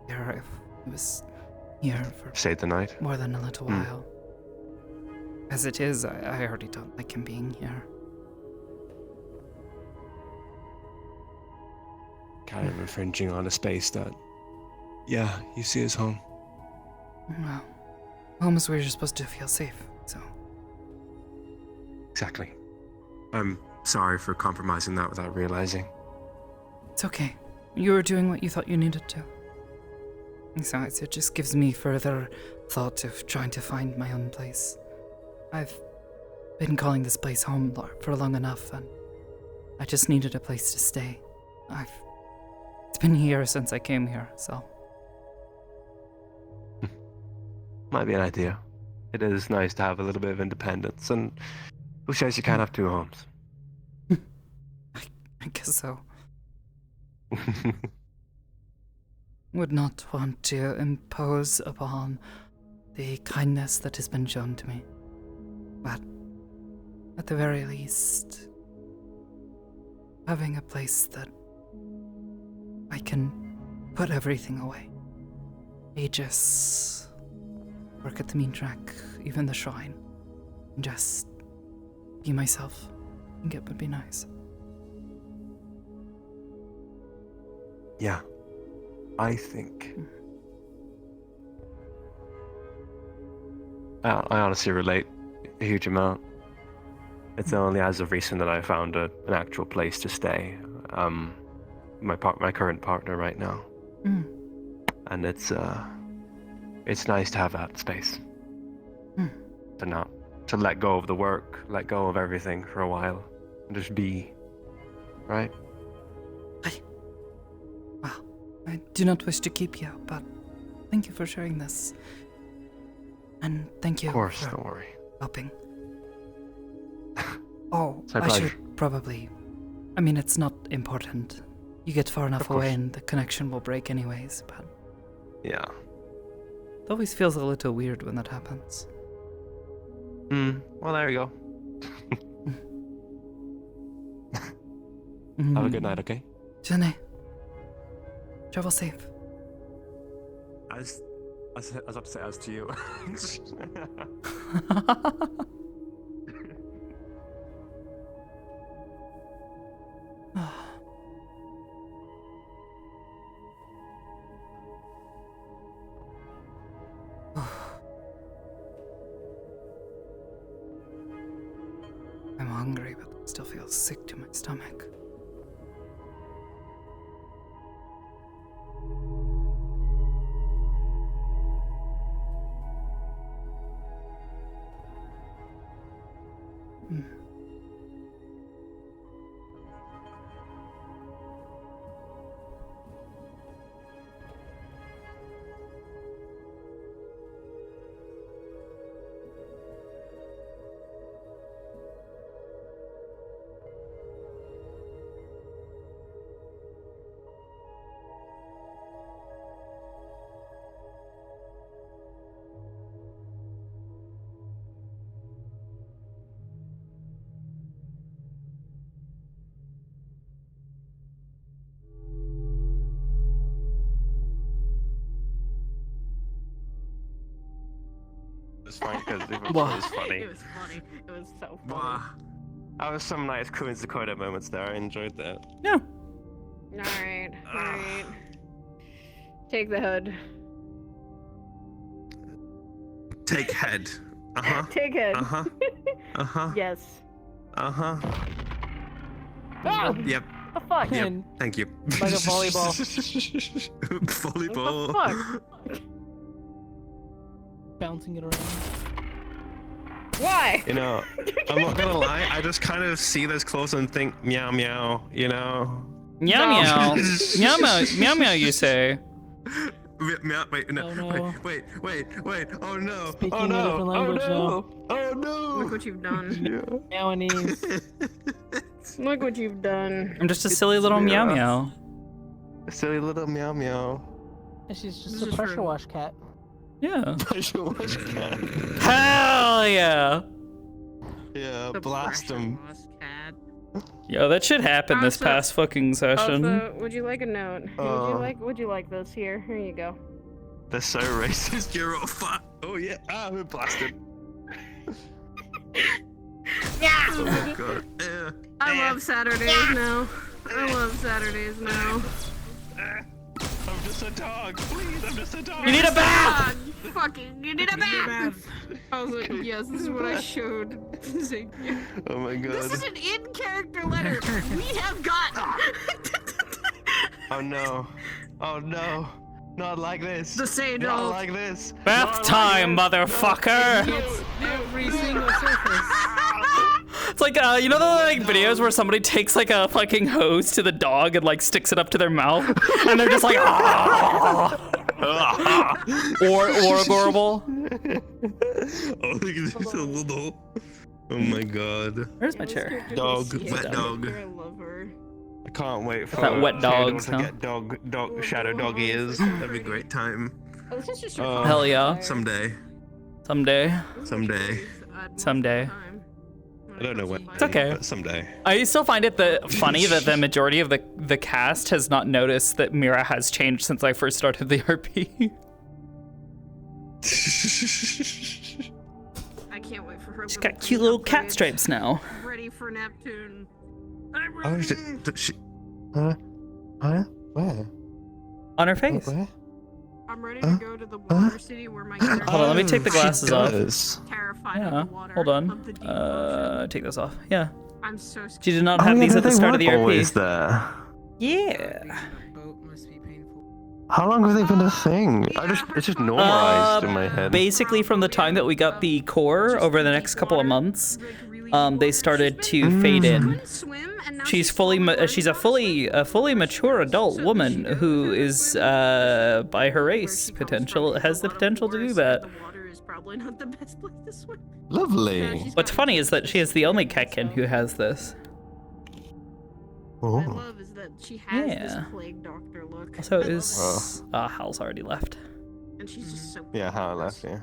here if he was here for
Stay the night?
more than a little while. As it is, I already don't like him being here.
Kind of infringing on a space that, you see as home.
Well, home is where you're supposed to feel safe, so.
Exactly. I'm sorry for compromising that without realizing.
It's okay. You were doing what you thought you needed to. Besides, it just gives me further thought of trying to find my own place. I've been calling this place home for long enough, and I just needed a place to stay. It's been years since I came here, so.
Might be an idea. It is nice to have a little bit of independence, and who says you can't have two homes?
I guess so. Would not want to impose upon the kindness that has been shown to me. But at the very least, having a place that I can put everything away. Aegis, work at the mean track, even the shrine, and just be myself. I think it would be nice.
Yeah. I think. I honestly relate a huge amount. It's only as of recent that I found an actual place to stay. My current partner right now, and it's nice to have that space. To let go of the work, let go of everything for a while, and just be, right?
I do not wish to keep you, but thank you for sharing this. And thank you
Of course,
for
don't worry.
helping. Oh,
It's my
I
pleasure.
should probably... I mean, it's not important. You get far enough away and the connection will break anyways, but...
Yeah.
It always feels a little weird when that happens.
Well, there you go. Have a good night, okay?
Jenny, travel safe.
I was about to say as to you.
I'm hungry, but I still feel sick to my stomach.
was funny because it
Wow.
was funny.
It was funny. It was so funny.
Wow. That was some nice Queen's Dakota moments there. I enjoyed that.
Yeah.
Alright, alright. Take the hood.
Take head. Uh-huh.
Take head.
Uh-huh. Uh-huh.
Yes.
Uh-huh.
Ah!
Yep.
The fuck?
Yep. Thank you.
Like a volleyball.
Volleyball.
What the fuck?
Bouncing it around.
Why?
You know, I'm not gonna lie, I just kind of see this close and think meow meow, you know?
Meow meow. Meow meow. Meow meow, you say.
Meow, wait, no,
Oh, no.
wait, oh no,
Speaking
oh
a
no,
different language
oh no,
Look what you've done.
Meowanese.
Look what you've done.
I'm just a silly little meow meow.
Silly little meow meow.
And she's just
This
a
is
pressure
true.
wash cat.
Yeah.
Pressure wash cat.
Hell yeah.
Yeah, blast him.
Yo, that shit happened this
Also-
past fucking session.
Also, would you like a note? Would you like this? Here you go.
They're so racist, you're all fuck. Oh yeah, I'm blasted.
Yeah.
Oh my god. Yeah.
I love Saturdays now. I love Saturdays now.
I'm just a dog, please, I'm just a dog.
You need a bath!
You need a bath! I was like, yes, this is what I showed.
Oh my god.
This is an in-character letter we have gotten!
Oh no. Oh no. Not like this.
The sage
Not
old.
like this.
Bath time, motherfucker!
Every single surface.
It's like, you know the like videos where somebody takes like a fucking hose to the dog and like sticks it up to their mouth, and they're just like, ah. or horrible.
Oh, look at this little. Oh my god.
Where's my chair?
Dog, wet dog.
I love her.
I can't wait for
That wet dogs,
to
huh?
get dog shadow dog ears. That'd be a great time.
Oh, this is just
Hell yeah.
Someday.
Someday.
Someday.
Someday.
I don't know when.
It's okay.
But someday.
I still find it funny that the majority of the cast has not noticed that Mira has changed since I first started the RP.
I can't wait for her.
She's got cute little cat stripes now.
Ready for Neptune.
Oh, she. Huh? Where?
On her face.
Where?
I'm ready to go to the water city where my character
Hold on, let me take the glasses off.
is terrified
Yeah,
of the water.
hold on.
Of the deep ocean.
Take this off. Yeah.
I'm so scared.
She did not have these at the start of the RP.
Always there.
Yeah.
How long have they been a thing? It's just normalized in my head.
Basically, from the time that we got the core over the next couple of months, they started to fade in. She's she's a fully mature adult woman who is by her race has the potential to do that.
The water is probably not the best place to swim.
Lovely.
What's funny is that she is the only Ketkin who has this.
What I love is that she has this
Yeah.
plague doctor look.
Also,
I love
is Hal's already left.
it. And she's just so
Yeah, how I left you.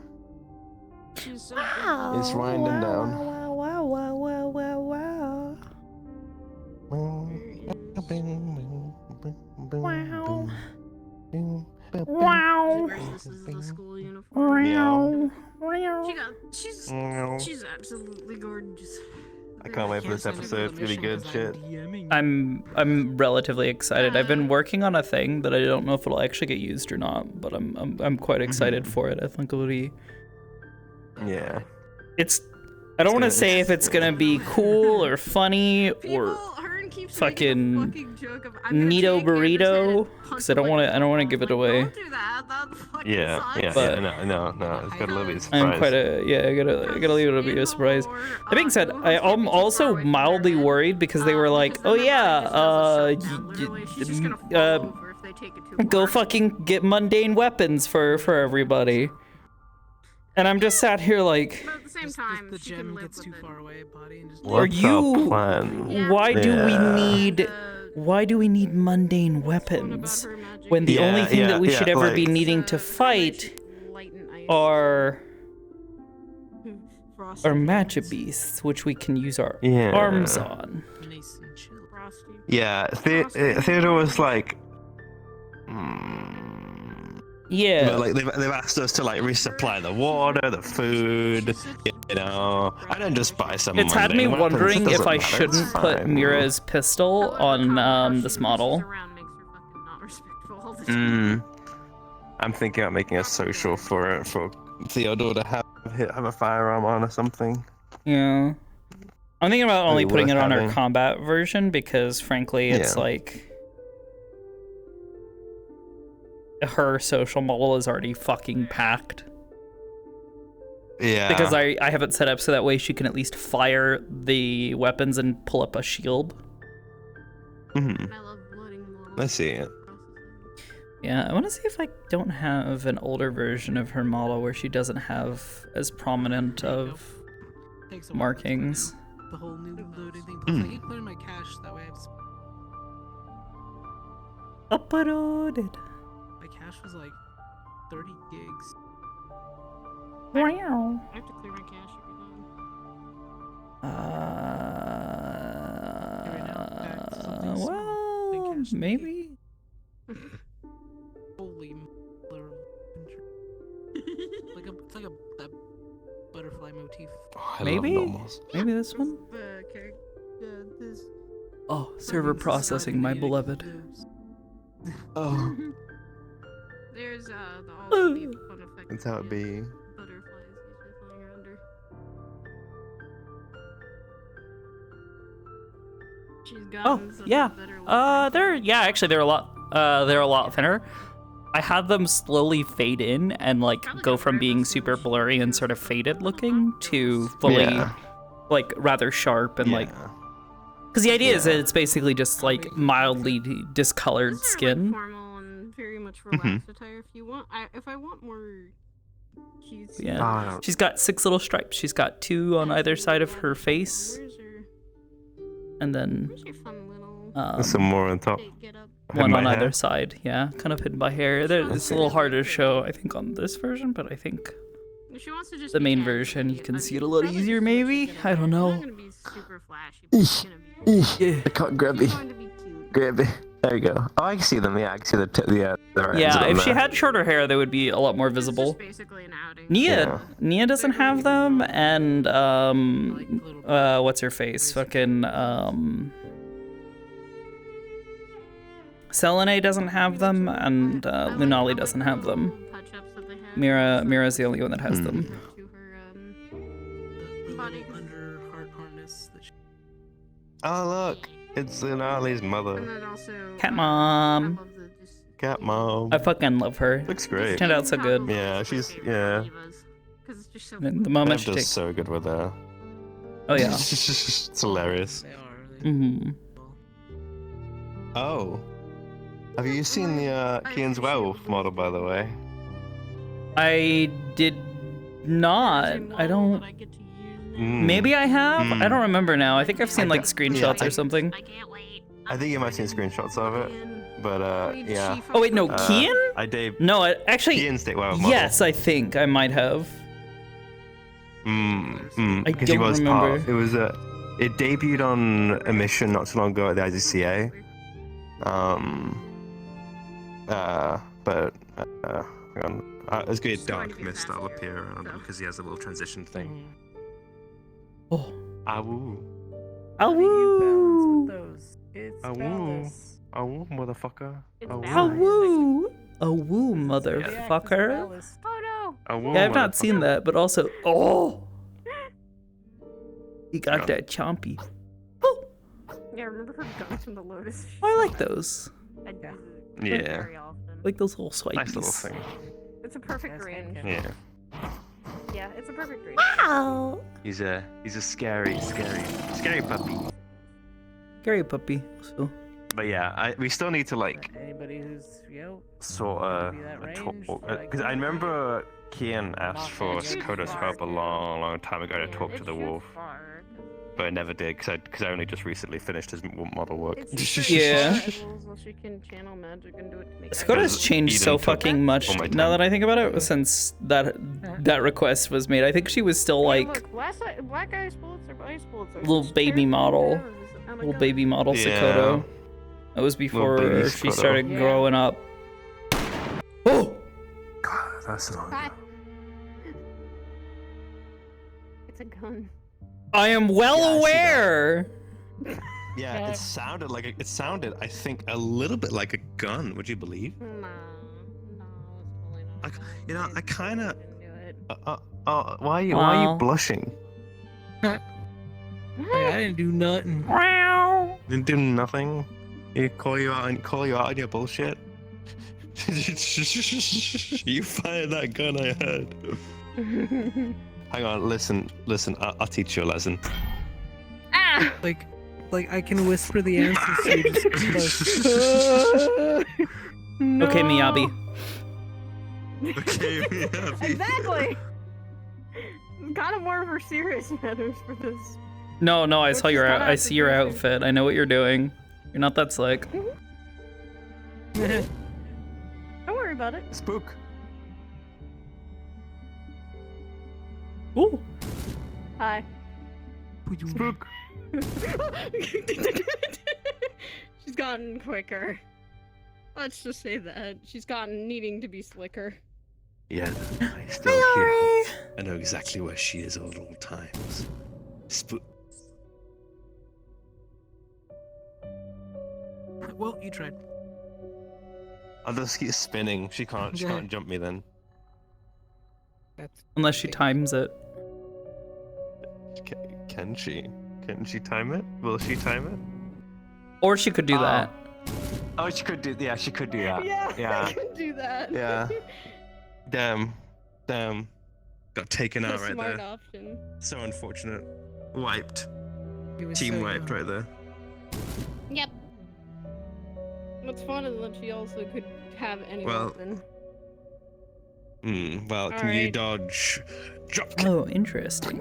She's so
It's winding down.
Wow. This is the school uniform.
Meow.
She's absolutely gorgeous.
I can't wait for this episode. It's gonna be good shit.
I'm relatively excited. I've been working on a thing that I don't know if it'll actually get used or not, but I'm quite excited for it. I think it'll be.
Yeah.
I don't want to say if it's gonna be cool or funny or fucking neato burrito, because I don't want to give it away.
Yeah.
But-
No. It's got a little bit of
I'm
surprise.
quite I gotta leave it to be a surprise. That being said, I'm also mildly worried because they were like, oh yeah, go fucking get mundane weapons for everybody. And I'm just sat here like,
But at the same time,
The
she
gem
can live
gets
with
too
it.
far away, buddy, and just
What's our plan?
why do we
Yeah.
need mundane weapons when the only thing that we should ever be needing to fight are matcha beasts, which we can use our
Yeah.
arms on.
Yeah, Theodore was like,
Yeah.
But like they've asked us to like resupply the water, the food. You know, I don't just buy some.
It's had me
mundane weapons,
wondering
it
if
doesn't
I
matter, it's
shouldn't put
fine.
Mira's pistol on this model.
I'm thinking about making a social for Theodore to have a firearm on or something.
Yeah. I'm thinking about only
Maybe
putting it
worth
on her
having.
combat version because, frankly, it's
Yeah.
like her social model is already fucking packed.
Yeah.
Because I have it set up so that way she can at least fire the weapons and pull up a shield.
I see it.
Yeah, I want to see if I don't have an older version of her model where she doesn't have as prominent of markings.
The whole new loading thing. Plus, I hate putting my cache that way.
Uploaded.
My cache was like 30 gigs.
Wow.
I have to clear my cache every time.
Well, maybe.
Holy literal it's like a that butterfly motif.
Maybe this one. Oh, server processing, my beloved.
Oh.
There's all the fun effect.
That's how it be.
Butterflies usually flying around her. She's got
Oh, yeah. Actually they're a lot thinner. I had them slowly fade in and like go from being super blurry and sort of faded looking to fully like rather sharp and like because the idea is that it's basically just like mildly discolored skin.
Formal and very much relaxed attire. If you want, if I want more cutesy.
Yeah. She's got 6 little stripes. She's got 2 on either side of her face. And then
some more on top.
One on either side, yeah, kind of hidden by hair. It's a little harder to show, I think, on this version, but I think the main version you can see it a little easier, maybe. I don't know.
I can't grab me. Grab me. There you go. Oh, I can see them. Yeah, I can see the
Yeah, if she had shorter hair, they would be a lot more visible. Nia doesn't have them, and what's her face? Fucking Selene doesn't have them, and Lunali doesn't have them. Mira's the only one that has them.
Oh look, it's Lunali's mother.
Cat mom.
Cat mom.
I fucking love her.
Looks great.
She turned out so good.
Yeah, the
moment
Bev
she
does
takes.
so good with her.
Oh yeah.
It's hilarious. Oh. Have you seen the Kian's werewolf model, by the way?
I did not. I don't. Maybe I have. I don't remember now. I think I've seen like screenshots or something.
I think you might have seen screenshots of it, but yeah.
Oh wait, no, Kian? No, actually.
Kian's werewolf model.
Yes, I think I might have. I
Because he
don't
was
remember.
part. It was it debuted on a mission not too long ago at the IGCA. But hang on. There's gonna be a dark mist that'll appear around him because he has a little transition thing.
Oh.
Awoo.
Awoo.
Awoo. Awoo, motherfucker.
Awoo. Awoo, motherfucker.
Oh no.
Awoo,
Yeah, I've not seen that, but also, he got that chompy.
Yeah, remember her guns from the Lotus?
I like those.
Yeah.
Like those little swipes.
Nice little thing.
It's a perfect range.
Yeah.
Yeah, it's a perfect range.
Wow.
He's a scary puppy.
Scary puppy. So.
But yeah, we still need to like
Anybody who's
sort of talk because I remember Kian asked for Sakoto's help a long time ago to talk to the wolf, but I never did because I only just recently finished his model work.
Yeah.
She can channel magic and do it to make
Sakoto's changed so fucking much now that I think about it since that request was made. I think she was still like
Look, black ice bullets or ice bullets.
little baby model. Little baby model Sakoto. That was before she started growing up. Oh!
personal.
Hi. It's a gun.
I am well
Yeah, I see that.
aware.
Yeah, it sounded like it sounded, I think, a little bit like a gun. Would you believe?
No,
I kind of.
do it.
Why are you
Wow.
blushing?
Like, I didn't do nothing.
Didn't do nothing. You call you out on your bullshit. You fired that gun, I heard. Hang on, listen. I'll teach you a lesson.
Ah!
Like I can whisper the answers to you. Just
No.
Okay, Miyabi.
Okay, Miyabi.
Exactly. It's kind of more for serious matters for this.
No, I saw
Which
your
is kinda
I see your
confusing.
outfit. I know what you're doing. You're not that slick.
Don't worry about it.
Spook.
Ooh.
Hi.
Spook.
She's gotten quicker. Let's just say that. She's gotten needing to be slicker.
Yeah, I still hear her. I know exactly where she is at all times. Spook.
well, you tried.
I'll just keep spinning. She can't jump me then.
That's
Unless she times it.
Can she? Can she time it? Will she time it?
Or she could do that.
Oh, she could do. Yeah, she could do that.
Yeah,
Yeah.
I can do that.
Yeah. Damn. Got taken out
That's a
right
smart
there.
option.
So unfortunate. Wiped.
It was
Team
so
wiped right there.
Yep. What's fun is that she also could have any
Well,
weapon.
Well, can you
Alright.
dodge? Drop.
Oh, interesting.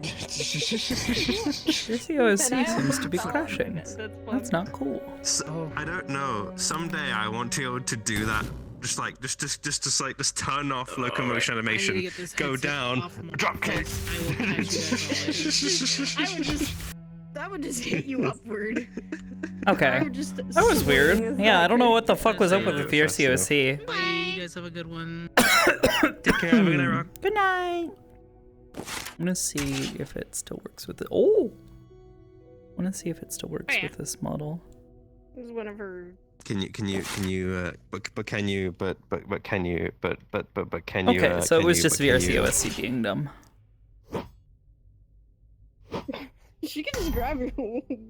This EOSC seems to be crashing. That's not cool.
So, I don't know. Someday I want to be able to do that. Just turn off locomotion animation,
get this
go
headset
down,
off my
drop kick.
That would just hit you upward.
Okay.
I would just
That was
swing
weird.
as
Yeah, I don't know
that
what the fuck was up with the fierce EOC.
Bye. You guys have a good one.
Take care. Have a good night, Rock.
Good night. I'm gonna see if it still works with it. Oh! I wanna see if it still works with this model.
This is one of her.
Can you, can you,
Okay, so it was just VRC OSC being dumb.
She could just grab your.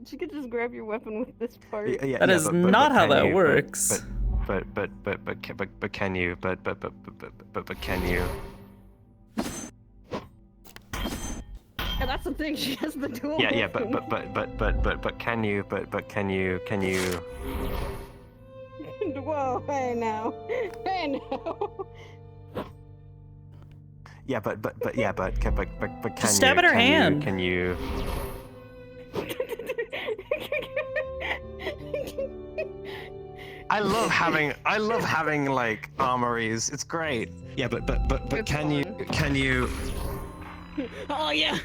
She could just grab your weapon with this part.
That is not how that works.
But can you, can you?
Yeah, that's the thing. She has the dual.
Yeah,
weapon.
but can you, can you?
Whoa! Hey now! Hey now!
Yeah, but can
Just stab at her hand.
Can you? I love having like armories. It's great. Yeah, but
It's
can you?
fun.
Can you?
Oh yeah!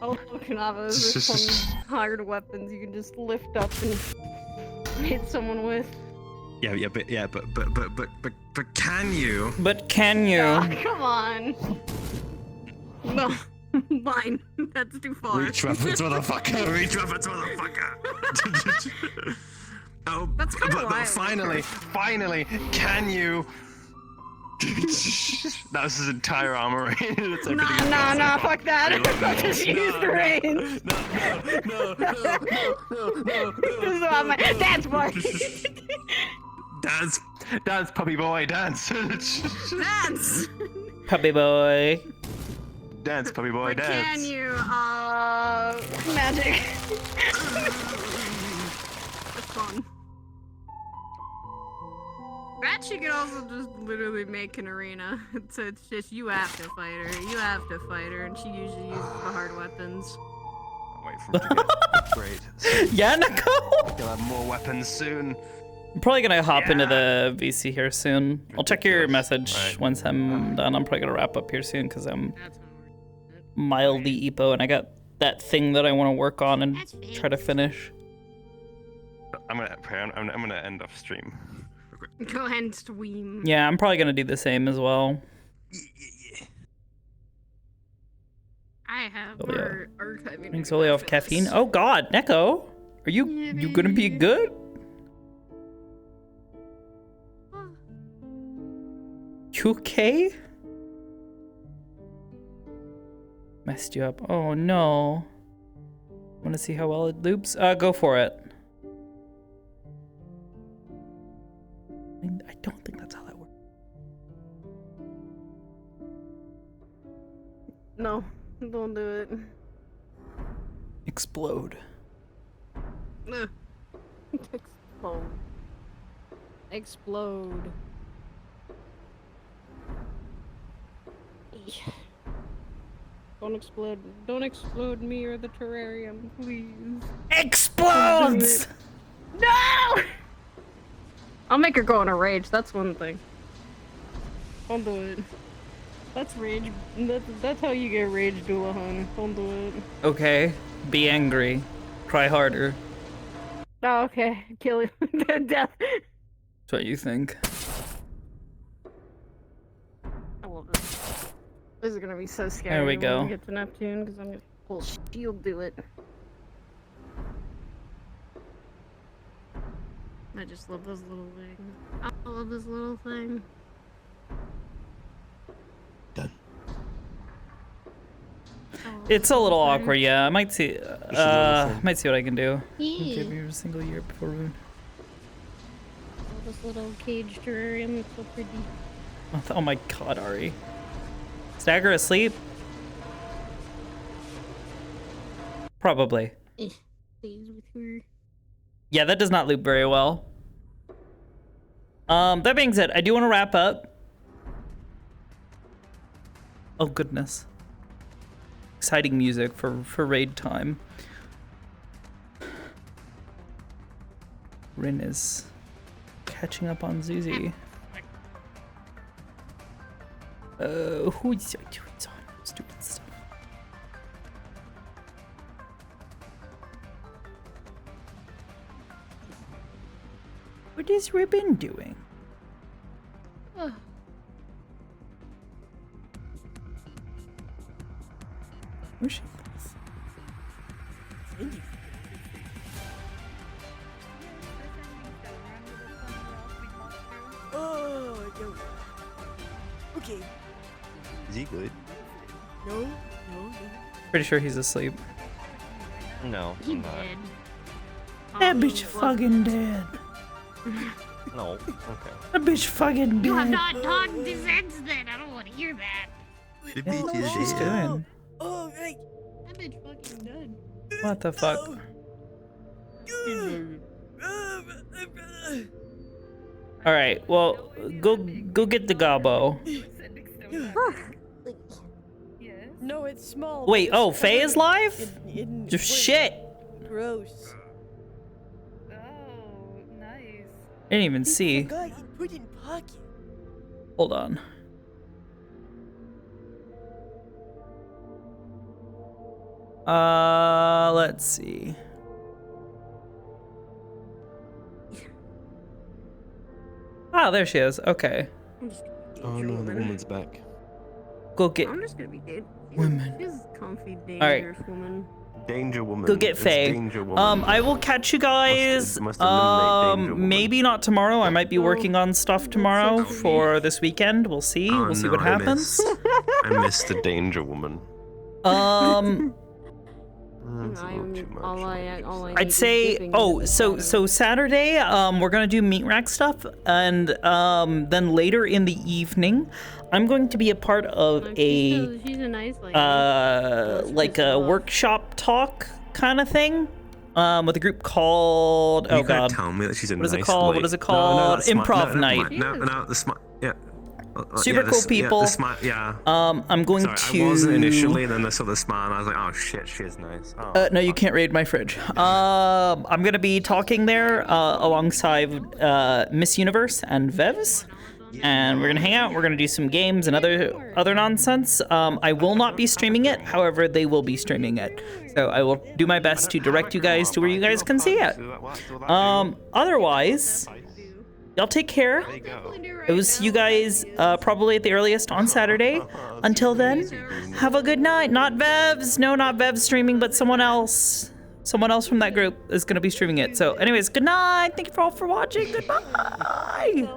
Oh, Kanava, there's some hired weapons you can just lift up and hit someone with.
Yeah, but can you?
But can you?
Oh, come on! No, mine. That's too far.
Reach weapons, motherfucker! Reach weapons, motherfucker! Oh,
That's kinda
but
why I like
finally, can you? That was his entire armory. That's everything.
Nah, fuck that. I'll just use the reins. This is about my dance part.
Dance, puppy boy, dance.
Dance.
Puppy boy.
Dance, puppy boy,
But
dance.
can you, magic? That's fun. That she could also just literally make an arena. So it's just, you have to fight her, and she usually uses the hard weapons.
I'll wait for him to get great.
Yeah, Nako!
He'll have more weapons soon.
I'm probably gonna hop into the VC here soon. I'll check your message once I'm done. I'm probably gonna wrap up here soon because I'm mildly EPO and I got that thing that I want to work on and try to finish.
I'm gonna end off stream. Real quick.
Go ahead and stream.
Yeah, I'm probably gonna do the same as well.
I have
Oh, yeah.
more archiving.
Drinks solely off caffeine. Oh God, Neko, are you gonna be good? You okay? Messed you up. Oh no. Wanna see how well it loops? Go for it. I don't think that's how that works.
No, don't do it.
Explode.
Explode. Explode. Don't explode. Don't explode me or the terrarium, please.
Explodes!
No! I'll make her go in a rage. That's one thing. Don't do it. That's rage. That's how you get rage, Doulahan. Don't do it.
Okay, be angry. Cry harder.
Oh, okay. Kill you. Death.
That's what you think.
I love this. This is gonna be so scary.
There we go.
When we get to Neptune, because I'm gonna full shield do it.
I just love those little things. I love this little thing.
It's a little awkward, yeah. I might see. Might see what I can do.
Yeah.
Give you a single year before we.
This little cage terrarium is so pretty.
Oh my God, Ari. Stagger asleep? Probably.
Stays with her.
Yeah, that does not loop very well. That being said, I do want to wrap up. Oh goodness. Exciting music for raid time. Rin is catching up on Zuzi. Who's doing some stupid stuff? What is Ribbon doing? Where's she?
Oh, no. Okay.
Is he good?
No.
Pretty sure he's asleep.
No,
He
I'm not.
did.
That bitch fucking dead.
No. Okay.
That bitch fucking dead.
You have not talked since then. I don't want to hear that.
The
Yeah,
bitch is
she's
dead.
doing.
Oh, right.
That bitch fucking done.
What the fuck? All right. Well, go get the gobbo.
No, it's small.
Wait.
It's
Oh, Faye is live?
in-
Just
wait,
shit.
Gross.
I didn't even see.
Forgot you put in pocket.
Hold on. Let's see. Oh, there she is. Okay.
Oh no, the woman's back.
Go get
I'm just gonna be dead.
women.
She's a comfy,
right.
dangerous woman.
Danger woman.
Go get
It's
Faye.
Danger woman.
I will catch you guys.
Must eliminate Danger Woman.
Maybe not tomorrow. I might be working on stuff tomorrow for this weekend. We'll see.
Oh,
We'll see
no,
what
I
happens.
I missed the Danger Woman. That's a little too much.
All I
I'd say, so Saturday, we're gonna do meat rack stuff, and then later in the evening, I'm going to be a part of
She's a nice lady.
like a workshop talk kind of thing, with a group called
You can't tell me that she's a
what is
nice
it called?
lady.
What is it
No,
called?
that's smart.
Improv
No,
night.
No, the smart. Yeah.
Super
yeah,
cool people.
Yeah, the smart, yeah.
I'm going
Sorry,
to.
I wasn't initially, then I saw the smile, and I was like, oh shit, she is nice. Oh.
No, you can't raid my fridge. I'm gonna be talking there alongside Miss Universe and Vevs, and we're gonna hang out. We're gonna do some games and other nonsense. I will not be streaming it. However, they will be streaming it. So I will do my best to direct you guys to where you guys can see it. Otherwise, y'all take care.
There you go.
I will see you guys probably at the earliest on Saturday. Until then, have a good night. Not Vevs. No, not Vevs streaming, but someone else. Someone else from that group is going to be streaming it. So anyways, good night. Thank you for all for watching. Goodbye.